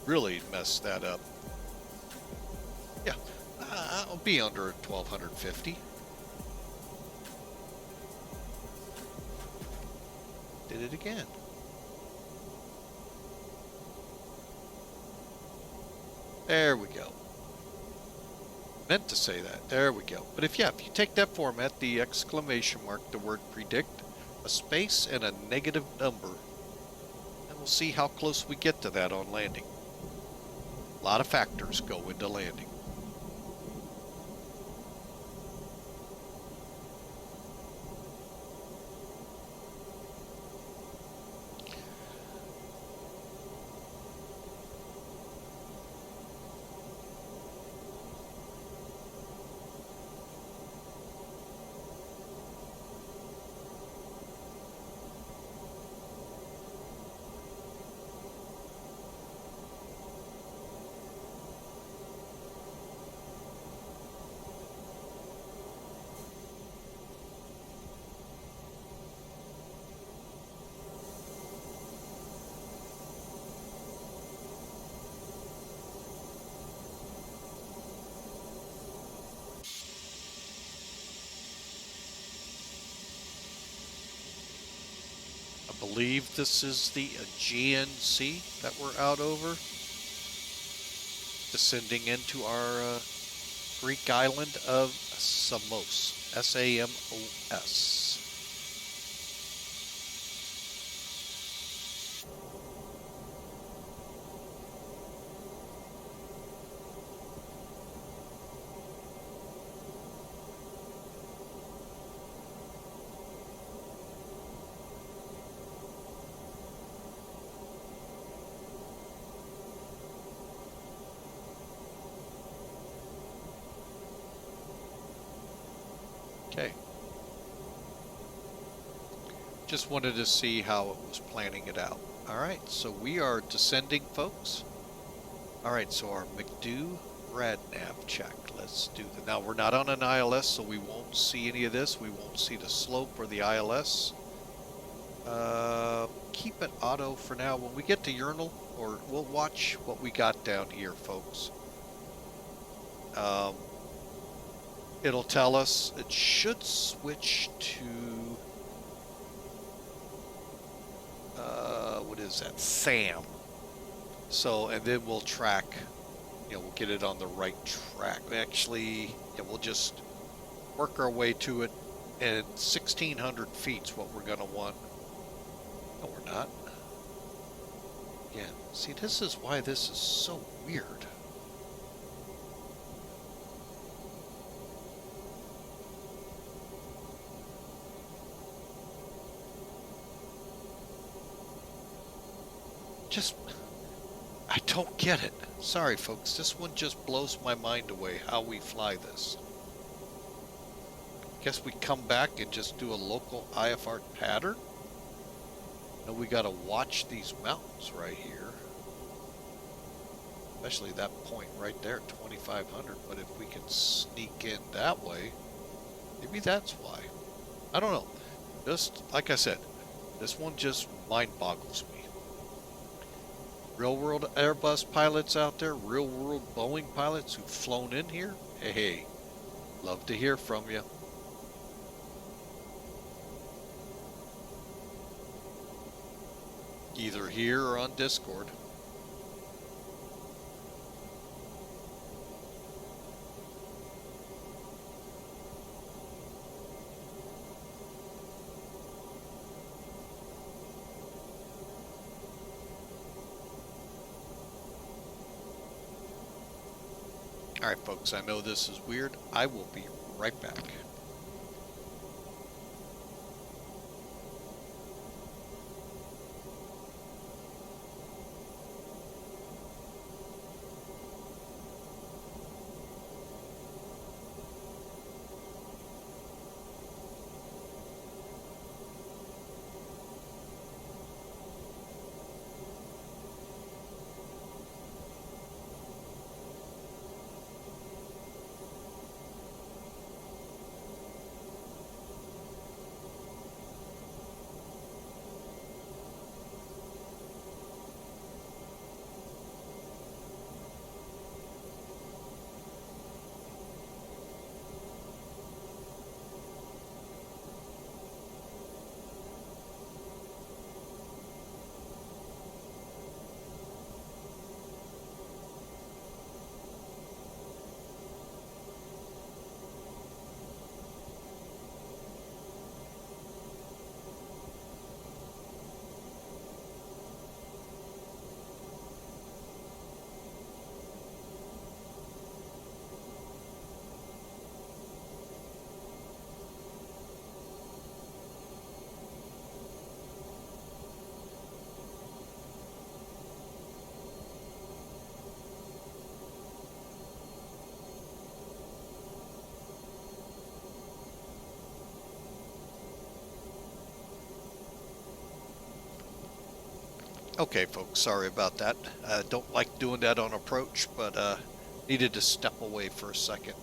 really messed that up. Yeah. I'll be under 1,250. Did it again. There we go. Meant to say that. There we go. But if you take that format, the exclamation mark, the word predict, a space, and a negative number, and we'll see how close we get to that on landing. A lot of factors go into landing. I believe this is the GNC that we're out over, descending into our Greek island of Samos, S-A-M-O-S. Okay. Just wanted to see how it was planning it out. All right, so we are descending, folks. All right, so our McDo rad nav check. Let's do that. Now, we're not on an ILS, so we won't see any of this. We won't see the slope or the ILS. Keep it auto for now. When we get to Urinal, or we'll watch what we got down here, folks. It'll tell us. It should switch to... what is that? SAM. So, and then we'll track, you know, we'll get it on the right track. Actually, yeah, we'll just work our way to it, and 1,600 feet's what we're going to want. No, we're not. Yeah, see, this is why this is so weird. Just, I don't get it. Sorry, folks. This one just blows my mind away, how we fly this. Guess we come back and just do a local IFR pattern. Now we got to watch these mountains right here. Especially that point right there, 2,500. But if we can sneak in that way, maybe that's why. I don't know. Just, like I said, this one just mind boggles me. Real world Airbus pilots out there, real world Boeing pilots who've flown in here, hey, love to hear from you. Either here or on Discord. Alright folks, I know this is weird. I will be right back. Okay, folks, sorry about that. Don't like doing that on approach, but needed to step away for a second.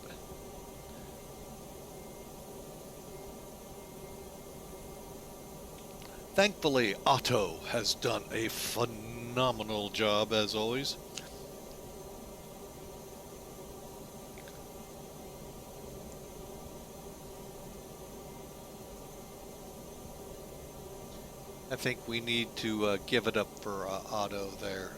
Thankfully, Otto has done a phenomenal job, as always. I think we need to give it up for Otto there.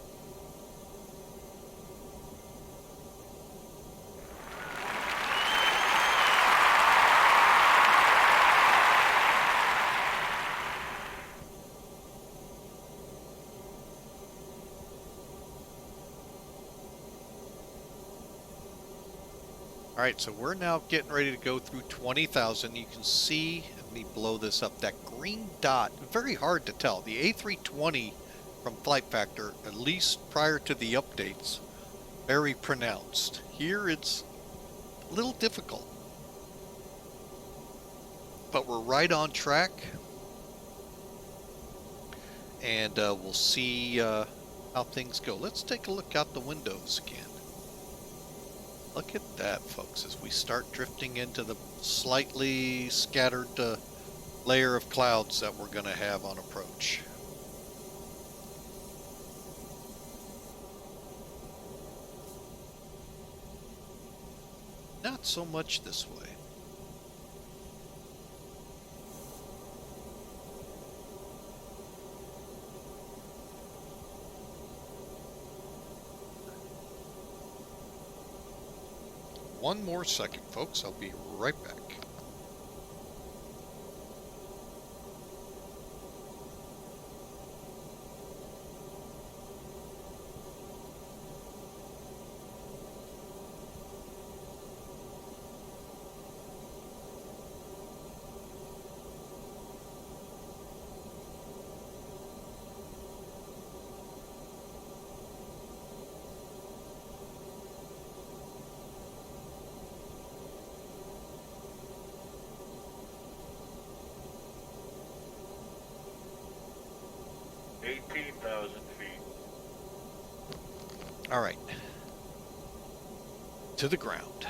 Alright, so we're now getting ready to go through 20,000. You can see, let me blow this up, that green dot, very hard to tell. The A320 from Flight Factor, at least prior to the updates, very pronounced. Here it's a little difficult. But we're right on track. and we'll see how things go. Let's take a look out the windows again. Look at that, folks, as we start drifting into the slightly scattered layer of clouds that we're going to have on approach. Not so much this way. One more second, folks. I'll be right back. All right, to the ground.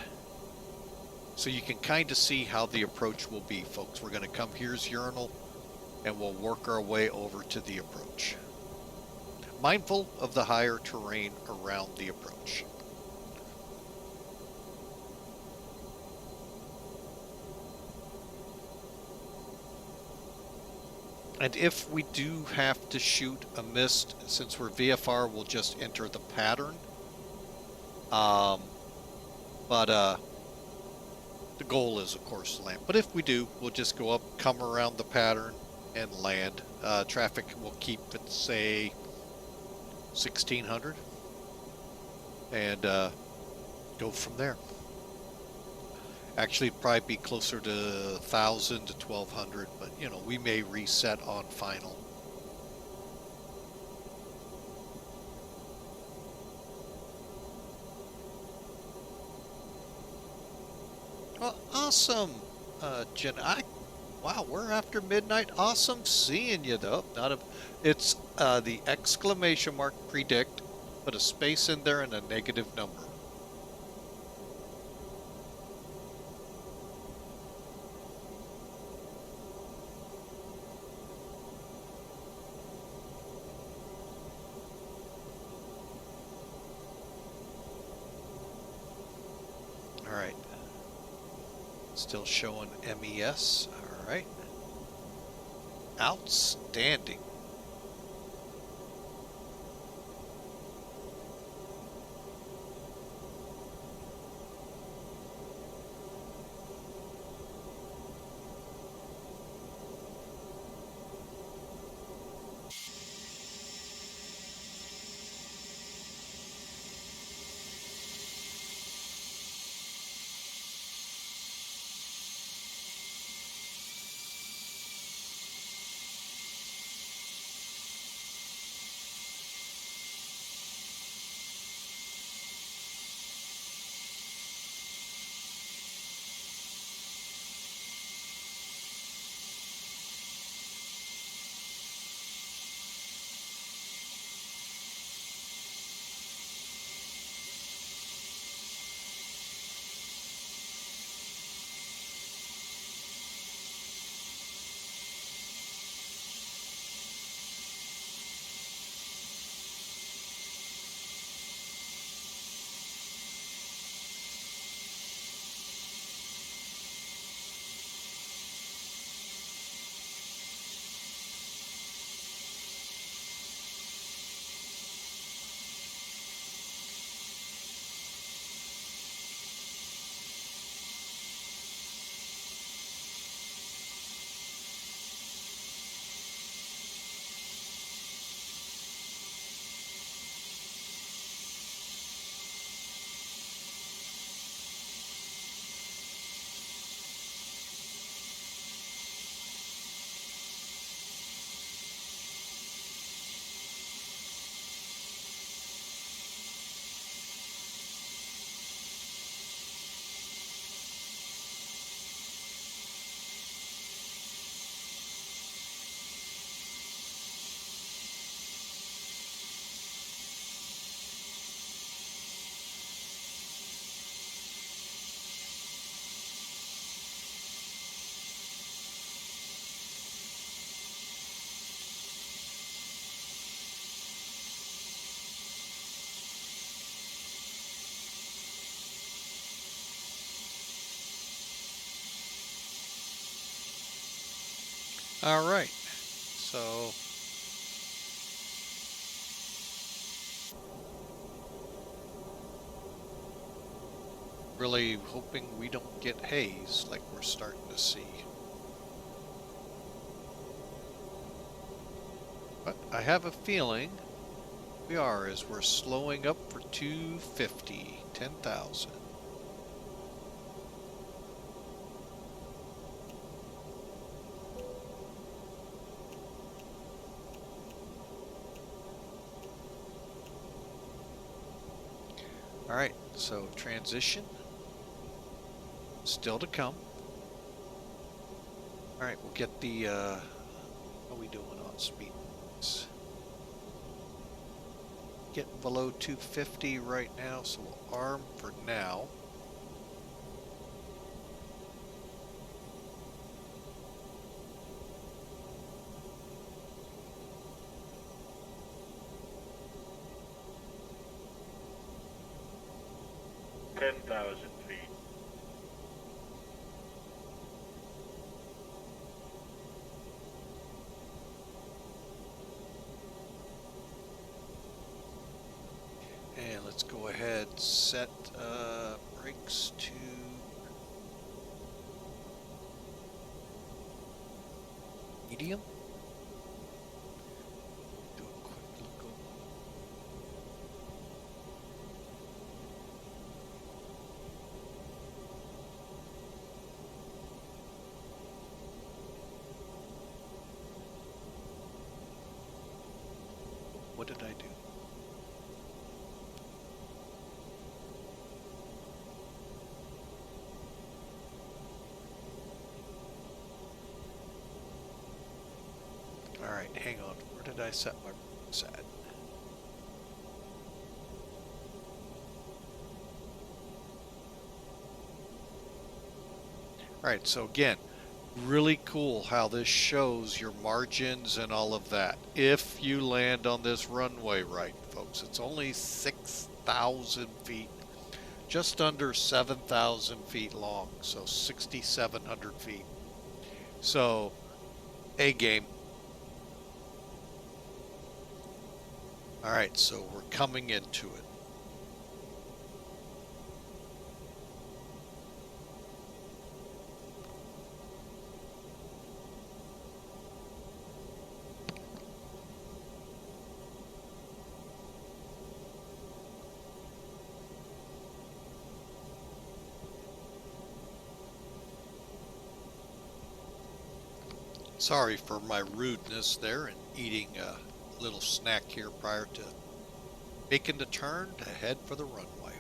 So you can kind of see how the approach will be, folks. We're going to come here's urinal, and we'll work our way over to the approach. Mindful of the higher terrain around the approach. And if we do have to shoot a mist, since we're VFR, we'll just enter the pattern. The goal is, of course, to land. But if we do, we'll just go up, come around the pattern, and land. Traffic will keep it, say, 1600, and go from there. Actually, it'd probably be closer to 1,000 to 1,200, but, you know, we may reset on final. Well, awesome, Jen. Wow, we're after midnight. Awesome seeing you, though. It's the exclamation mark predict, put a space in there and a negative number. All right. Still showing MES. All right. Outstanding. All right, so really hoping we don't get haze like we're starting to see. But I have a feeling we are, as we're slowing up for 250, 10,000. All right, so transition still to come. All right, we'll get the, how are we doing on speed? Getting below 250 right now, so we'll arm for now. feet. And let's go ahead, set brakes to medium. Do a quick look over. What did I do? All right, hang on. Where did I set my brakes at? All right, so again, really cool how this shows your margins and all of that. If you land on this runway right, folks, it's only 6,000 feet, just under 7,000 feet long, so 6,700 feet. So, A game. All right, so we're coming into it. Sorry for my rudeness there and eating a little snack here prior to making the turn to head for the runway.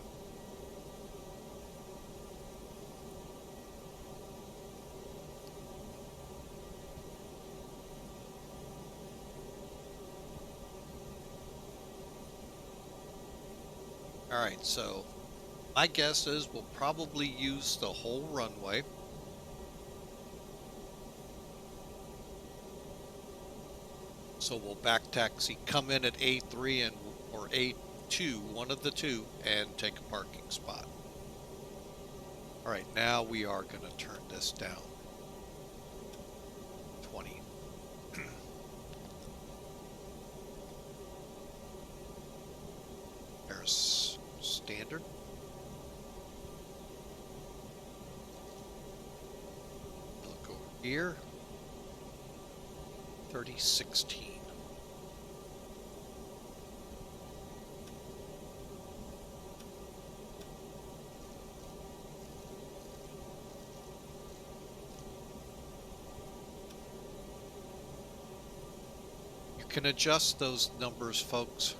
All right, so my guess is we'll probably use the whole runway. So we'll back taxi, come in at A3 and or A2, one of the two, and take a parking spot. All right, now we are going to turn this down. 20. There's standard. Look over here. 3016. You can adjust those numbers, folks.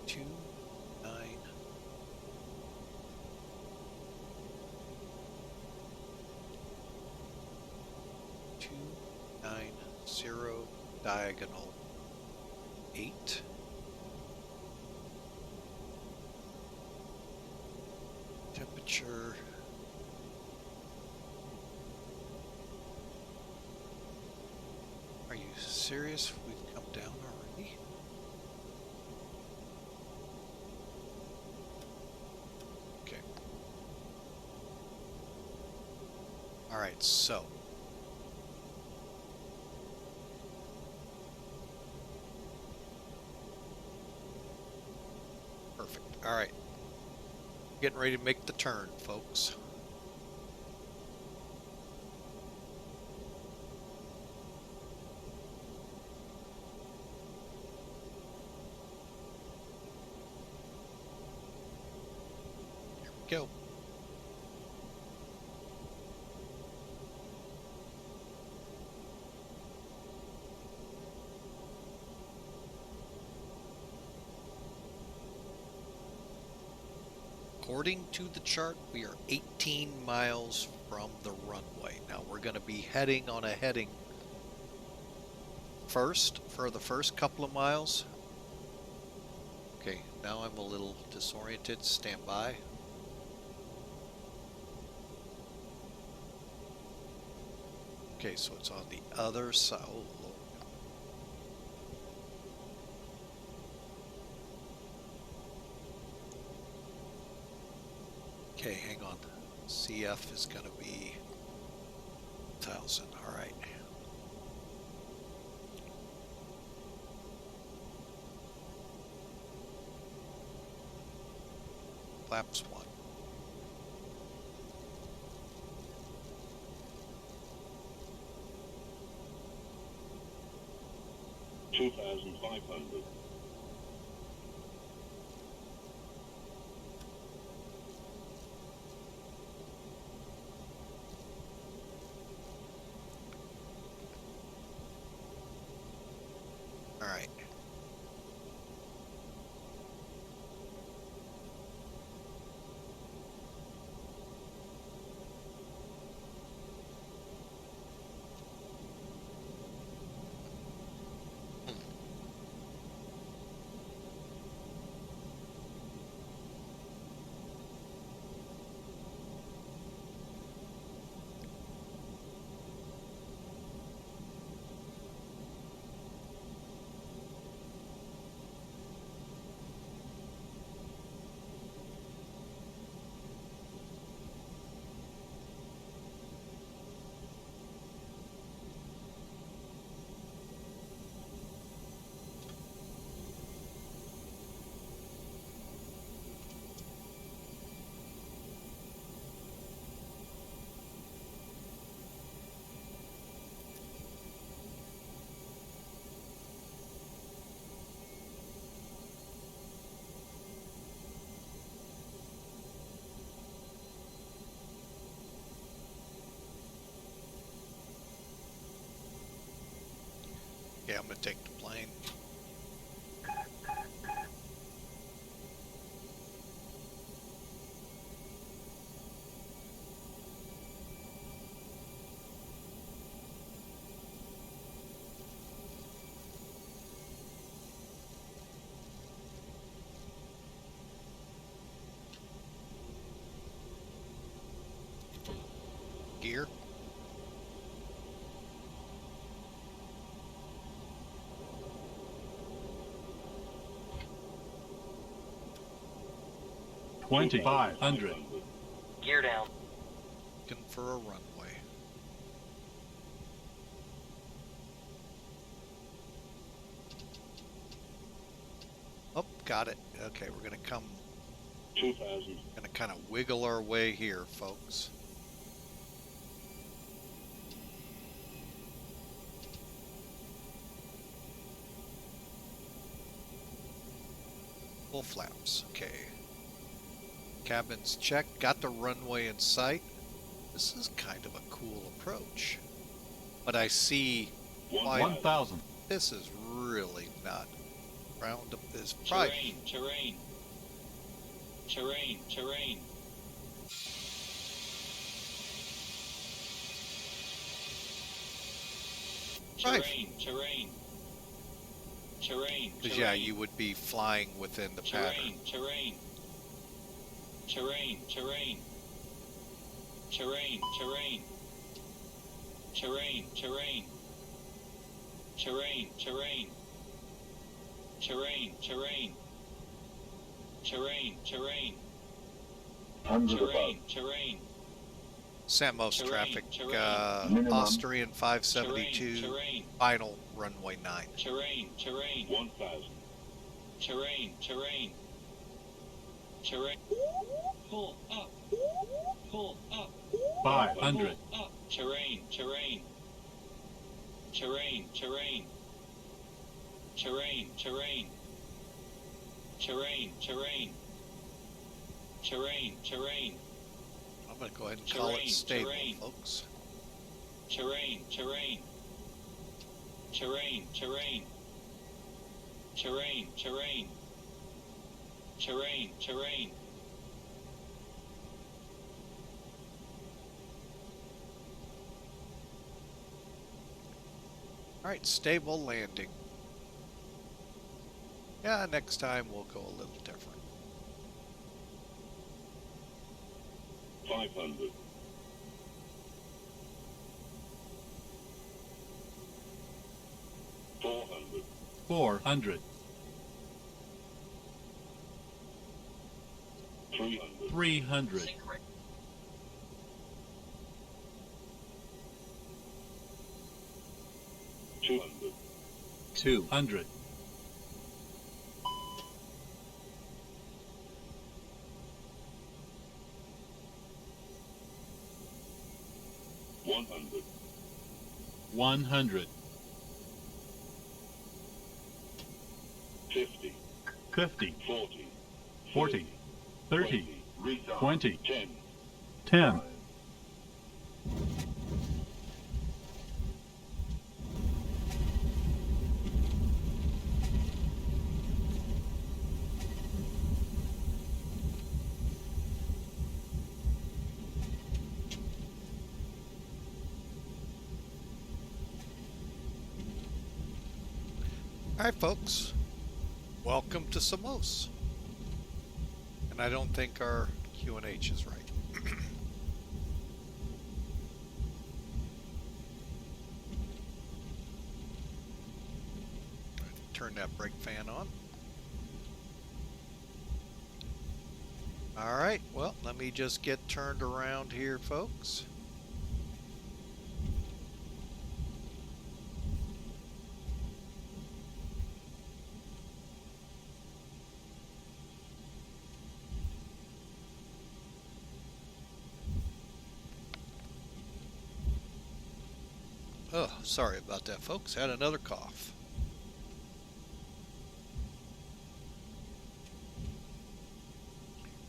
Two, 9. 0, diagonal 8. Temperature. Are you serious? We've come down already? Okay. Alright, so. Perfect. Alright. Getting ready to make the turn, folks. Here we go. According to the chart, we are 18 miles from the runway. Now we're going to be heading on a heading first for the first couple of miles. Okay, now I'm a little disoriented. Stand by. Okay, so it's on the other side. Oh, Lord. Okay, hang on. CF is going to be 1,000. All right. Flaps 1. $2,500. All right. Yeah, I'm going to take the plane. Gear. $2,500. Gear down. Looking for a runway. Oh, got it. Okay, we're going to come. 2,000. Going to kind of wiggle our way here, folks. Full flaps. Okay. Cabins checked. Got the runway in sight. This is kind of a cool approach. But I see why 1,000. this is really not round up this probably Terrain. 2,000. Right. Terrain. Because yeah, you would be flying within the pattern. Terrain. Samos traffic, Austrian 572, final runway 9. 1,000. Pull up. 500. Terrain. I'm going to go ahead and call it stable, folks. Terrain. All right, stable landing. Yeah, next time we'll go a little different. 500. 400. 400. 300. 300. 200. 200. 100. 100. 50. 50. 40. 40. 30. 20. 10. 10. All right, folks. Welcome to Samos. And I don't think our QNH is right. Turn that brake fan on. All right, well, let me just get turned around here, folks. Oh, sorry about that, folks. Had another cough.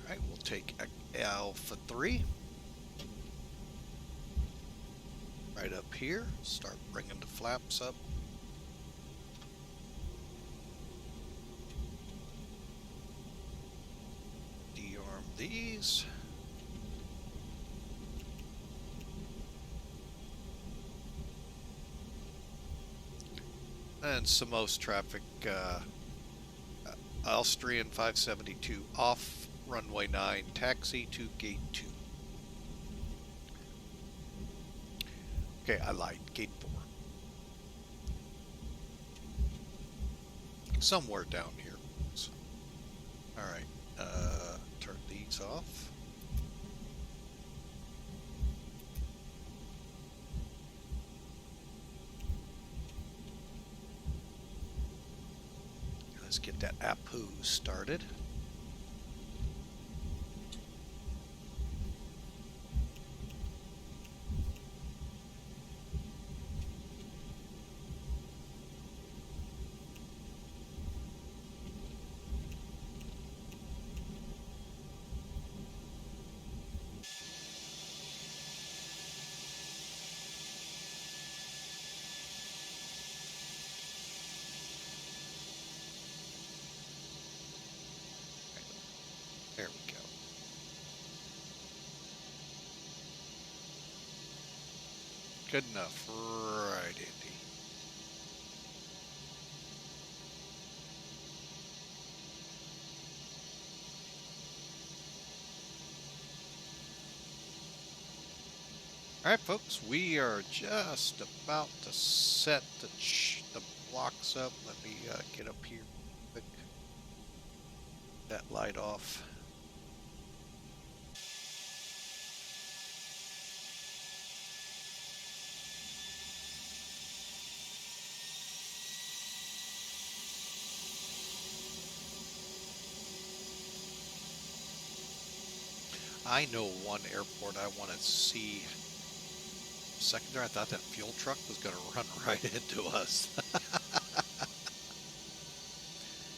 All right, we'll take Alpha 3. Right up here. Start bringing the flaps up. De-arm these. And Samos traffic, Austrian 572 off runway 9, taxi to gate 2. Okay, I lied, gate 4. Somewhere down here. Alright, turn these off. Let's get that Apu started. There we go. Good enough. Right, Andy. Alright folks, we are just about to set the blocks up. Let me get up here quick. That light off. I know one airport I want to see. Second there, I thought that fuel truck was going to run right into us.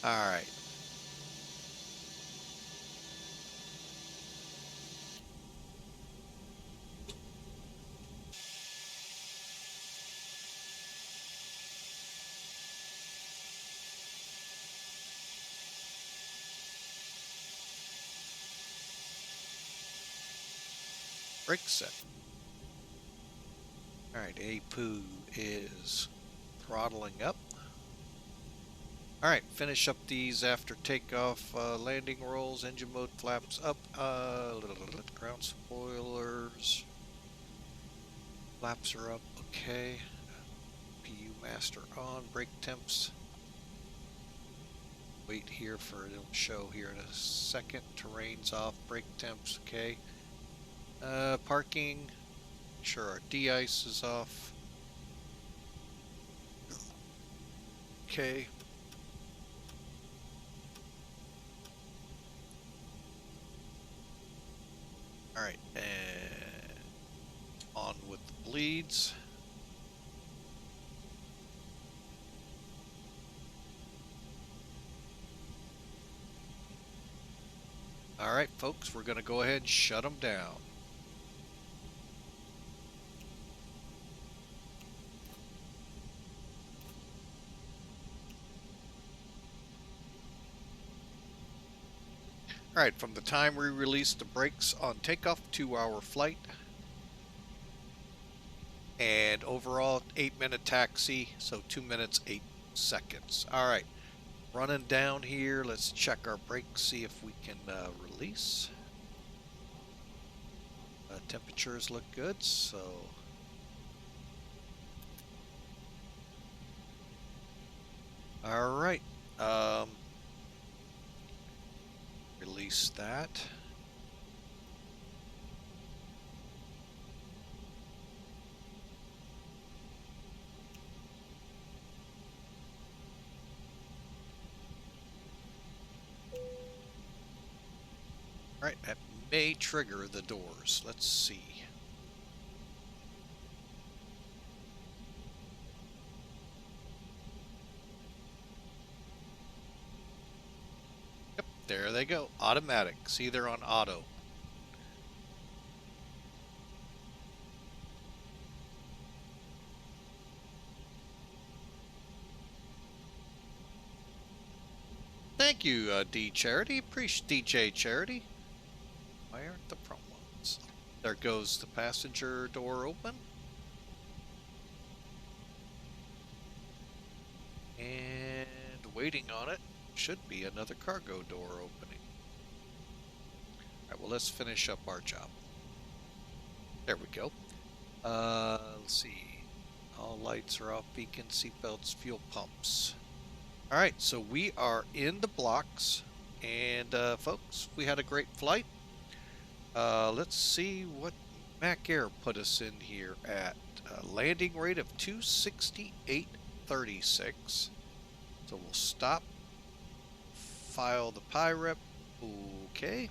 All right. Brake set. All right, APU is throttling up. All right, finish up these after takeoff. Landing rolls, engine mode flaps up. Ground spoilers. Flaps are up. Okay. PU master on. Brake temps. Wait here for it'll show here in a second. Terrain's off. Brake temps. Okay. Parking. Sure, our de-ice is off. Okay. All right, and on with the bleeds. All right, folks, we're going to go ahead and shut them down. All right, from the time we released the brakes on takeoff, 2-hour flight. And overall, 8-minute taxi, so 2 minutes, 8 seconds. All right, running down here. Let's check our brakes, see if we can release. Temperatures look good, so. All right. Release that. All right, that may trigger the doors. Let's see. Yep, there they go. Automatic. See, they're on auto. Thank you, D Charity. Appreciate DJ Charity. Why aren't the front ones? There goes the passenger door open. And waiting on it should be another cargo door opening. Alright, well, let's finish up our job. There we go. Let's see. All lights are off, beacon, seatbelts, fuel pumps. Alright, so we are in the blocks. And, folks, we had a great flight. Let's see what Mac Air put us in here at. Landing rate of 268.36. So we'll stop. File the PIREP. Okay.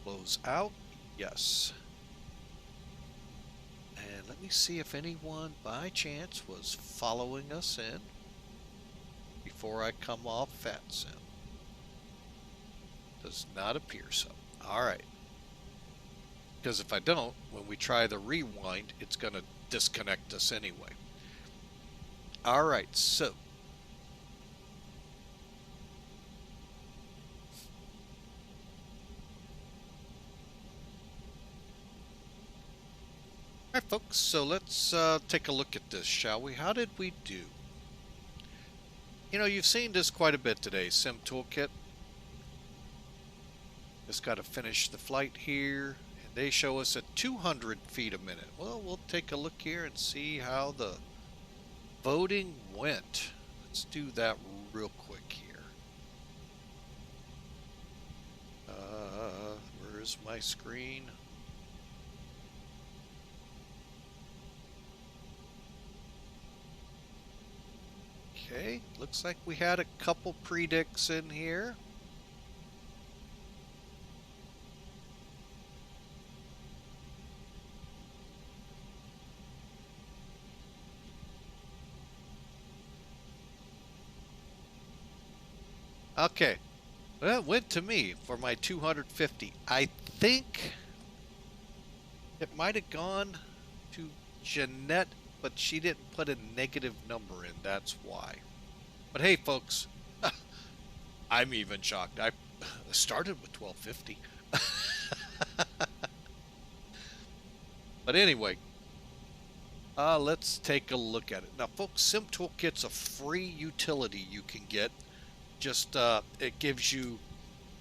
Close out. Yes. And let me see if anyone by chance was following us in before I come off VATSIM. Does not appear so. Alright. Because if I don't, when we try the rewind, it's going to disconnect us anyway. Alright, so. Alright folks, so let's take a look at this, shall we? How did we do? You know, you've seen this quite a bit today, Sim Toolkit. Just got to finish the flight here, They show us at 200 feet a minute. Well, we'll take a look here and see how the voting went. Let's do that real quick here. Where's my screen? Okay, looks like we had a couple predicts in here. Okay, well, it went to me for my 250. I think it might have gone to Jeanette, but she didn't put a negative number in, that's why. But hey, folks, I'm even shocked. I started with 1250. But anyway, let's take a look at it. Now, folks, Sim Toolkit's a free utility you can get. Just it gives you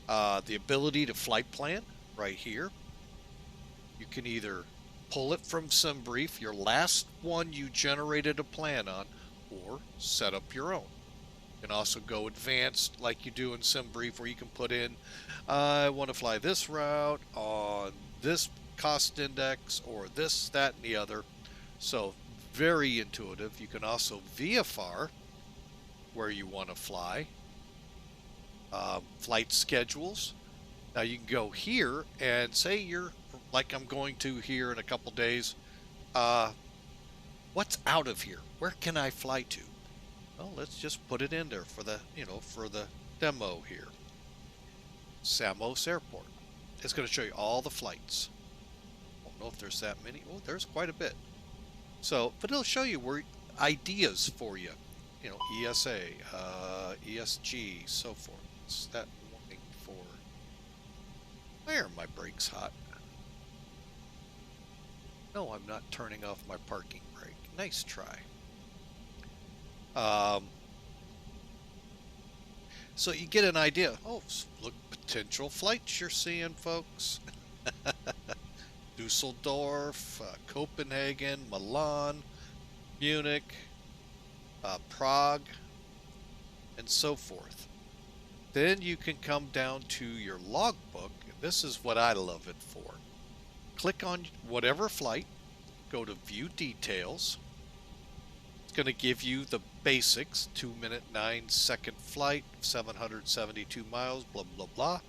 the ability to flight plan right here. You can either pull it from SimBrief, your last one you generated a plan on, or set up your own. You can also go advanced like you do in SimBrief, where you can put in, I want to fly this route on this cost index, or this, that, and the other. So very intuitive. You can also VFR where you want to fly. Flight schedules. Now you can go here and say you're like I'm going to here in a couple days. What's out of here? Where can I fly to? Well, let's just put it in there for the for the demo here. Samos Airport. It's going to show you all the flights. I don't know if there's that many. Oh, there's quite a bit. So, but it'll show you where ideas for you. You know, ESA, ESG, so forth. It's that warning for. Why are my brakes hot? No, I'm not turning off my parking brake. Nice try. So you get an idea. Oh, look, potential flights you're seeing, folks. Dusseldorf, Copenhagen, Milan, Munich, Prague, and so forth. Then you can come down to your logbook. This is what I love it for. Click on whatever flight, go to View Details. It's going to give you the basics, 2-minute 9-second flight, 772 miles, blah, blah, blah.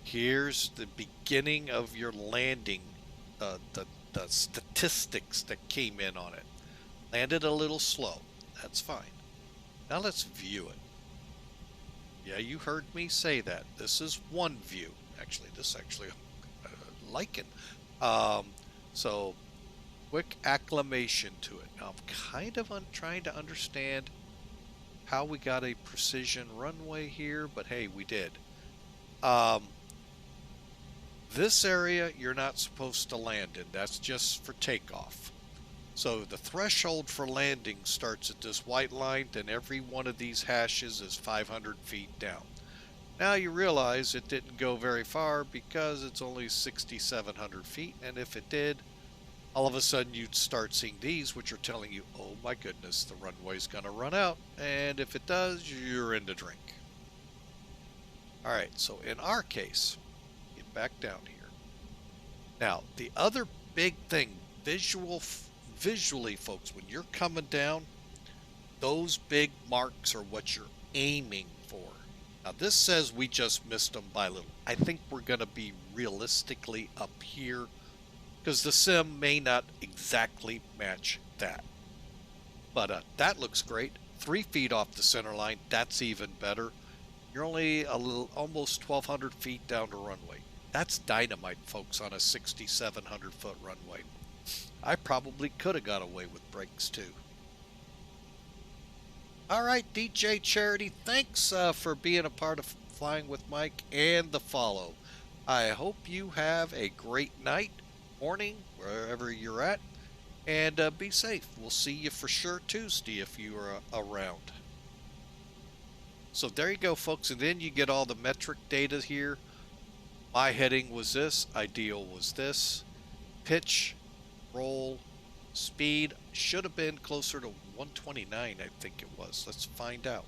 Here's the beginning of your landing, the statistics that came in on it. Landed a little slow. That's fine. Now let's view it. Yeah, you heard me say that. This is one view. Actually, this actually liking. So, quick acclimation to it. Now, I'm kind of trying to understand how we got a precision runway here, but hey, we did. This area you're not supposed to land in. That's just for takeoff. So the threshold for landing starts at this white line, then every one of these hashes is 500 feet down. Now you realize it didn't go very far because it's only 6,700 feet, and if it did, all of a sudden you'd start seeing these, which are telling you, oh my goodness, the runway's going to run out, and if it does, you're in the drink. Alright, so in our case, get back down here. Now, the other big thing, visually, folks, when you're coming down, those big marks are what you're aiming for. Now, this says we just missed them by a little. I think we're going to be realistically up here because the sim may not exactly match that. But that looks great. 3 feet off the center line, that's even better. You're only almost 1,200 feet down to runway. That's dynamite, folks, on a 6,700 foot runway. I probably could have got away with brakes too. Alright, DJ Charity, thanks for being a part of Flying with Mike and the follow. I hope you have a great night, morning, wherever you're at, and be safe. We'll see you for sure Tuesday if you are around. So there you go, folks, and then you get all the metric data here My heading was this, ideal was this, pitch, roll, speed should have been closer to 129, I think it was. Let's find out.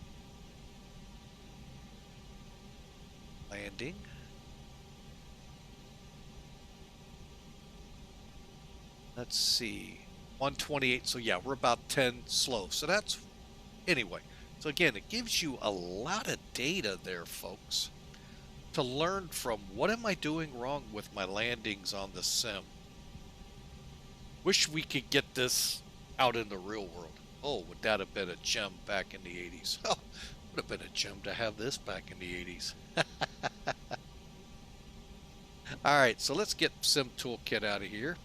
Landing. Let's see, 128, so yeah, we're about 10 slow. So that's, anyway. So again, it gives you a lot of data there, folks, to learn from. What am I doing wrong with my landings on the sim? Wish we could get this out in the real world. Oh, would that have been a gem back in the 80s? Oh, would have been a gem to have this back in the 80s. All right, so let's get Sim Toolkit out of here.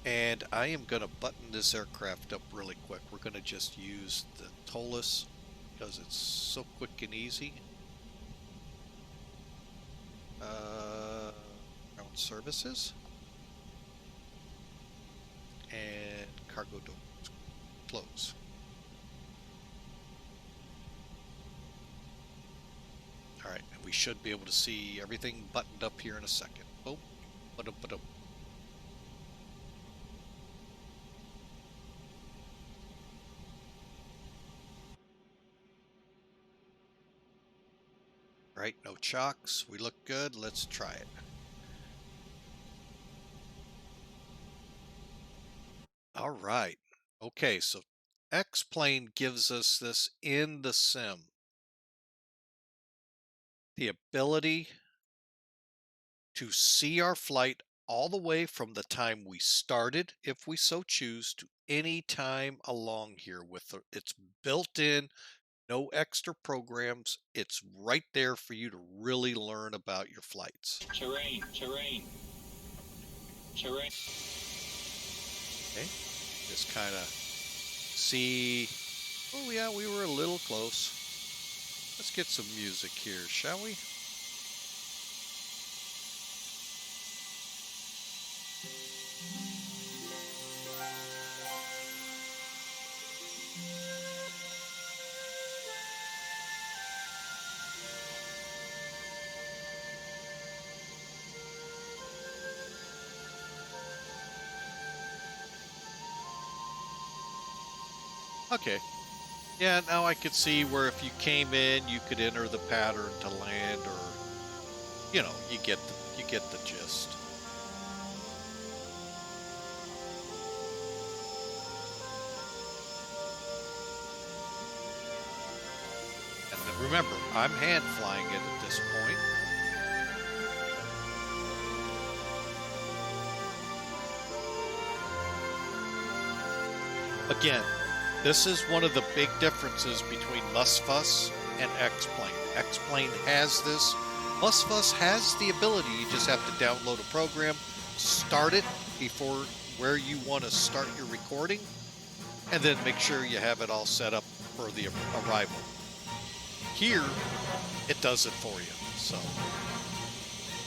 And I am going to button this aircraft up really quick. We're going to just use the Toliss because it's so quick and easy. Ground services. And cargo doors close. All right, and we should be able to see everything buttoned up here in a second. Oh, ba-dum. Right, no chocks. We look good. Let's try it. All right. Okay, so X-Plane gives us this in the sim. The ability to see our flight all the way from the time we started, if we so choose, to any time along here with it's built in, no extra programs. It's right there for you to really learn about your flights. Terrain. Okay, just kind of see. Oh yeah, we were a little close. Let's get some music here, shall we? Okay. Yeah, now I could see where if you came in, you could enter the pattern to land, or you know, you get the gist. And then remember, I'm hand flying it at this point. Again, this is one of the big differences between MustFuss and X-Plane. X-Plane has this. MustFuss has the ability. You just have to download a program, start it before where you want to start your recording, and then make sure you have it all set up for the arrival. Here, it does it for you. So,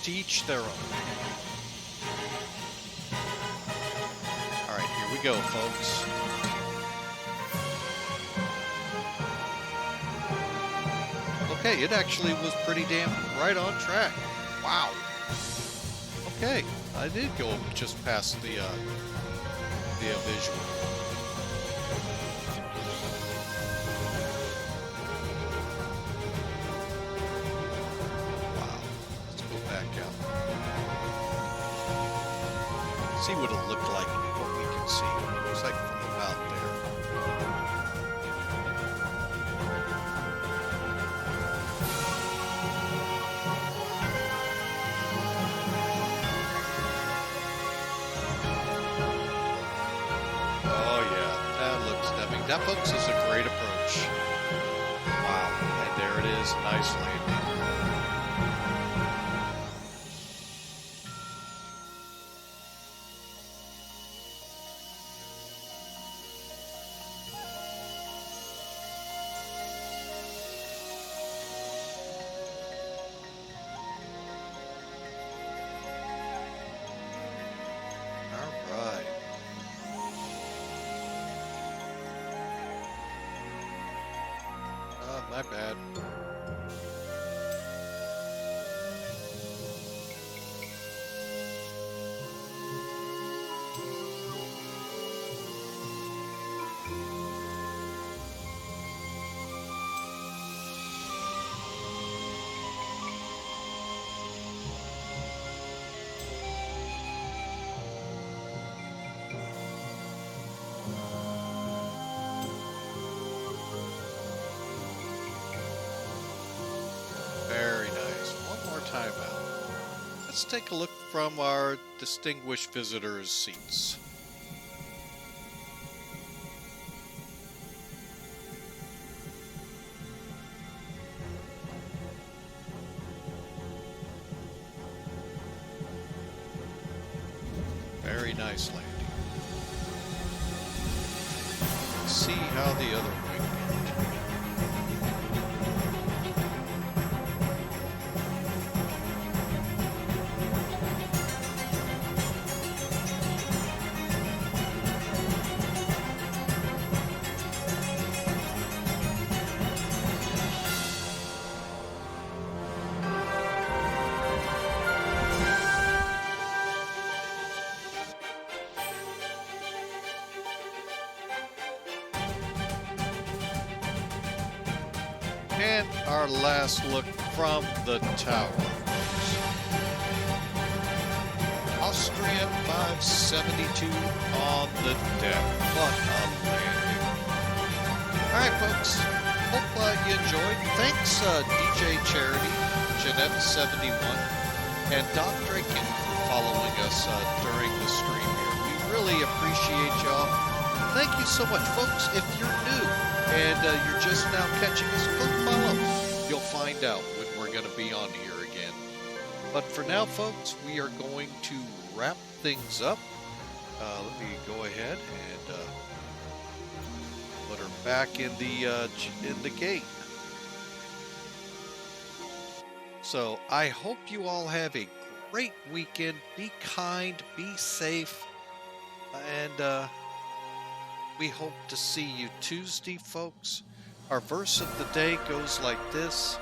to each their own. All right, here we go, folks. Okay, it actually was pretty damn right on track. Wow. Okay, I did go just past the visual. Wow. Let's go back out. See what it'll look like, what we can see. It looks like from about there. That, folks, is a great approach. Wow, and there it is, nice landing. All right. My bad. let's take a look from our distinguished visitors' seats. Very nice landing. Let's see how the other wing did. And our last look from the tower. Austria 572 on the deck. What a landing. Alright folks, hope you enjoyed. Thanks DJ Charity, Jeanette71, and Doc Draken for following us during the stream here. We really appreciate y'all. Thank you so much folks. If you're new and you're just now catching us, go follow. You'll find out when we're going to be on here again. But for now, folks, we are going to wrap things up. Let me go ahead and put her back in the gate. So I hope you all have a great weekend. Be kind, be safe, and we hope to see you Tuesday, folks. Our verse of the day goes like this.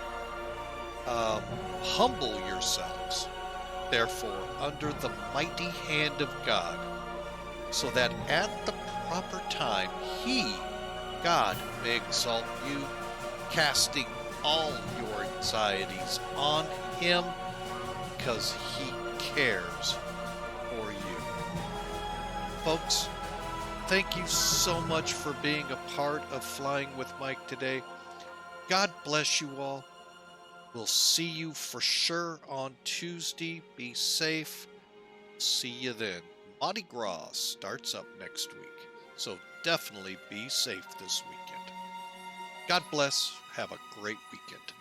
Humble yourselves, therefore, under the mighty hand of God, so that at the proper time He, God, may exalt you, casting all your anxieties on Him, because He cares for you. Folks, thank you so much for being a part of Flying with Mike today. God bless you all. We'll see you for sure on Tuesday. Be safe. See you then. Mardi Gras starts up next week, so definitely be safe this weekend. God bless. Have a great weekend.